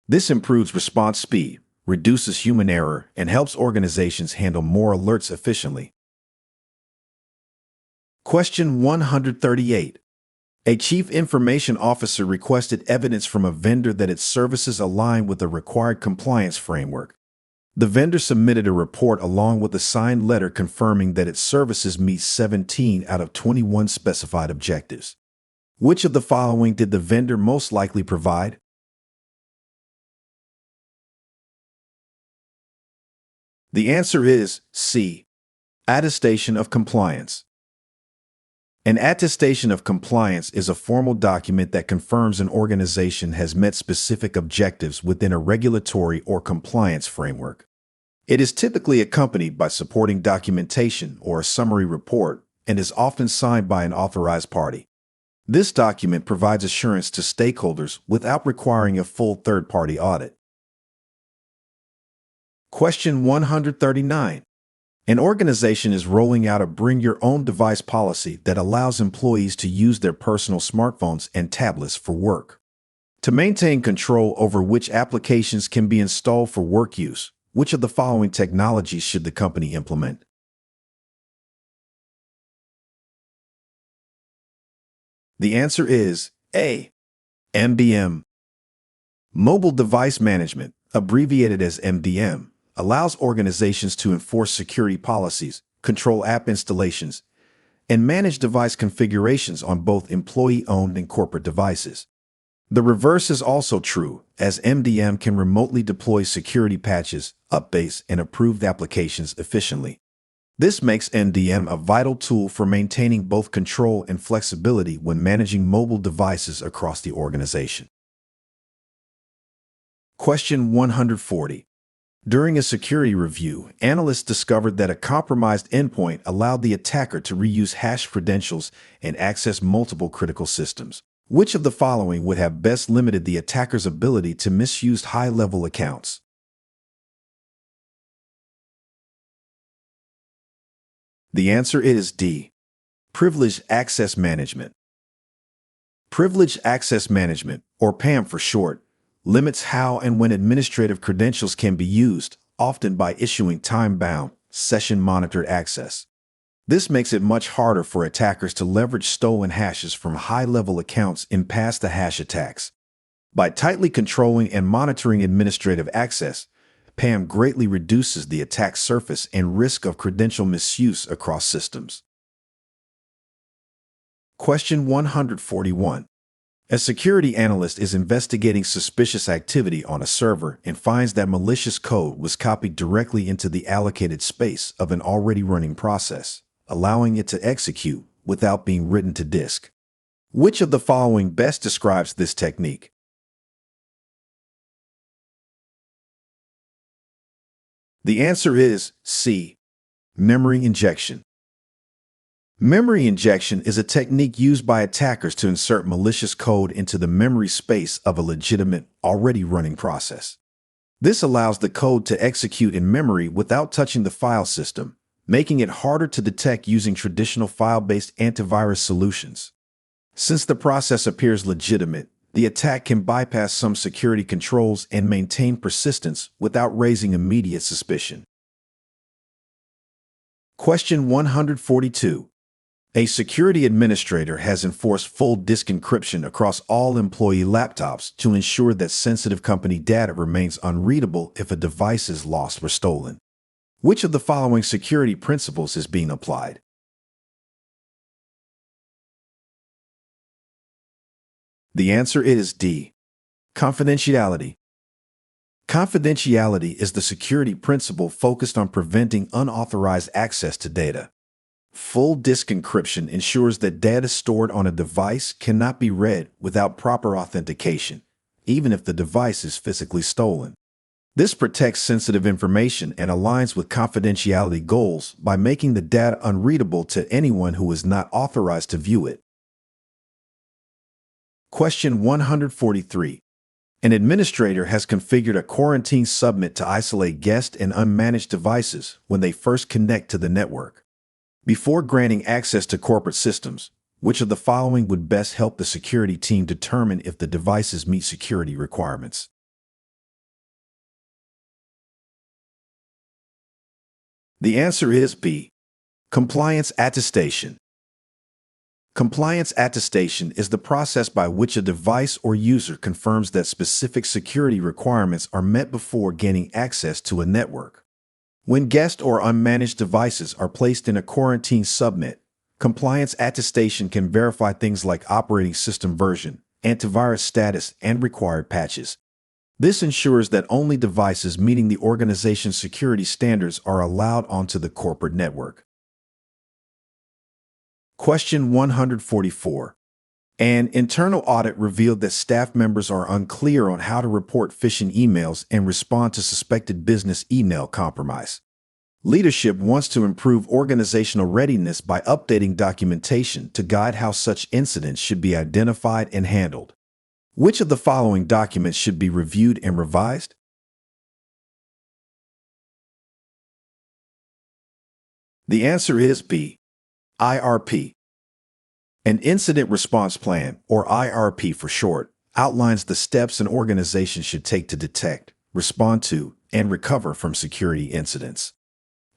This improves response speed, reduces human error, and helps organizations handle more alerts efficiently. Question 138. A chief information officer requested evidence from a vendor that its services align with the required compliance framework. The vendor submitted a report along with a signed letter confirming that its services meet 17 out of 21 specified objectives. Which of the following did the vendor most likely provide? The answer is C. Attestation of compliance. An attestation of compliance is a formal document that confirms an organization has met specific objectives within a regulatory or compliance framework. It is typically accompanied by supporting documentation or a summary report and is often signed by an authorized party. This document provides assurance to stakeholders without requiring a full third-party audit. Question 139. An organization is rolling out a bring your own device policy that allows employees to use their personal smartphones and tablets for work. To maintain control over which applications can be installed for work use, which of the following technologies should the company implement? The answer is A. MDM. Mobile Device Management, abbreviated as MDM, allows organizations to enforce security policies, control app installations, and manage device configurations on both employee-owned and corporate devices. The reverse is also true, as MDM can remotely deploy security patches, updates, and approved applications efficiently. This makes MDM a vital tool for maintaining both control and flexibility when managing mobile devices across the organization. Question 140. During a security review, analysts discovered that a compromised endpoint allowed the attacker to reuse hashed credentials and access multiple critical systems. Which of the following would have best limited the attacker's ability to misuse high-level accounts? The answer is D. Privileged Access Management. Privileged Access Management, or PAM for short, limits how and when administrative credentials can be used, often by issuing time-bound, session-monitored access. This makes it much harder for attackers to leverage stolen hashes from high-level accounts in pass-the-hash attacks. By tightly controlling and monitoring administrative access, PAM greatly reduces the attack surface and risk of credential misuse across systems. Question 141. A security analyst is investigating suspicious activity on a server and finds that malicious code was copied directly into the allocated space of an already running process, allowing it to execute without being written to disk. Which of the following best describes this technique? The answer is C. Memory injection. Memory injection is a technique used by attackers to insert malicious code into the memory space of a legitimate, already running process. This allows the code to execute in memory without touching the file system, making it harder to detect using traditional file-based antivirus solutions. Since the process appears legitimate, the attack can bypass some security controls and maintain persistence without raising immediate suspicion. Question 142. A security administrator has enforced full disk encryption across all employee laptops to ensure that sensitive company data remains unreadable if a device is lost or stolen. Which of the following security principles is being applied? The answer is D. Confidentiality. Confidentiality is the security principle focused on preventing unauthorized access to data. Full disk encryption ensures that data stored on a device cannot be read without proper authentication, even if the device is physically stolen. This protects sensitive information and aligns with confidentiality goals by making the data unreadable to anyone who is not authorized to view it. Question 143. An administrator has configured a quarantine subnet to isolate guest and unmanaged devices when they first connect to the network. Before granting access to corporate systems, which of the following would best help the security team determine if the devices meet security requirements? The answer is B. Compliance attestation. Compliance attestation is the process by which a device or user confirms that specific security requirements are met before gaining access to a network. When guest or unmanaged devices are placed in a quarantine subnet, compliance attestation can verify things like operating system version, antivirus status, and required patches. This ensures that only devices meeting the organization's security standards are allowed onto the corporate network. Question 144. An internal audit revealed that staff members are unclear on how to report phishing emails and respond to suspected business email compromise. Leadership wants to improve organizational readiness by updating documentation to guide how such incidents should be identified and handled. Which of the following documents should be reviewed and revised? The answer is B. IRP. An incident response plan, or IRP for short, outlines the steps an organization should take to detect, respond to, and recover from security incidents.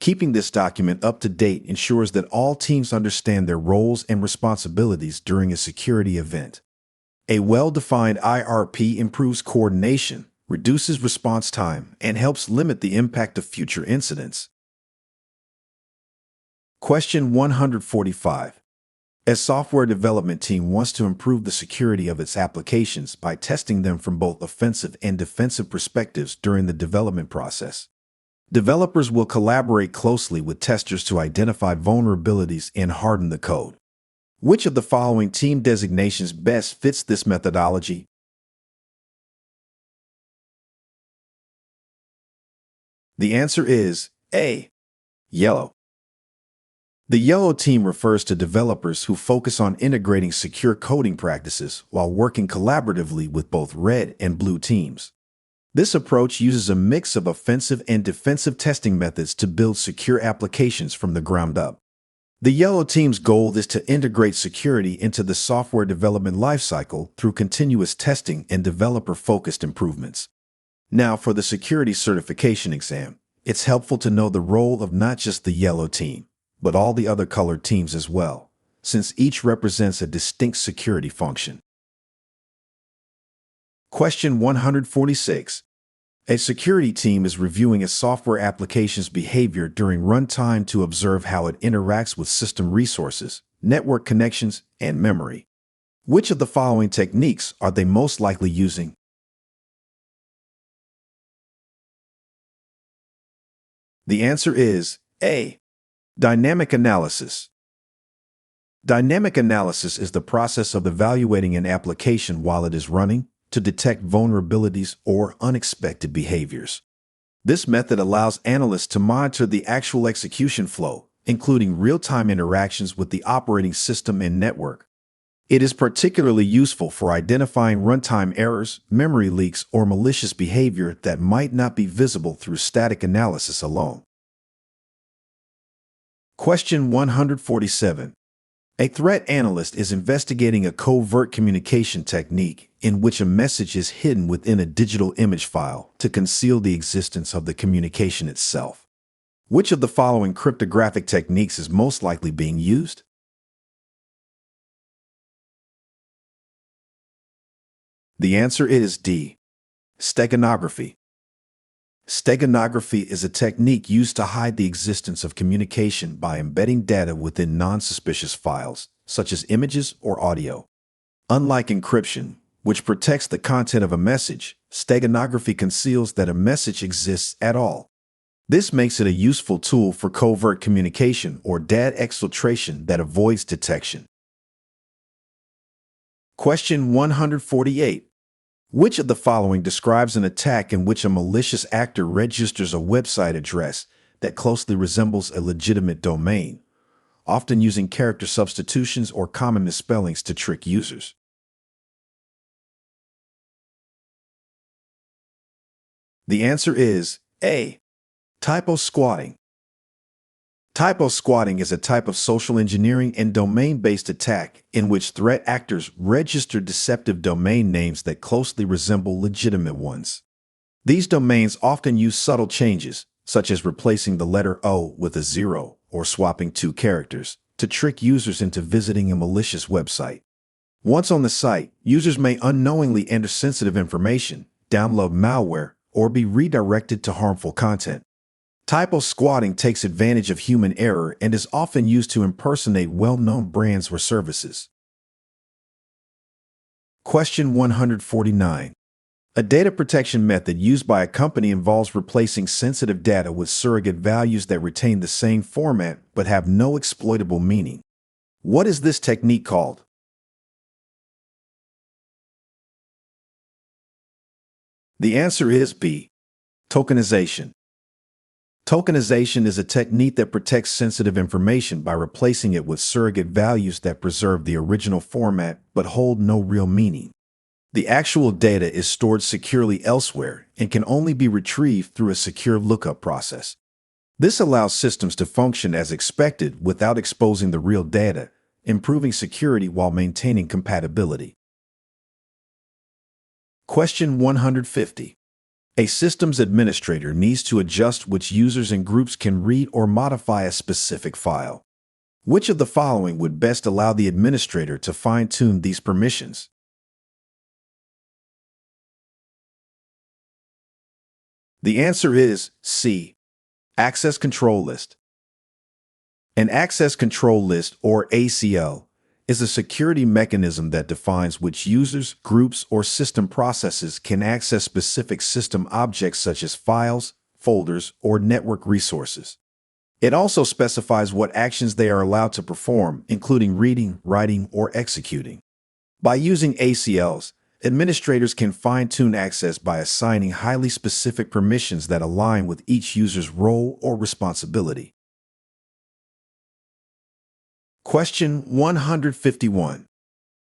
Keeping this document up to date ensures that all teams understand their roles and responsibilities during a security event. A well-defined IRP improves coordination, reduces response time, and helps limit the impact of future incidents. Question 145. A software development team wants to improve the security of its applications by testing them from both offensive and defensive perspectives during the development process. Developers will collaborate closely with testers to identify vulnerabilities and harden the code. Which of the following team designations best fits this methodology? The answer is A. Yellow. The yellow team refers to developers who focus on integrating secure coding practices while working collaboratively with both red and blue teams. This approach uses a mix of offensive and defensive testing methods to build secure applications from the ground up. The yellow team's goal is to integrate security into the software development lifecycle through continuous testing and developer-focused improvements. Now, for the security certification exam, it's helpful to know the role of not just the yellow team, but all the other colored teams as well, since each represents a distinct security function. Question 146. A security team is reviewing a software application's behavior during runtime to observe how it interacts with system resources, network connections, and memory. Which of the following techniques are they most likely using? The answer is A. Dynamic analysis. Dynamic analysis is the process of evaluating an application while it is running to detect vulnerabilities or unexpected behaviors. This method allows analysts to monitor the actual execution flow, including real-time interactions with the operating system and network. It is particularly useful for identifying runtime errors, memory leaks, or malicious behavior that might not be visible through static analysis alone. Question 147. A threat analyst is investigating a covert communication technique in which a message is hidden within a digital image file to conceal the existence of the communication itself. Which of the following cryptographic techniques is most likely being used? The answer is D. Steganography. Steganography is a technique used to hide the existence of communication by embedding data within non-suspicious files, such as images or audio. Unlike encryption, which protects the content of a message, steganography conceals that a message exists at all. This makes it a useful tool for covert communication or data exfiltration that avoids detection. Question 148. Which of the following describes an attack in which a malicious actor registers a website address that closely resembles a legitimate domain, often using character substitutions or common misspellings to trick users? The answer is A. Typo squatting. Typo squatting is a type of social engineering and domain-based attack in which threat actors register deceptive domain names that closely resemble legitimate ones. These domains often use subtle changes, such as replacing the letter O with a 0 or swapping two characters, to trick users into visiting a malicious website. Once on the site, users may unknowingly enter sensitive information, download malware, or be redirected to harmful content. Typo squatting takes advantage of human error and is often used to impersonate well-known brands or services. Question 149. A data protection method used by a company involves replacing sensitive data with surrogate values that retain the same format but have no exploitable meaning. What is this technique called? The answer is B. Tokenization. Tokenization is a technique that protects sensitive information by replacing it with surrogate values that preserve the original format but hold no real meaning. The actual data is stored securely elsewhere and can only be retrieved through a secure lookup process. This allows systems to function as expected without exposing the real data, improving security while maintaining compatibility. Question 150. A systems administrator needs to adjust which users and groups can read or modify a specific file. Which of the following would best allow the administrator to fine-tune these permissions? The answer is C. Access Control List. An Access Control List, or ACL, is a security mechanism that defines which users, groups, or system processes can access specific system objects such as files, folders, or network resources. It also specifies what actions they are allowed to perform, including reading, writing, or executing. By using ACLs, administrators can fine-tune access by assigning highly specific permissions that align with each user's role or responsibility. Question 151.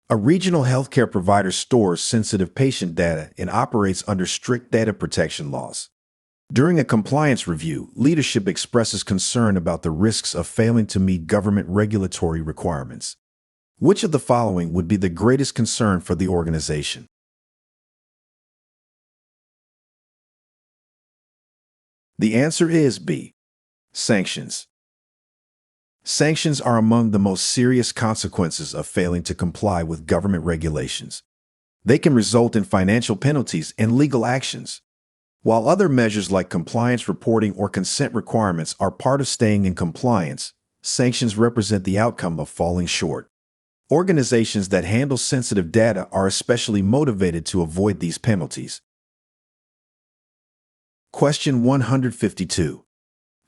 A regional healthcare provider stores sensitive patient data and operates under strict data protection laws. During a compliance review, leadership expresses concern about the risks of failing to meet government regulatory requirements. Which of the following would be the greatest concern for the organization? The answer is B. Sanctions. Sanctions are among the most serious consequences of failing to comply with government regulations. They can result in financial penalties and legal actions. While other measures like compliance reporting or consent requirements are part of staying in compliance, sanctions represent the outcome of falling short. Organizations that handle sensitive data are especially motivated to avoid these penalties. Question 152.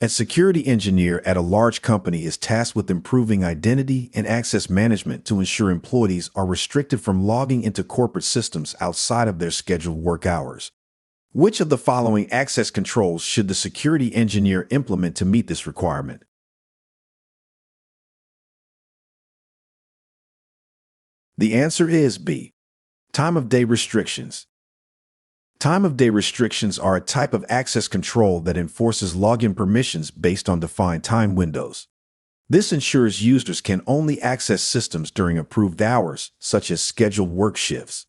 A security engineer at a large company is tasked with improving identity and access management to ensure employees are restricted from logging into corporate systems outside of their scheduled work hours. Which of the following access controls should the security engineer implement to meet this requirement? The answer is B. Time of day restrictions. Time of day restrictions are a type of access control that enforces login permissions based on defined time windows. This ensures users can only access systems during approved hours, such as scheduled work shifts.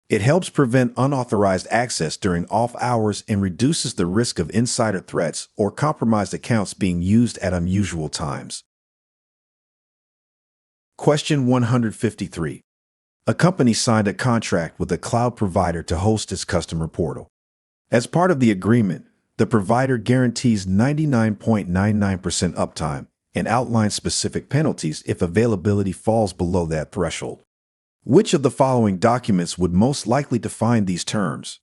It helps prevent unauthorized access during off hours and reduces the risk of insider threats or compromised accounts being used at unusual times. Question 153. A company signed a contract with a cloud provider to host its customer portal. As part of the agreement, The provider guarantees 99.99% uptime and outlines specific penalties if availability falls below that threshold. Which of the following documents would most likely define these terms?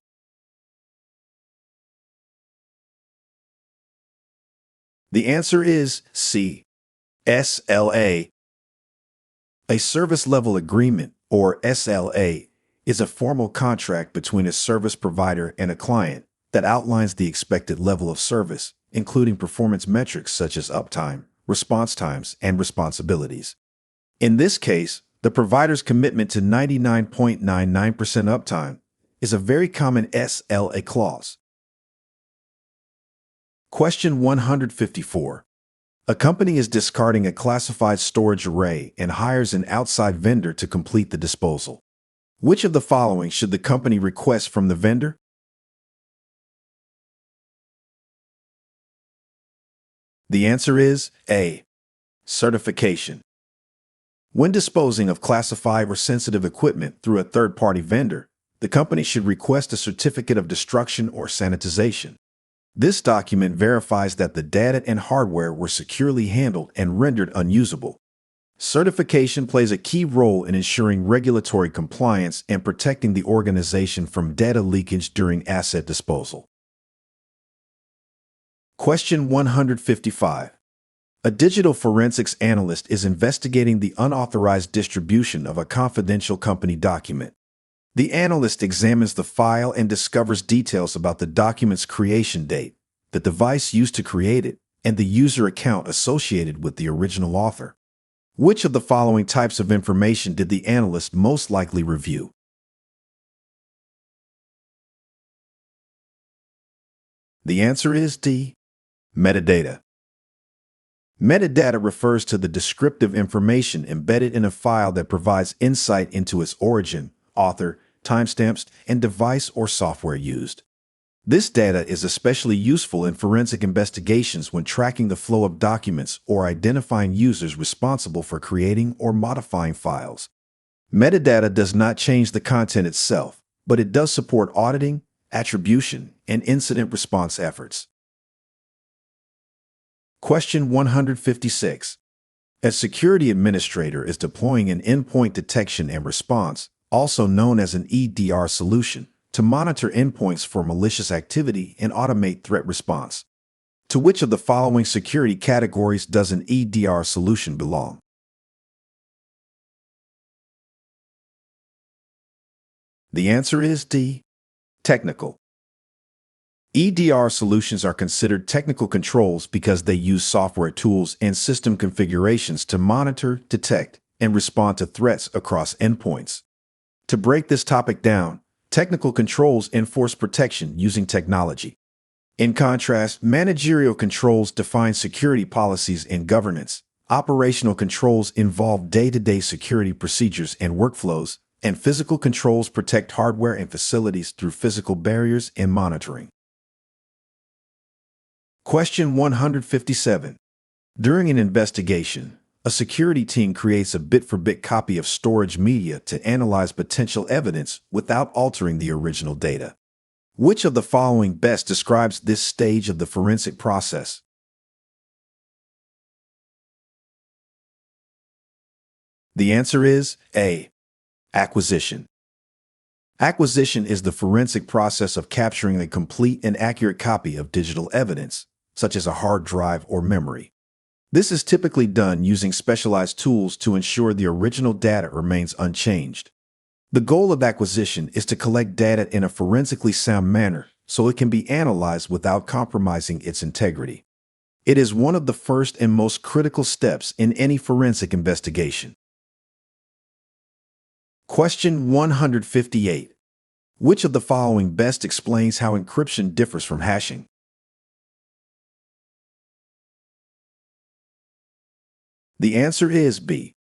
The answer is C. SLA. A Service Level Agreement, or SLA, is a formal contract between a service provider and a client that outlines the expected level of service, including performance metrics such as uptime, response times, and responsibilities. In this case, the provider's commitment to 99.99% uptime is a very common SLA clause. Question 154. A company is discarding a classified storage array and hires an outside vendor to complete the disposal. Which of the following should the company request from the vendor? The answer is A. Certification. When disposing of classified or sensitive equipment through a third-party vendor, the company should request a certificate of destruction or sanitization. This document verifies that the data and hardware were securely handled and rendered unusable. Certification plays a key role in ensuring regulatory compliance and protecting the organization from data leakage during asset disposal. Question 155. A digital forensics analyst is investigating the unauthorized distribution of a confidential company document. The analyst examines the file and discovers details about the document's creation date, the device used to create it, and the user account associated with the original author. Which of the following types of information did the analyst most likely review? The answer is D. Metadata. Metadata refers to the descriptive information embedded in a file that provides insight into its origin, author, timestamps, and device or software used. This data is especially useful in forensic investigations when tracking the flow of documents or identifying users responsible for creating or modifying files. Metadata does not change the content itself, but it does support auditing, attribution, and incident response efforts. Question 156. A security administrator is deploying an endpoint detection and response, also known as an EDR solution, to monitor endpoints for malicious activity and automate threat response. To which of the following security categories does an EDR solution belong? The answer is D. Technical. EDR solutions are considered technical controls because they use software tools and system configurations to monitor, detect, and respond to threats across endpoints. To break this topic down, technical controls enforce protection using technology. In contrast, managerial controls define security policies and governance. Operational controls involve day-to-day security procedures and workflows, and physical controls protect hardware and facilities through physical barriers and monitoring. Question 157. During an investigation, a security team creates a bit-for-bit copy of storage media to analyze potential evidence without altering the original data. Which of the following best describes this stage of the forensic process? The answer is A. Acquisition. Acquisition is the forensic process of capturing a complete and accurate copy of digital evidence, such as a hard drive or memory. This is typically done using specialized tools to ensure the original data remains unchanged. The goal of acquisition is to collect data in a forensically sound manner so it can be analyzed without compromising its integrity. It is one of the first and most critical steps in any forensic investigation. Question 158. Which of the following best explains how encryption differs from hashing? The answer is B.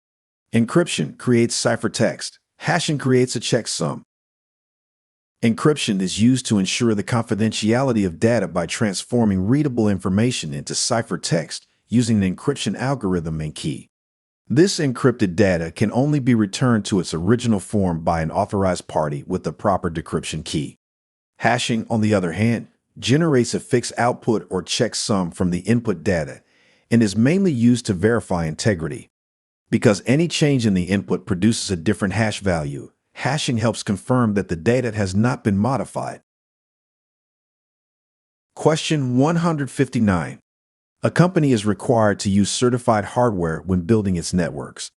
Encryption creates ciphertext. Hashing creates a checksum. Encryption is used to ensure the confidentiality of data by transforming readable information into ciphertext using an encryption algorithm and key. This encrypted data can only be returned to its original form by an authorized party with the proper decryption key. Hashing, on the other hand, generates a fixed output or checksum from the input data and is mainly used to verify integrity. Because any change in the input produces a different hash value, hashing helps confirm that the data has not been modified. Question 159. A company is required to use certified hardware when building its networks.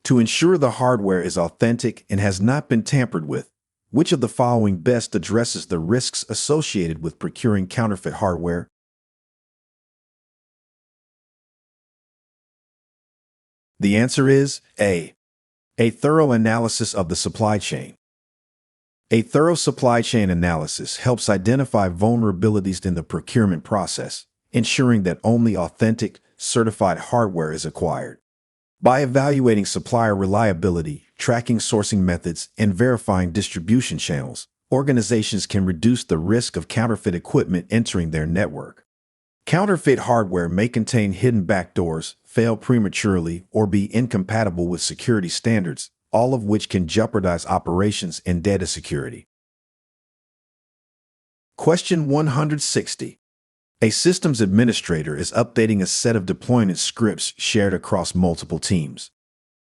To ensure the hardware is authentic and has not been tampered with, which of the following best addresses the risks associated with procuring counterfeit hardware? The answer is A. A thorough analysis of the supply chain. A thorough supply chain analysis helps identify vulnerabilities in the procurement process, ensuring that only authentic, certified hardware is acquired. By evaluating supplier reliability, tracking sourcing methods, and verifying distribution channels, organizations can reduce the risk of counterfeit equipment entering their network. Counterfeit hardware may contain hidden backdoors, fail prematurely, or be incompatible with security standards, all of which can jeopardize operations and data security. Question 160. A systems administrator is updating a set of deployment scripts shared across multiple teams.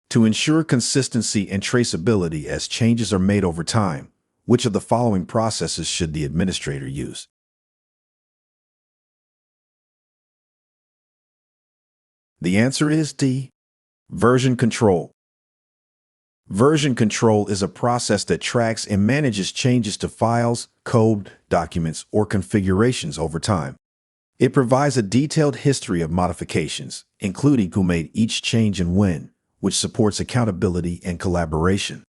To ensure consistency and traceability as changes are made over time, which of the following processes should the administrator use? The answer is D. Version control. Version control is a process that tracks and manages changes to files, code, documents, or configurations over time. It provides a detailed history of modifications, including who made each change and when, which supports accountability and collaboration.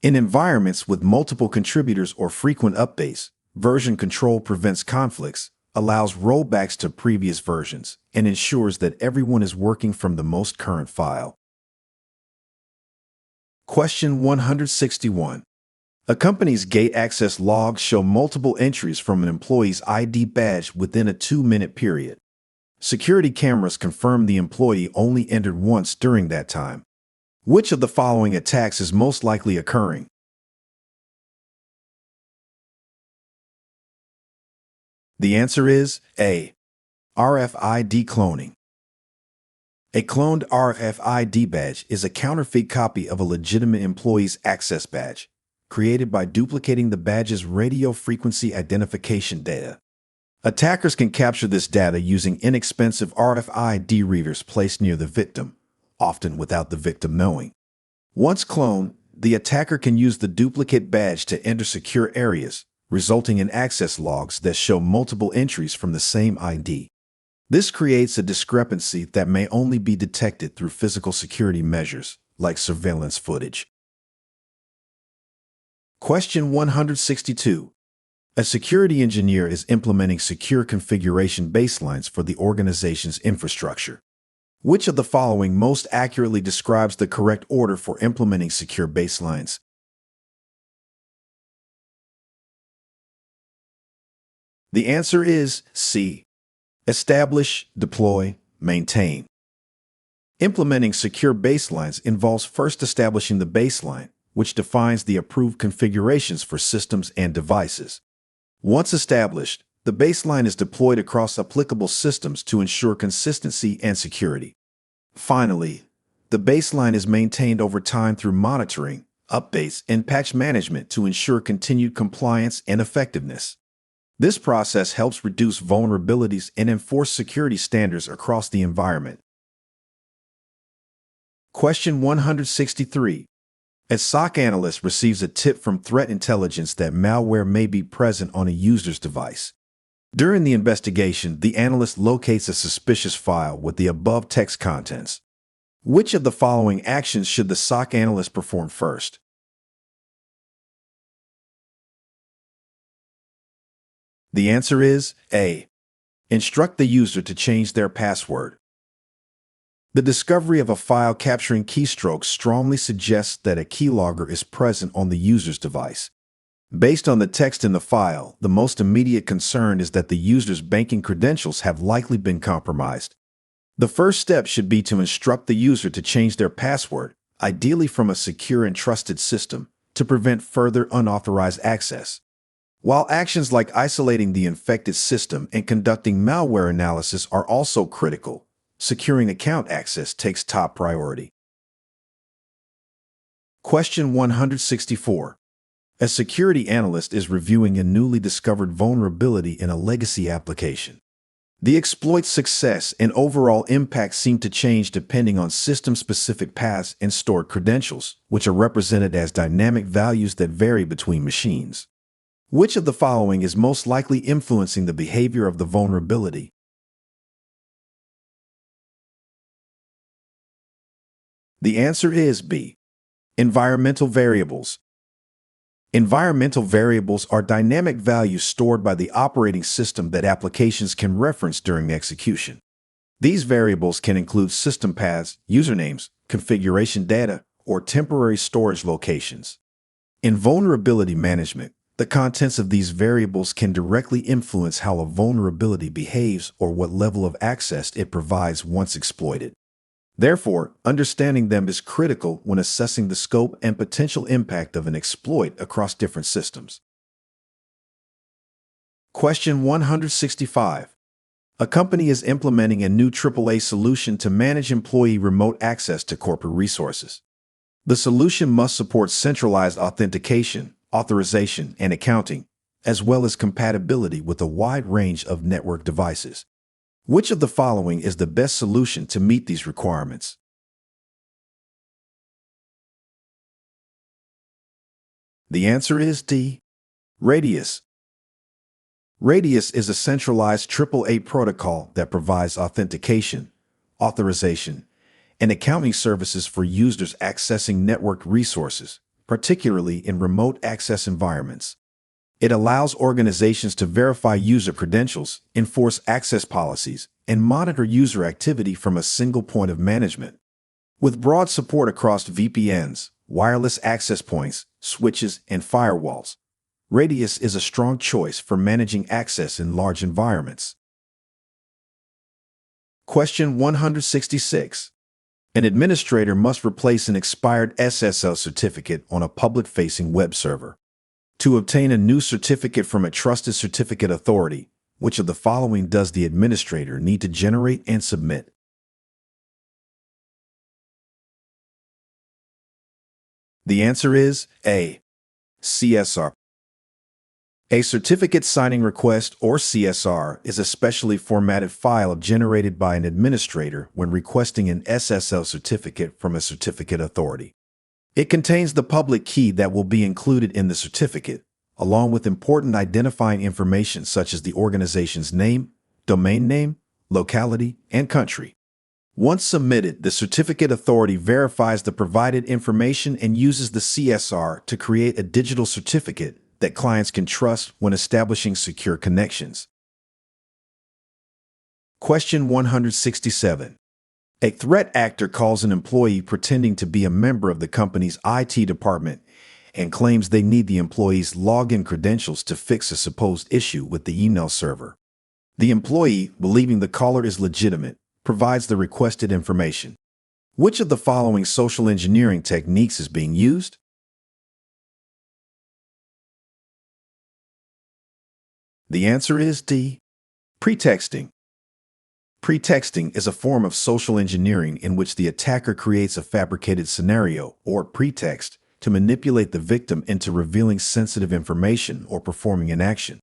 In environments with multiple contributors or frequent updates, version control prevents conflicts, allows rollbacks to previous versions, and ensures that everyone is working from the most current file. Question 161. A company's gate access logs show multiple entries from an employee's ID badge within a 2-minute period. Security cameras confirm the employee only entered once during that time. Which of the following attacks is most likely occurring? The answer is A. RFID cloning. A cloned RFID badge is a counterfeit copy of a legitimate employee's access badge, created by duplicating the badge's radio frequency identification data. Attackers can capture this data using inexpensive RFID readers placed near the victim, often without the victim knowing. Once cloned, the attacker can use the duplicate badge to enter secure areas, resulting in access logs that show multiple entries from the same ID. This creates a discrepancy that may only be detected through physical security measures, like surveillance footage. Question 162. A security engineer is implementing secure configuration baselines for the organization's infrastructure. Which of the following most accurately describes the correct order for implementing secure baselines? The answer is C. Establish, deploy, maintain. Implementing secure baselines involves first establishing the baseline, which defines the approved configurations for systems and devices. Once established, the baseline is deployed across applicable systems to ensure consistency and security. Finally, the baseline is maintained over time through monitoring, updates, and patch management to ensure continued compliance and effectiveness. This process helps reduce vulnerabilities and enforce security standards across the environment. Question 163. A SOC analyst receives a tip from threat intelligence that malware may be present on a user's device. During the investigation, the analyst locates a suspicious file with the above text contents. Which of the following actions should the SOC analyst perform first? The answer is A. Instruct the user to change their password. The discovery of a file capturing keystrokes strongly suggests that a keylogger is present on the user's device. Based on the text in the file, the most immediate concern is that the user's banking credentials have likely been compromised. The first step should be to instruct the user to change their password, ideally from a secure and trusted system, to prevent further unauthorized access. While actions like isolating the infected system and conducting malware analysis are also critical, securing account access takes top priority. Question 164. A security analyst is reviewing a newly discovered vulnerability in a legacy application. The exploit's success and overall impact seem to change depending on system-specific paths and stored credentials, which are represented as dynamic values that vary between machines. Which of the following is most likely influencing the behavior of the vulnerability? The answer is B. Environmental variables. Environmental variables are dynamic values stored by the operating system that applications can reference during execution. These variables can include system paths, usernames, configuration data, or temporary storage locations. In vulnerability management, the contents of these variables can directly influence how a vulnerability behaves or what level of access it provides once exploited. Therefore, understanding them is critical when assessing the scope and potential impact of an exploit across different systems. Question 165. A company is implementing a new AAA solution to manage employee remote access to corporate resources. The solution must support centralized authentication, authorization, and accounting, as well as compatibility with a wide range of network devices. Which of the following is the best solution to meet these requirements? The answer is D. Radius. Radius is a centralized AAA protocol that provides authentication, authorization, and accounting services for users accessing networked resources, particularly in remote access environments. It allows organizations to verify user credentials, enforce access policies, and monitor user activity from a single point of management. With broad support across VPNs, wireless access points, switches, and firewalls, Radius is a strong choice for managing access in large environments. Question 166. An administrator must replace an expired SSL certificate on a public-facing web server. To obtain a new certificate from a trusted certificate authority, which of the following does the administrator need to generate and submit? The answer is A. CSR. A certificate signing request, or CSR, is a specially formatted file generated by an administrator when requesting an SSL certificate from a certificate authority. It contains the public key that will be included in the certificate, along with important identifying information such as the organization's name, domain name, locality, and country. Once submitted, the certificate authority verifies the provided information and uses the CSR to create a digital certificate that clients can trust when establishing secure connections. Question 167. A threat actor calls an employee pretending to be a member of the company's IT department and claims they need the employee's login credentials to fix a supposed issue with the email server. The employee, believing the caller is legitimate, provides the requested information. Which of the following social engineering techniques is being used? The answer is D. Pretexting. Pretexting is a form of social engineering in which the attacker creates a fabricated scenario or pretext to manipulate the victim into revealing sensitive information or performing an action.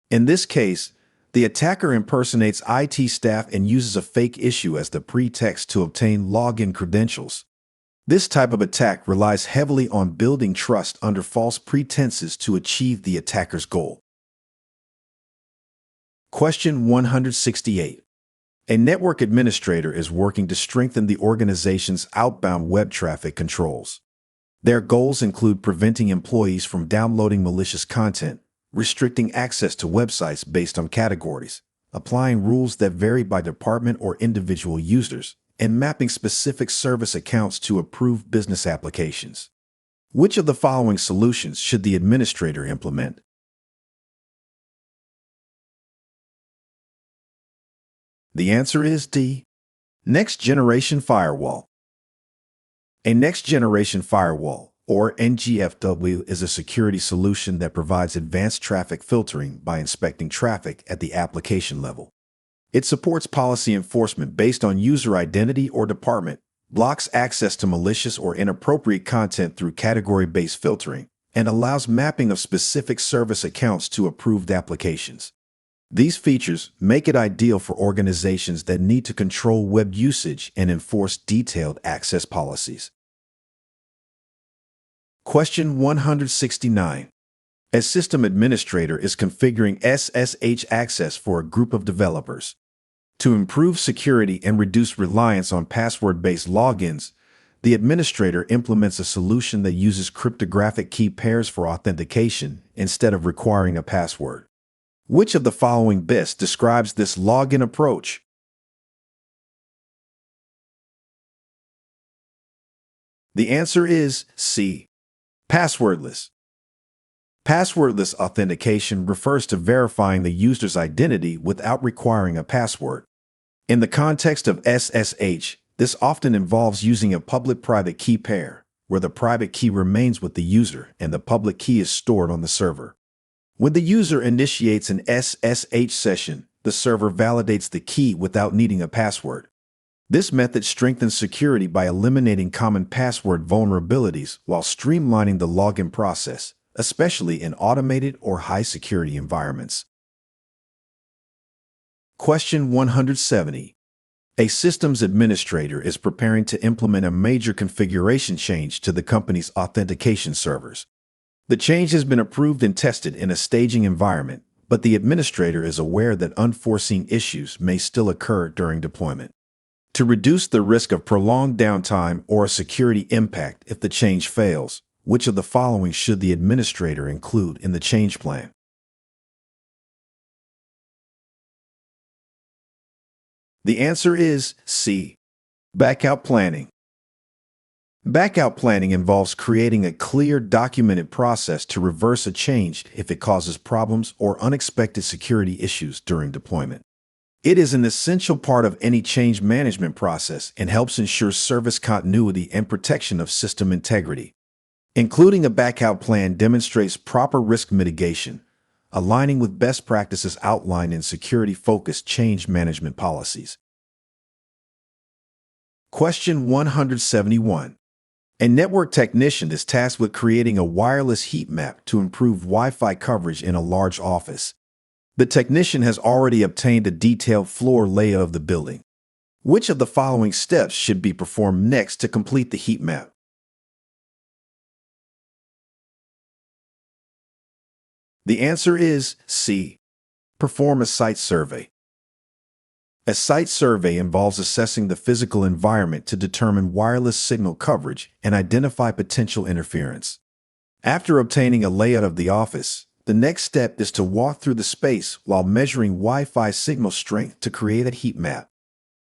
In this case, the attacker impersonates IT staff and uses a fake issue as the pretext to obtain login credentials. This type of attack relies heavily on building trust under false pretenses to achieve the attacker's goal. Question 168. A network administrator is working to strengthen the organization's outbound web traffic controls. Their goals include preventing employees from downloading malicious content, restricting access to websites based on categories, applying rules that vary by department or individual users, and mapping specific service accounts to approved business applications. Which of the following solutions should the administrator implement? The answer is D. Next-generation firewall. A next-generation firewall, or NGFW, is a security solution that provides advanced traffic filtering by inspecting traffic at the application level. It supports policy enforcement based on user identity or department, blocks access to malicious or inappropriate content through category-based filtering, and allows mapping of specific service accounts to approved applications. These features make it ideal for organizations that need to control web usage and enforce detailed access policies. Question 169. A system administrator is configuring SSH access for a group of developers. To improve security and reduce reliance on password-based logins, the administrator implements a solution that uses cryptographic key pairs for authentication instead of requiring a password. Which of the following best describes this login approach? The answer is C. Passwordless. Passwordless authentication refers to verifying the user's identity without requiring a password. In the context of SSH, this often involves using a public-private key pair, where the private key remains with the user and the public key is stored on the server. When the user initiates an SSH session, the server validates the key without needing a password. This method strengthens security by eliminating common password vulnerabilities while streamlining the login process, especially in automated or high-security environments. Question 170. A systems administrator is preparing to implement a major configuration change to the company's authentication servers. The change has been approved and tested in a staging environment, but the administrator is aware that unforeseen issues may still occur during deployment. To reduce the risk of prolonged downtime or a security impact if the change fails, which of the following should the administrator include in the change plan? The answer is C. Backup planning. Backup planning involves creating a clear, documented process to reverse a change if it causes problems or unexpected security issues during deployment. It is an essential part of any change management process and helps ensure service continuity and protection of system integrity. Including a backup plan demonstrates proper risk mitigation, aligning with best practices outlined in security-focused change management policies. Question 171. A network technician is tasked with creating a wireless heat map to improve Wi-Fi coverage in a large office. The technician has already obtained a detailed floor layout of the building. Which of the following steps should be performed next to complete the heat map? The answer is C. Perform a site survey. A site survey involves assessing the physical environment to determine wireless signal coverage and identify potential interference. After obtaining a layout of the office, the next step is to walk through the space while measuring Wi-Fi signal strength to create a heat map.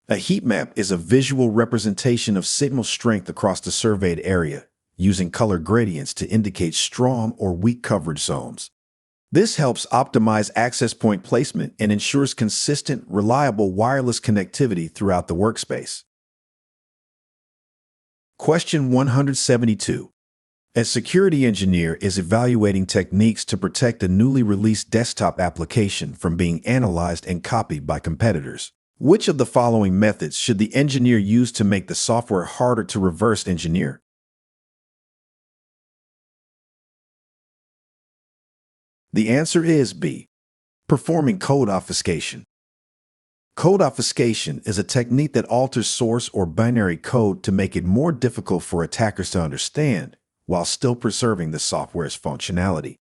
A heat map is a visual representation of signal strength across the surveyed area, using color gradients to indicate strong or weak coverage zones. This helps optimize access point placement and ensures consistent, reliable wireless connectivity throughout the workspace. Question 172. A security engineer is evaluating techniques to protect a newly released desktop application from being analyzed and copied by competitors. Which of the following methods should the engineer use to make the software harder to reverse engineer? The answer is B. Performing code obfuscation. Code obfuscation is a technique that alters source or binary code to make it more difficult for attackers to understand, while still preserving the software's functionality.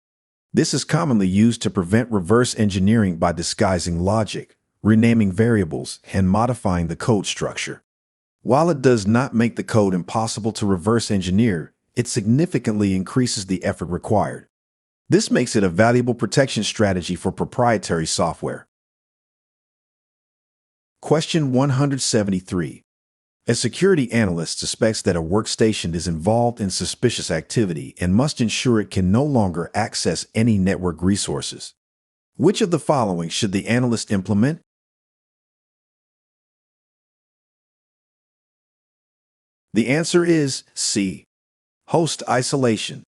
This is commonly used to prevent reverse engineering by disguising logic, renaming variables, and modifying the code structure. While it does not make the code impossible to reverse engineer, it significantly increases the effort required. This makes it a valuable protection strategy for proprietary software. Question 173. A security analyst suspects that a workstation is involved in suspicious activity and must ensure it can no longer access any network resources. Which of the following should the analyst implement? The answer is C. Host isolation.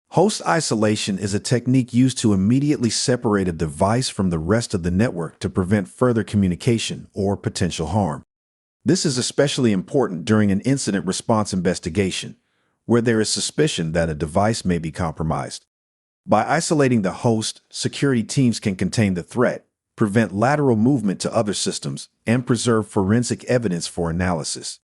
Host isolation is a technique used to immediately separate a device from the rest of the network to prevent further communication or potential harm. This is especially important during an incident response investigation, where there is suspicion that a device may be compromised. By isolating the host, security teams can contain the threat, prevent lateral movement to other systems, and preserve forensic evidence for analysis.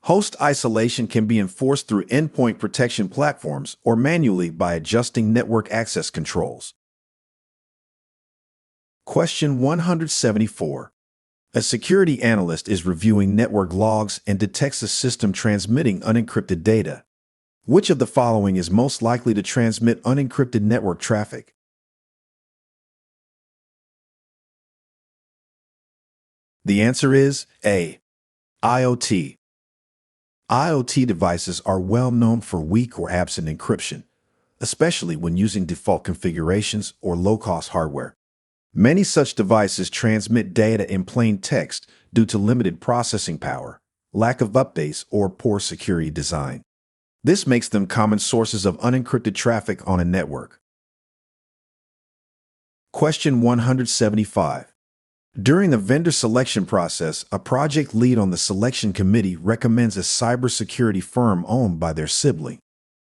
Host isolation can be enforced through endpoint protection platforms or manually by adjusting network access controls. Question 174. A security analyst is reviewing network logs and detects a system transmitting unencrypted data. Which of the following is most likely to transmit unencrypted network traffic? The answer is A. IoT. IoT devices are well known for weak or absent encryption, especially when using default configurations or low-cost hardware. Many such devices transmit data in plain text due to limited processing power, lack of updates, or poor security design. This makes them common sources of unencrypted traffic on a network. Question 175. During the vendor selection process, a project lead on the selection committee recommends a cybersecurity firm owned by their sibling.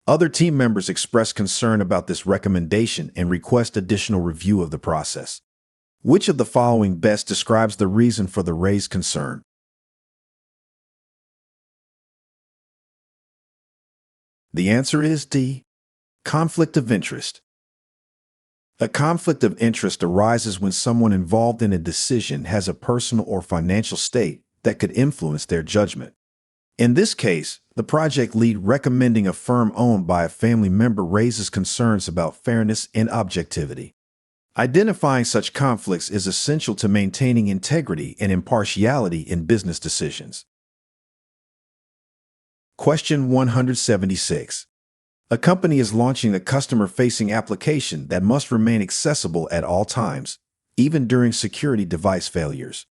Other team members express concern about this recommendation and request additional review of the process. Which of the following best describes the reason for the raised concern? The answer is D. Conflict of interest. A conflict of interest arises when someone involved in a decision has a personal or financial stake that could influence their judgment. In this case, the project lead recommending a firm owned by a family member raises concerns about fairness and objectivity. Identifying such conflicts is essential to maintaining integrity and impartiality in business decisions. Question 176. A company is launching a customer-facing application that must remain accessible at all times, even during security device failures.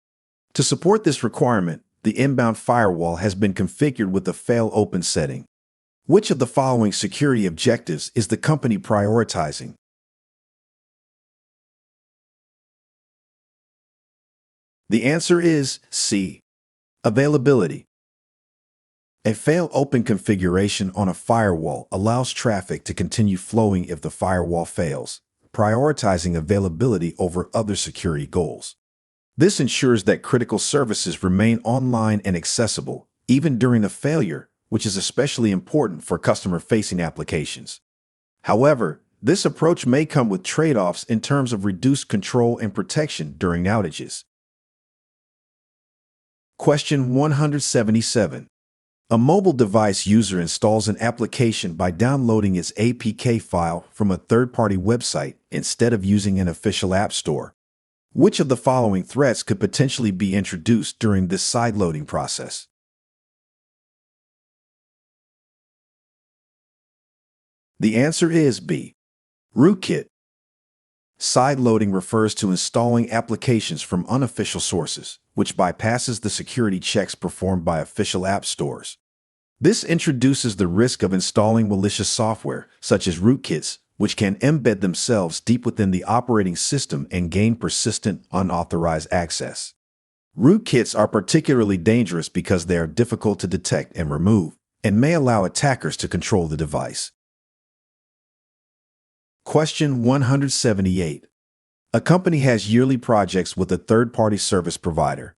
To support this requirement, the inbound firewall has been configured with a fail-open setting. Which of the following security objectives is the company prioritizing? The answer is C. Availability. A fail-open configuration on a firewall allows traffic to continue flowing if the firewall fails, prioritizing availability over other security goals. This ensures that critical services remain online and accessible, even during a failure, which is especially important for customer-facing applications. However, this approach may come with trade-offs in terms of reduced control and protection during outages. Question 177. A mobile device user installs an application by downloading its APK file from a third-party website instead of using an official app store. Which of the following threats could potentially be introduced during this sideloading process? The answer is B. Rootkit. Sideloading refers to installing applications from unofficial sources, which bypasses the security checks performed by official app stores. This introduces the risk of installing malicious software, such as rootkits, which can embed themselves deep within the operating system and gain persistent, unauthorized access. Rootkits are particularly dangerous because they are difficult to detect and remove, and may allow attackers to control the device. Question 178. A company has yearly projects with a third-party service provider.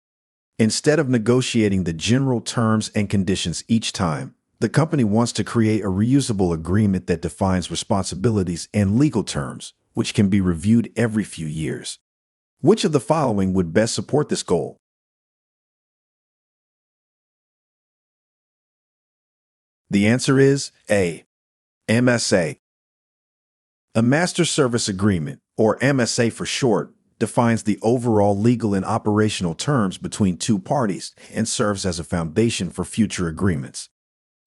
Instead of negotiating the general terms and conditions each time, the company wants to create a reusable agreement that defines responsibilities and legal terms, which can be reviewed every few years. Which of the following would best support this goal? The answer is A. MSA. A Master Service Agreement, or MSA for short, defines the overall legal and operational terms between two parties and serves as a foundation for future agreements.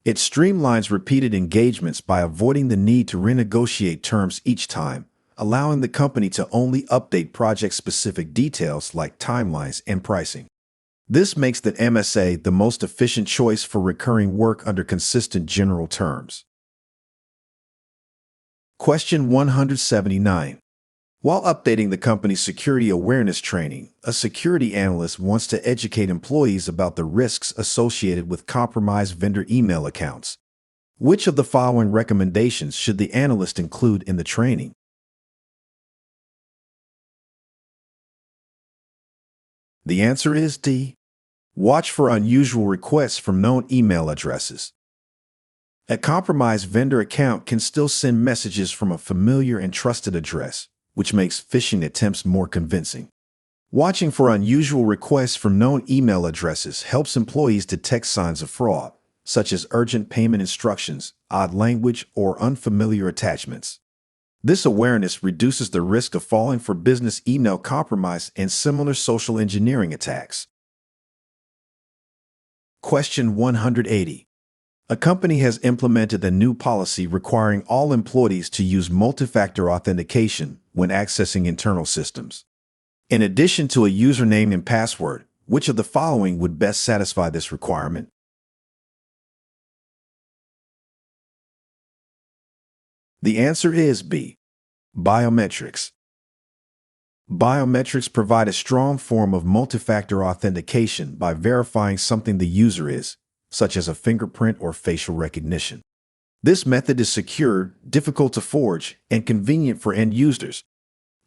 It streamlines repeated engagements by avoiding the need to renegotiate terms each time, allowing the company to only update project-specific details like timelines and pricing. This makes the MSA the most efficient choice for recurring work under consistent general terms. Question 179. While updating the company's security awareness training, a security analyst wants to educate employees about the risks associated with compromised vendor email accounts. Which of the following recommendations should the analyst include in the training? The answer is D. Watch for unusual requests from known email addresses. A compromised vendor account can still send messages from a familiar and trusted address, which makes phishing attempts more convincing. Watching for unusual requests from known email addresses helps employees detect signs of fraud, such as urgent payment instructions, odd language, or unfamiliar attachments. This awareness reduces the risk of falling for business email compromise and similar social engineering attacks. Question 180. A company has implemented a new policy requiring all employees to use multi-factor authentication when accessing internal systems. In addition to a username and password, which of the following would best satisfy this requirement? The answer is B. Biometrics. Biometrics provide a strong form of multi-factor authentication by verifying something the user is, such as a fingerprint or facial recognition. This method is secure, difficult to forge, and convenient for end users.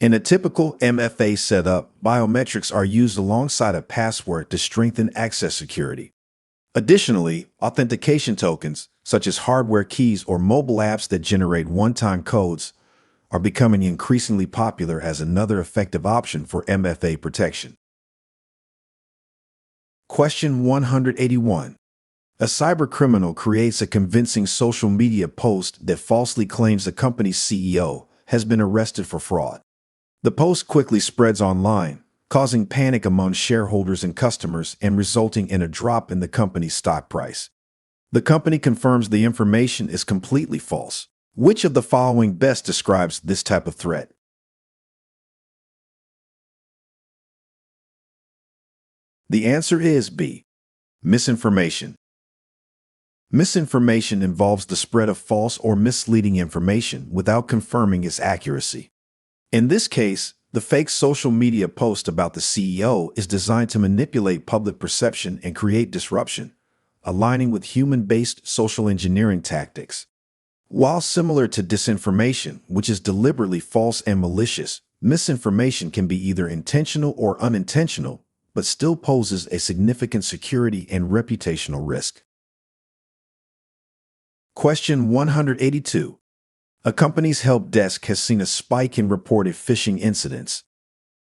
In a typical MFA setup, biometrics are used alongside a password to strengthen access security. Additionally, authentication tokens, such as hardware keys or mobile apps that generate one-time codes, are becoming increasingly popular as another effective option for MFA protection. Question 181. A cybercriminal creates a convincing social media post that falsely claims the company's CEO has been arrested for fraud. The post quickly spreads online, causing panic among shareholders and customers and resulting in a drop in the company's stock price. The company confirms the information is completely false. Which of the following best describes this type of threat? The answer is B. Misinformation. Misinformation involves the spread of false or misleading information without confirming its accuracy. In this case, the fake social media post about the CEO is designed to manipulate public perception and create disruption, aligning with human-based social engineering tactics. While similar to disinformation, which is deliberately false and malicious, misinformation can be either intentional or unintentional, but still poses a significant security and reputational risk. Question 182. A company's help desk has seen a spike in reported phishing incidents.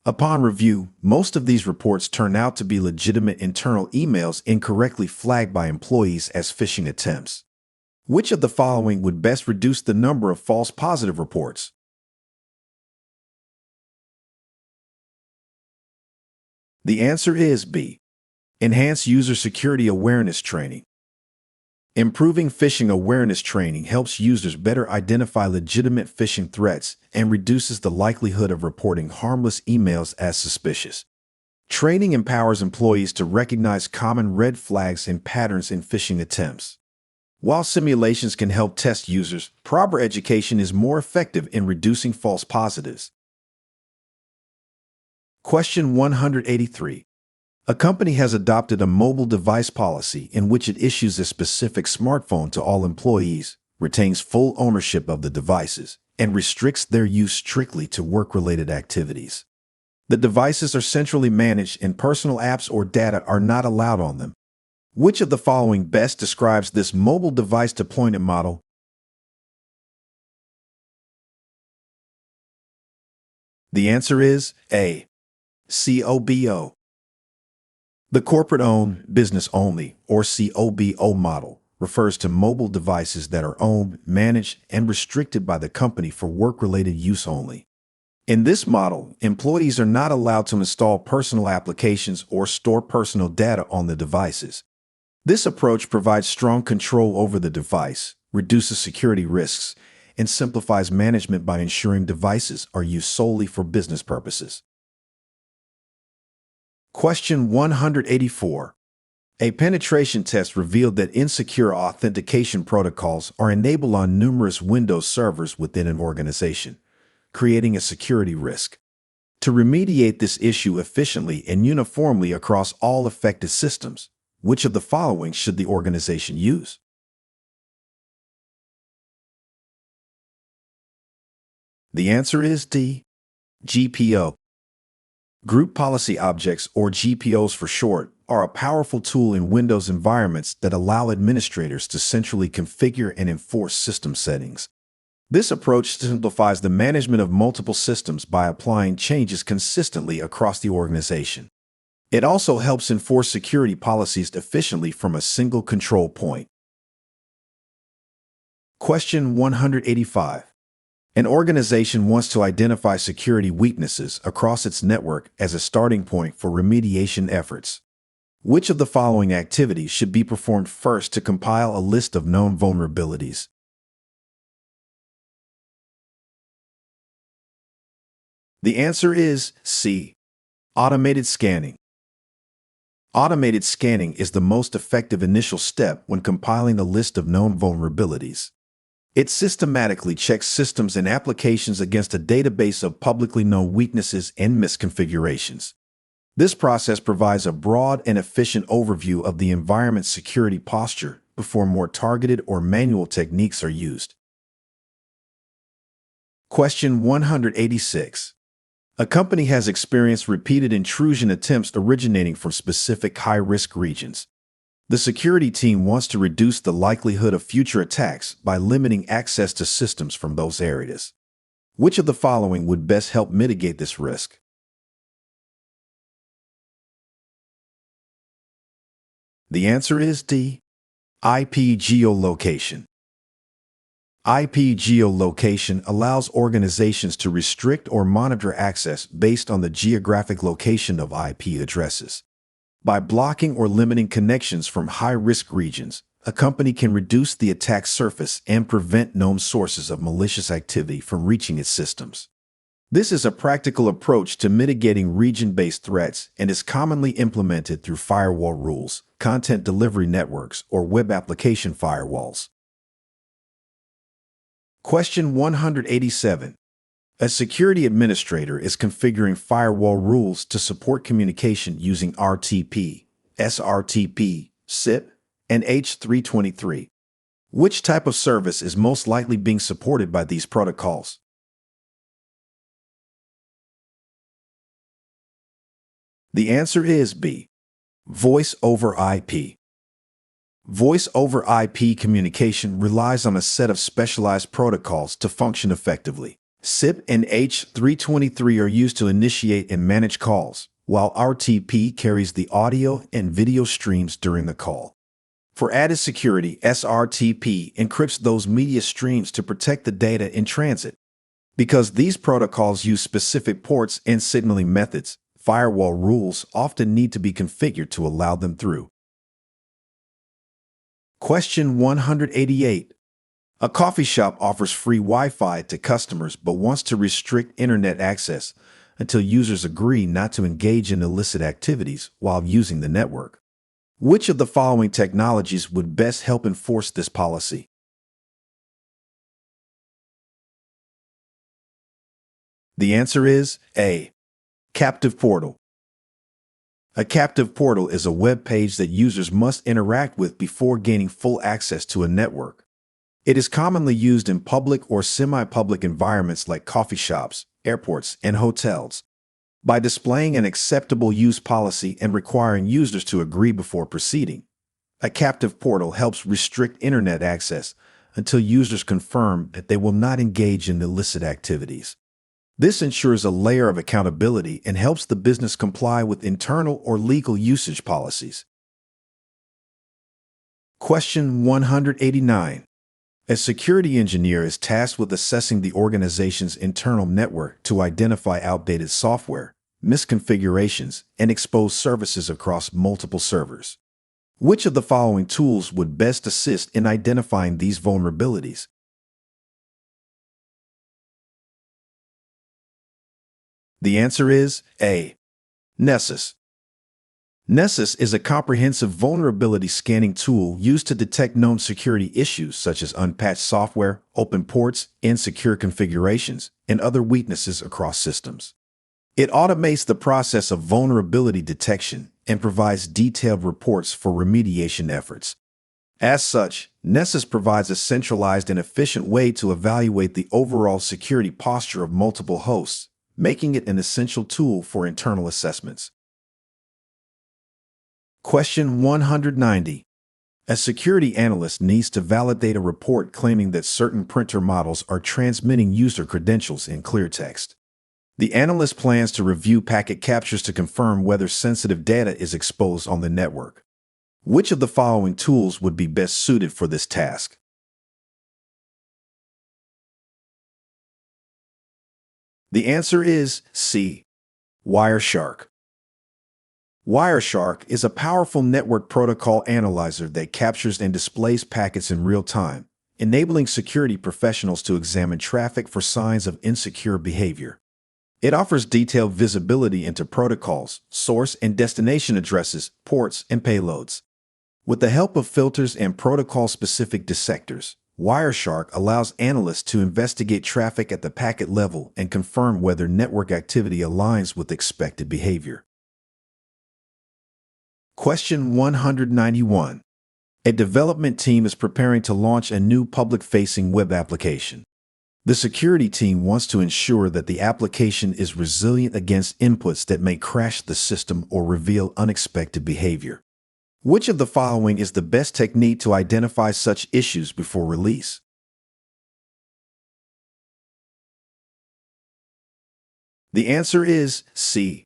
Upon review, most of these reports turn out to be legitimate internal emails incorrectly flagged by employees as phishing attempts. Which of the following would best reduce the number of false positive reports? The answer is B. Enhance user security awareness training. Improving phishing awareness training helps users better identify legitimate phishing threats and reduces the likelihood of reporting harmless emails as suspicious. Training empowers employees to recognize common red flags and patterns in phishing attempts. While simulations can help test users, proper education is more effective in reducing false positives. Question 183. A company has adopted a mobile device policy in which it issues a specific smartphone to all employees, retains full ownership of the devices, and restricts their use strictly to work-related activities. The devices are centrally managed and personal apps or data are not allowed on them. Which of the following best describes this mobile device deployment model? The answer is A. COBO. The corporate-owned, business-only, or COBO model refers to mobile devices that are owned, managed, and restricted by the company for work-related use only. In this model, employees are not allowed to install personal applications or store personal data on the devices. This approach provides strong control over the device, reduces security risks, and simplifies management by ensuring devices are used solely for business purposes. Question 184. A penetration test revealed that insecure authentication protocols are enabled on numerous Windows servers within an organization, creating a security risk. To remediate this issue efficiently and uniformly across all affected systems, which of the following should the organization use? The answer is D. GPO. Group Policy Objects, or GPOs for short, are a powerful tool in Windows environments that allow administrators to centrally configure and enforce system settings. This approach simplifies the management of multiple systems by applying changes consistently across the organization. It also helps enforce security policies efficiently from a single control point. Question 185. An organization wants to identify security weaknesses across its network as a starting point for remediation efforts. Which of the following activities should be performed first to compile a list of known vulnerabilities? The answer is C. Automated scanning. Automated scanning is the most effective initial step when compiling a list of known vulnerabilities. It systematically checks systems and applications against a database of publicly known weaknesses and misconfigurations. This process provides a broad and efficient overview of the environment's security posture before more targeted or manual techniques are used. Question 186. A company has experienced repeated intrusion attempts originating from specific high-risk regions. The security team wants to reduce the likelihood of future attacks by limiting access to systems from those areas. Which of the following would best help mitigate this risk? The answer is D. IP geolocation. IP geolocation allows organizations to restrict or monitor access based on the geographic location of IP addresses. By blocking or limiting connections from high-risk regions, a company can reduce the attack surface and prevent known sources of malicious activity from reaching its systems. This is a practical approach to mitigating region-based threats and is commonly implemented through firewall rules, content delivery networks, or web application firewalls. Question 187. A security administrator is configuring firewall rules to support communication using RTP, SRTP, SIP, and H323. Which type of service is most likely being supported by these protocols? The answer is B. Voice over IP. Voice over IP communication relies on a set of specialized protocols to function effectively. SIP and H323 are used to initiate and manage calls, while RTP carries the audio and video streams during the call. For added security, SRTP encrypts those media streams to protect the data in transit. Because these protocols use specific ports and signaling methods, firewall rules often need to be configured to allow them through. Question 188. A coffee shop offers free Wi-Fi to customers but wants to restrict internet access until users agree not to engage in illicit activities while using the network. Which of the following technologies would best help enforce this policy? The answer is A. Captive portal. A captive portal is a web page that users must interact with before gaining full access to a network. It is commonly used in public or semi-public environments like coffee shops, airports, and hotels. By displaying an acceptable use policy and requiring users to agree before proceeding, a captive portal helps restrict internet access until users confirm that they will not engage in illicit activities. This ensures a layer of accountability and helps the business comply with internal or legal usage policies. Question 189. A security engineer is tasked with assessing the organization's internal network to identify outdated software, misconfigurations, and exposed services across multiple servers. Which of the following tools would best assist in identifying these vulnerabilities? The answer is A. Nessus. Nessus is a comprehensive vulnerability scanning tool used to detect known security issues such as unpatched software, open ports, insecure configurations, and other weaknesses across systems. It automates the process of vulnerability detection and provides detailed reports for remediation efforts. As such, Nessus provides a centralized and efficient way to evaluate the overall security posture of multiple hosts, making it an essential tool for internal assessments. Question 190. A security analyst needs to validate a report claiming that certain printer models are transmitting user credentials in clear text. The analyst plans to review packet captures to confirm whether sensitive data is exposed on the network. Which of the following tools would be best suited for this task? The answer is C. Wireshark. Wireshark is a powerful network protocol analyzer that captures and displays packets in real time, enabling security professionals to examine traffic for signs of insecure behavior. It offers detailed visibility into protocols, source and destination addresses, ports, and payloads. With the help of filters and protocol-specific dissectors, Wireshark allows analysts to investigate traffic at the packet level and confirm whether network activity aligns with expected behavior. Question 191. A development team is preparing to launch a new public-facing web application. The security team wants to ensure that the application is resilient against inputs that may crash the system or reveal unexpected behavior. Which of the following is the best technique to identify such issues before release? The answer is C.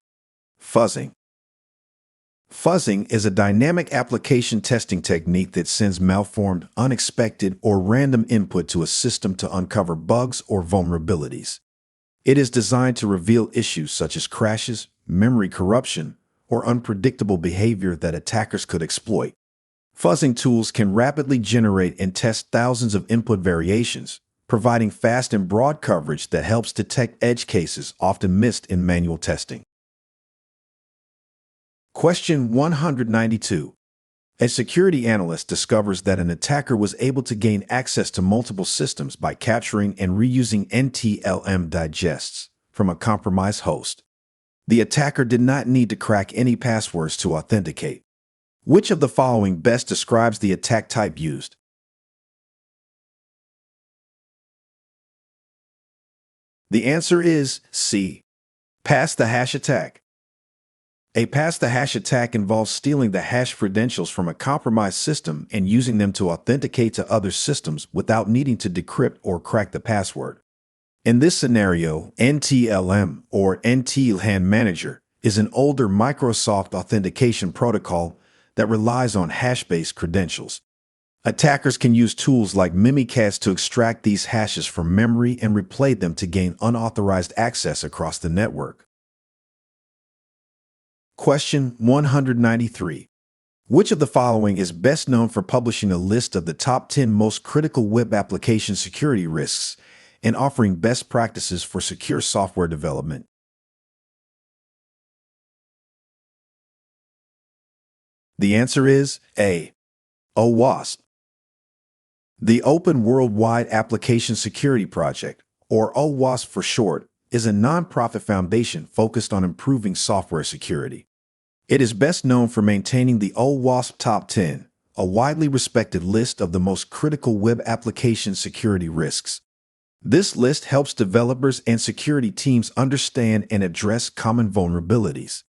Fuzzing. Fuzzing is a dynamic application testing technique that sends malformed, unexpected, or random input to a system to uncover bugs or vulnerabilities. It is designed to reveal issues such as crashes, memory corruption, or unpredictable behavior that attackers could exploit. Fuzzing tools can rapidly generate and test thousands of input variations, providing fast and broad coverage that helps detect edge cases often missed in manual testing. Question 192. A security analyst discovers that an attacker was able to gain access to multiple systems by capturing and reusing NTLM digests from a compromised host. The attacker did not need to crack any passwords to authenticate. Which of the following best describes the attack type used? The answer is C. Pass-the-hash attack. A pass-the-hash attack involves stealing the hash credentials from a compromised system and using them to authenticate to other systems without needing to decrypt or crack the password. In this scenario, NTLM, or NTLM Manager, is an older Microsoft authentication protocol that relies on hash-based credentials. Attackers can use tools like Mimikatz to extract these hashes from memory and replay them to gain unauthorized access across the network. Question 193. Which of the following is best known for publishing a list of the top 10 most critical web application security risks and offering best practices for secure software development? The answer is A. OWASP. The Open Worldwide Application Security Project, or OWASP for short, is a nonprofit foundation focused on improving software security. It is best known for maintaining the OWASP Top 10, a widely respected list of the most critical web application security risks. This list helps developers and security teams understand and address common vulnerabilities.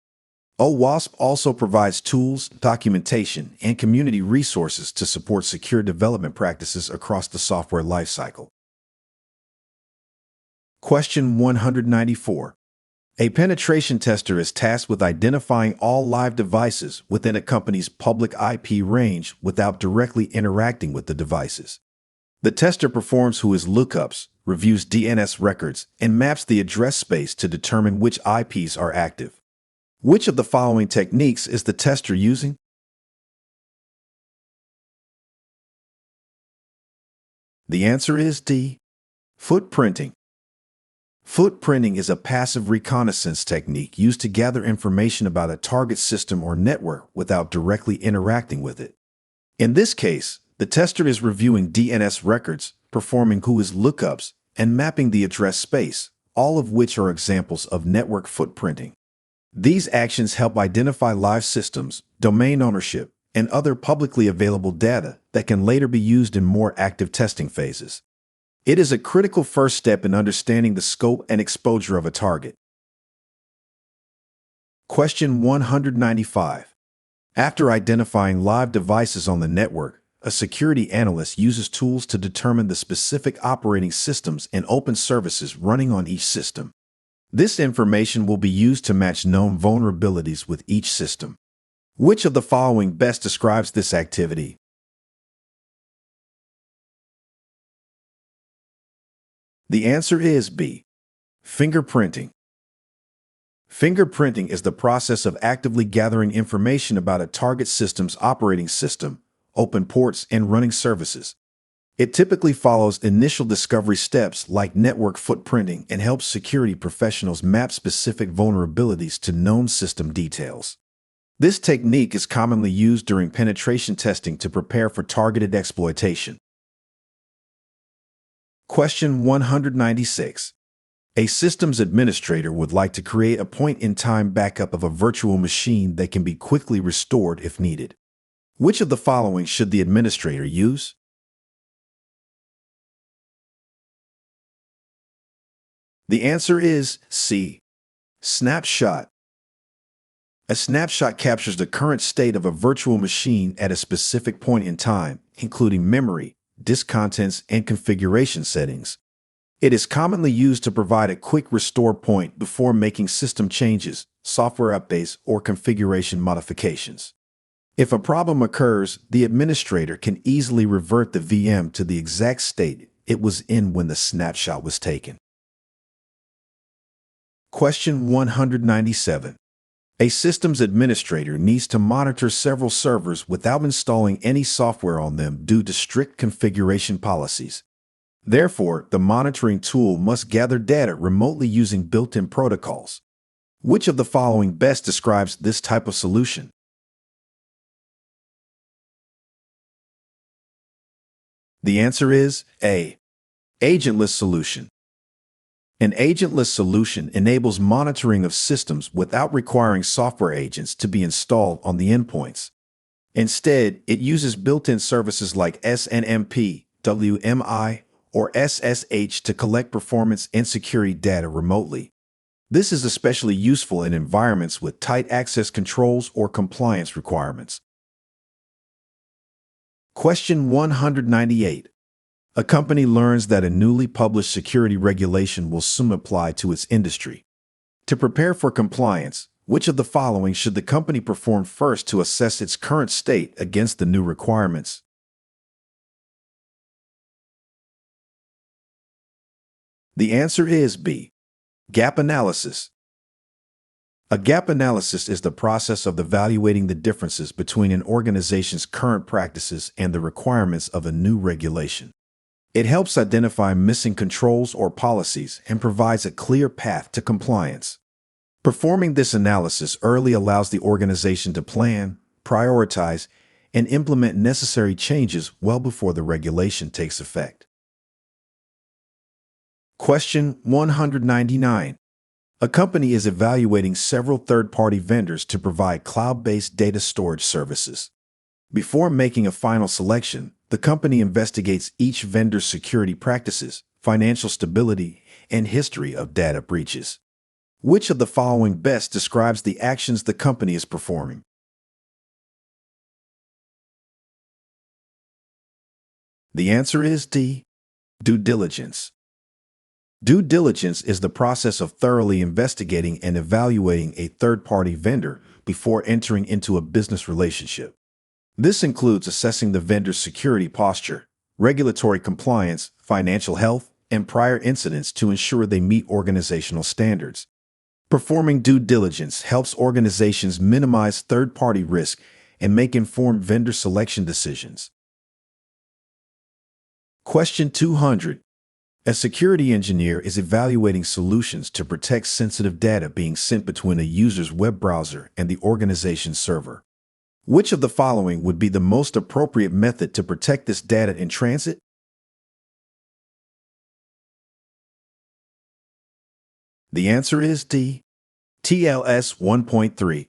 OWASP also provides tools, documentation, and community resources to support secure development practices across the software lifecycle. Question 194. A penetration tester is tasked with identifying all live devices within a company's public IP range without directly interacting with the devices. The tester performs WHOIS lookups, reviews DNS records, and maps the address space to determine which IPs are active. Which of the following techniques is the tester using? The answer is D. Footprinting. Footprinting is a passive reconnaissance technique used to gather information about a target system or network without directly interacting with it. In this case, the tester is reviewing DNS records, performing whois lookups, and mapping the address space, all of which are examples of network footprinting. These actions help identify live systems, domain ownership, and other publicly available data that can later be used in more active testing phases. It is a critical first step in understanding the scope and exposure of a target. Question 195. After identifying live devices on the network, a security analyst uses tools to determine the specific operating systems and open services running on each system. This information will be used to match known vulnerabilities with each system. Which of the following best describes this activity? The answer is B. Fingerprinting. Fingerprinting is the process of actively gathering information about a target system's operating system, open ports, and running services. It typically follows initial discovery steps like network footprinting and helps security professionals map specific vulnerabilities to known system details. This technique is commonly used during penetration testing to prepare for targeted exploitation. Question 196. A systems administrator would like to create a point-in-time backup of a virtual machine that can be quickly restored if needed. Which of the following should the administrator use? The answer is C. Snapshot. A snapshot captures the current state of a virtual machine at a specific point in time, including memory, disk contents, and configuration settings. It is commonly used to provide a quick restore point before making system changes, software updates, or configuration modifications. If a problem occurs, the administrator can easily revert the VM to the exact state it was in when the snapshot was taken. Question 197. A systems administrator needs to monitor several servers without installing any software on them due to strict configuration policies. Therefore, the monitoring tool must gather data remotely using built-in protocols. Which of the following best describes this type of solution? The answer is A. Agentless solution. An agentless solution enables monitoring of systems without requiring software agents to be installed on the endpoints. Instead, it uses built-in services like SNMP, WMI, or SSH to collect performance and security data remotely. This is especially useful in environments with tight access controls or compliance requirements. Question 198. A company learns that a newly published security regulation will soon apply to its industry. To prepare for compliance, which of the following should the company perform first to assess its current state against the new requirements? The answer is B. Gap analysis. A gap analysis is the process of evaluating the differences between an organization's current practices and the requirements of a new regulation. It helps identify missing controls or policies and provides a clear path to compliance. Performing this analysis early allows the organization to plan, prioritize, and implement necessary changes well before the regulation takes effect. Question 199. A company is evaluating several third-party vendors to provide cloud-based data storage services. Before making a final selection, the company investigates each vendor's security practices, financial stability, and history of data breaches. Which of the following best describes the actions the company is performing? The answer is D. Due diligence. Due diligence is the process of thoroughly investigating and evaluating a third-party vendor before entering into a business relationship. This includes assessing the vendor's security posture, regulatory compliance, financial health, and prior incidents to ensure they meet organizational standards. Performing due diligence helps organizations minimize third-party risk and make informed vendor selection decisions. Question 200. A security engineer is evaluating solutions to protect sensitive data being sent between a user's web browser and the organization's server. Which of the following would be the most appropriate method to protect this data in transit? The answer is D. TLS 1.3.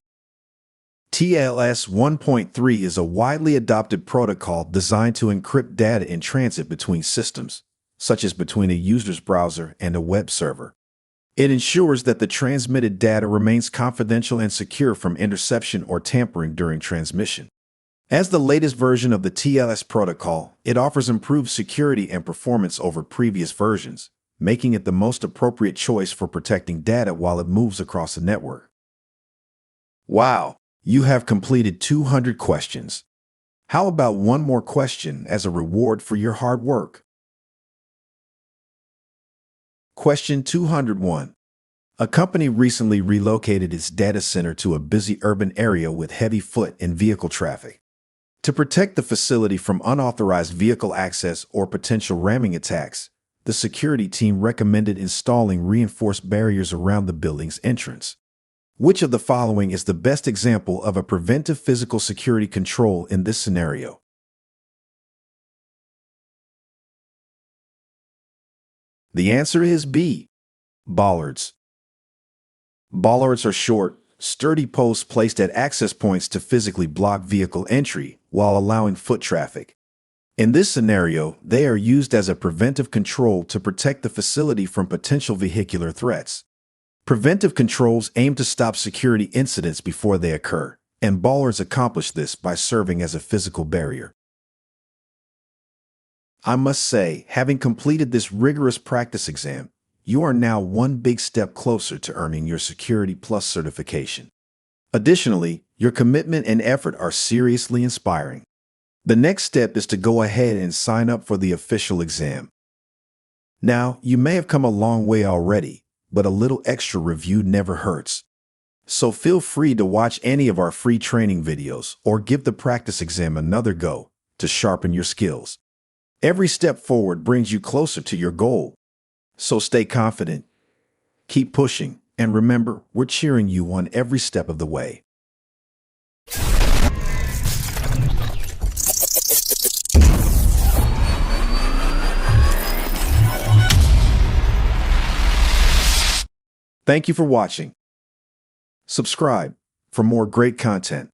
TLS 1.3 is a widely adopted protocol designed to encrypt data in transit between systems, such as between a user's browser and a web server. It ensures that the transmitted data remains confidential and secure from interception or tampering during transmission. As the latest version of the TLS protocol, it offers improved security and performance over previous versions, making it the most appropriate choice for protecting data while it moves across the network. Wow, you have completed 200 questions. How about one more question as a reward for your hard work? Question 201. A company recently relocated its data center to a busy urban area with heavy foot and vehicle traffic. To protect the facility from unauthorized vehicle access or potential ramming attacks, the security team recommended installing reinforced barriers around the building's entrance. Which of the following is the best example of a preventive physical security control in this scenario? The answer is B. Bollards. Bollards are short, sturdy posts placed at access points to physically block vehicle entry while allowing foot traffic. In this scenario, they are used as a preventive control to protect the facility from potential vehicular threats. Preventive controls aim to stop security incidents before they occur, and bollards accomplish this by serving as a physical barrier. I must say, having completed this rigorous practice exam, you are now one big step closer to earning your Security Plus certification. Additionally, your commitment and effort are seriously inspiring. The next step is to go ahead and sign up for the official exam. Now, you may have come a long way already, but a little extra review never hurts. So feel free to watch any of our free training videos or give the practice exam another go to sharpen your skills. Every step forward brings you closer to your goal. So stay confident, keep pushing, and remember, we're cheering you on every step of the way. Thank you for watching. Subscribe for more great content.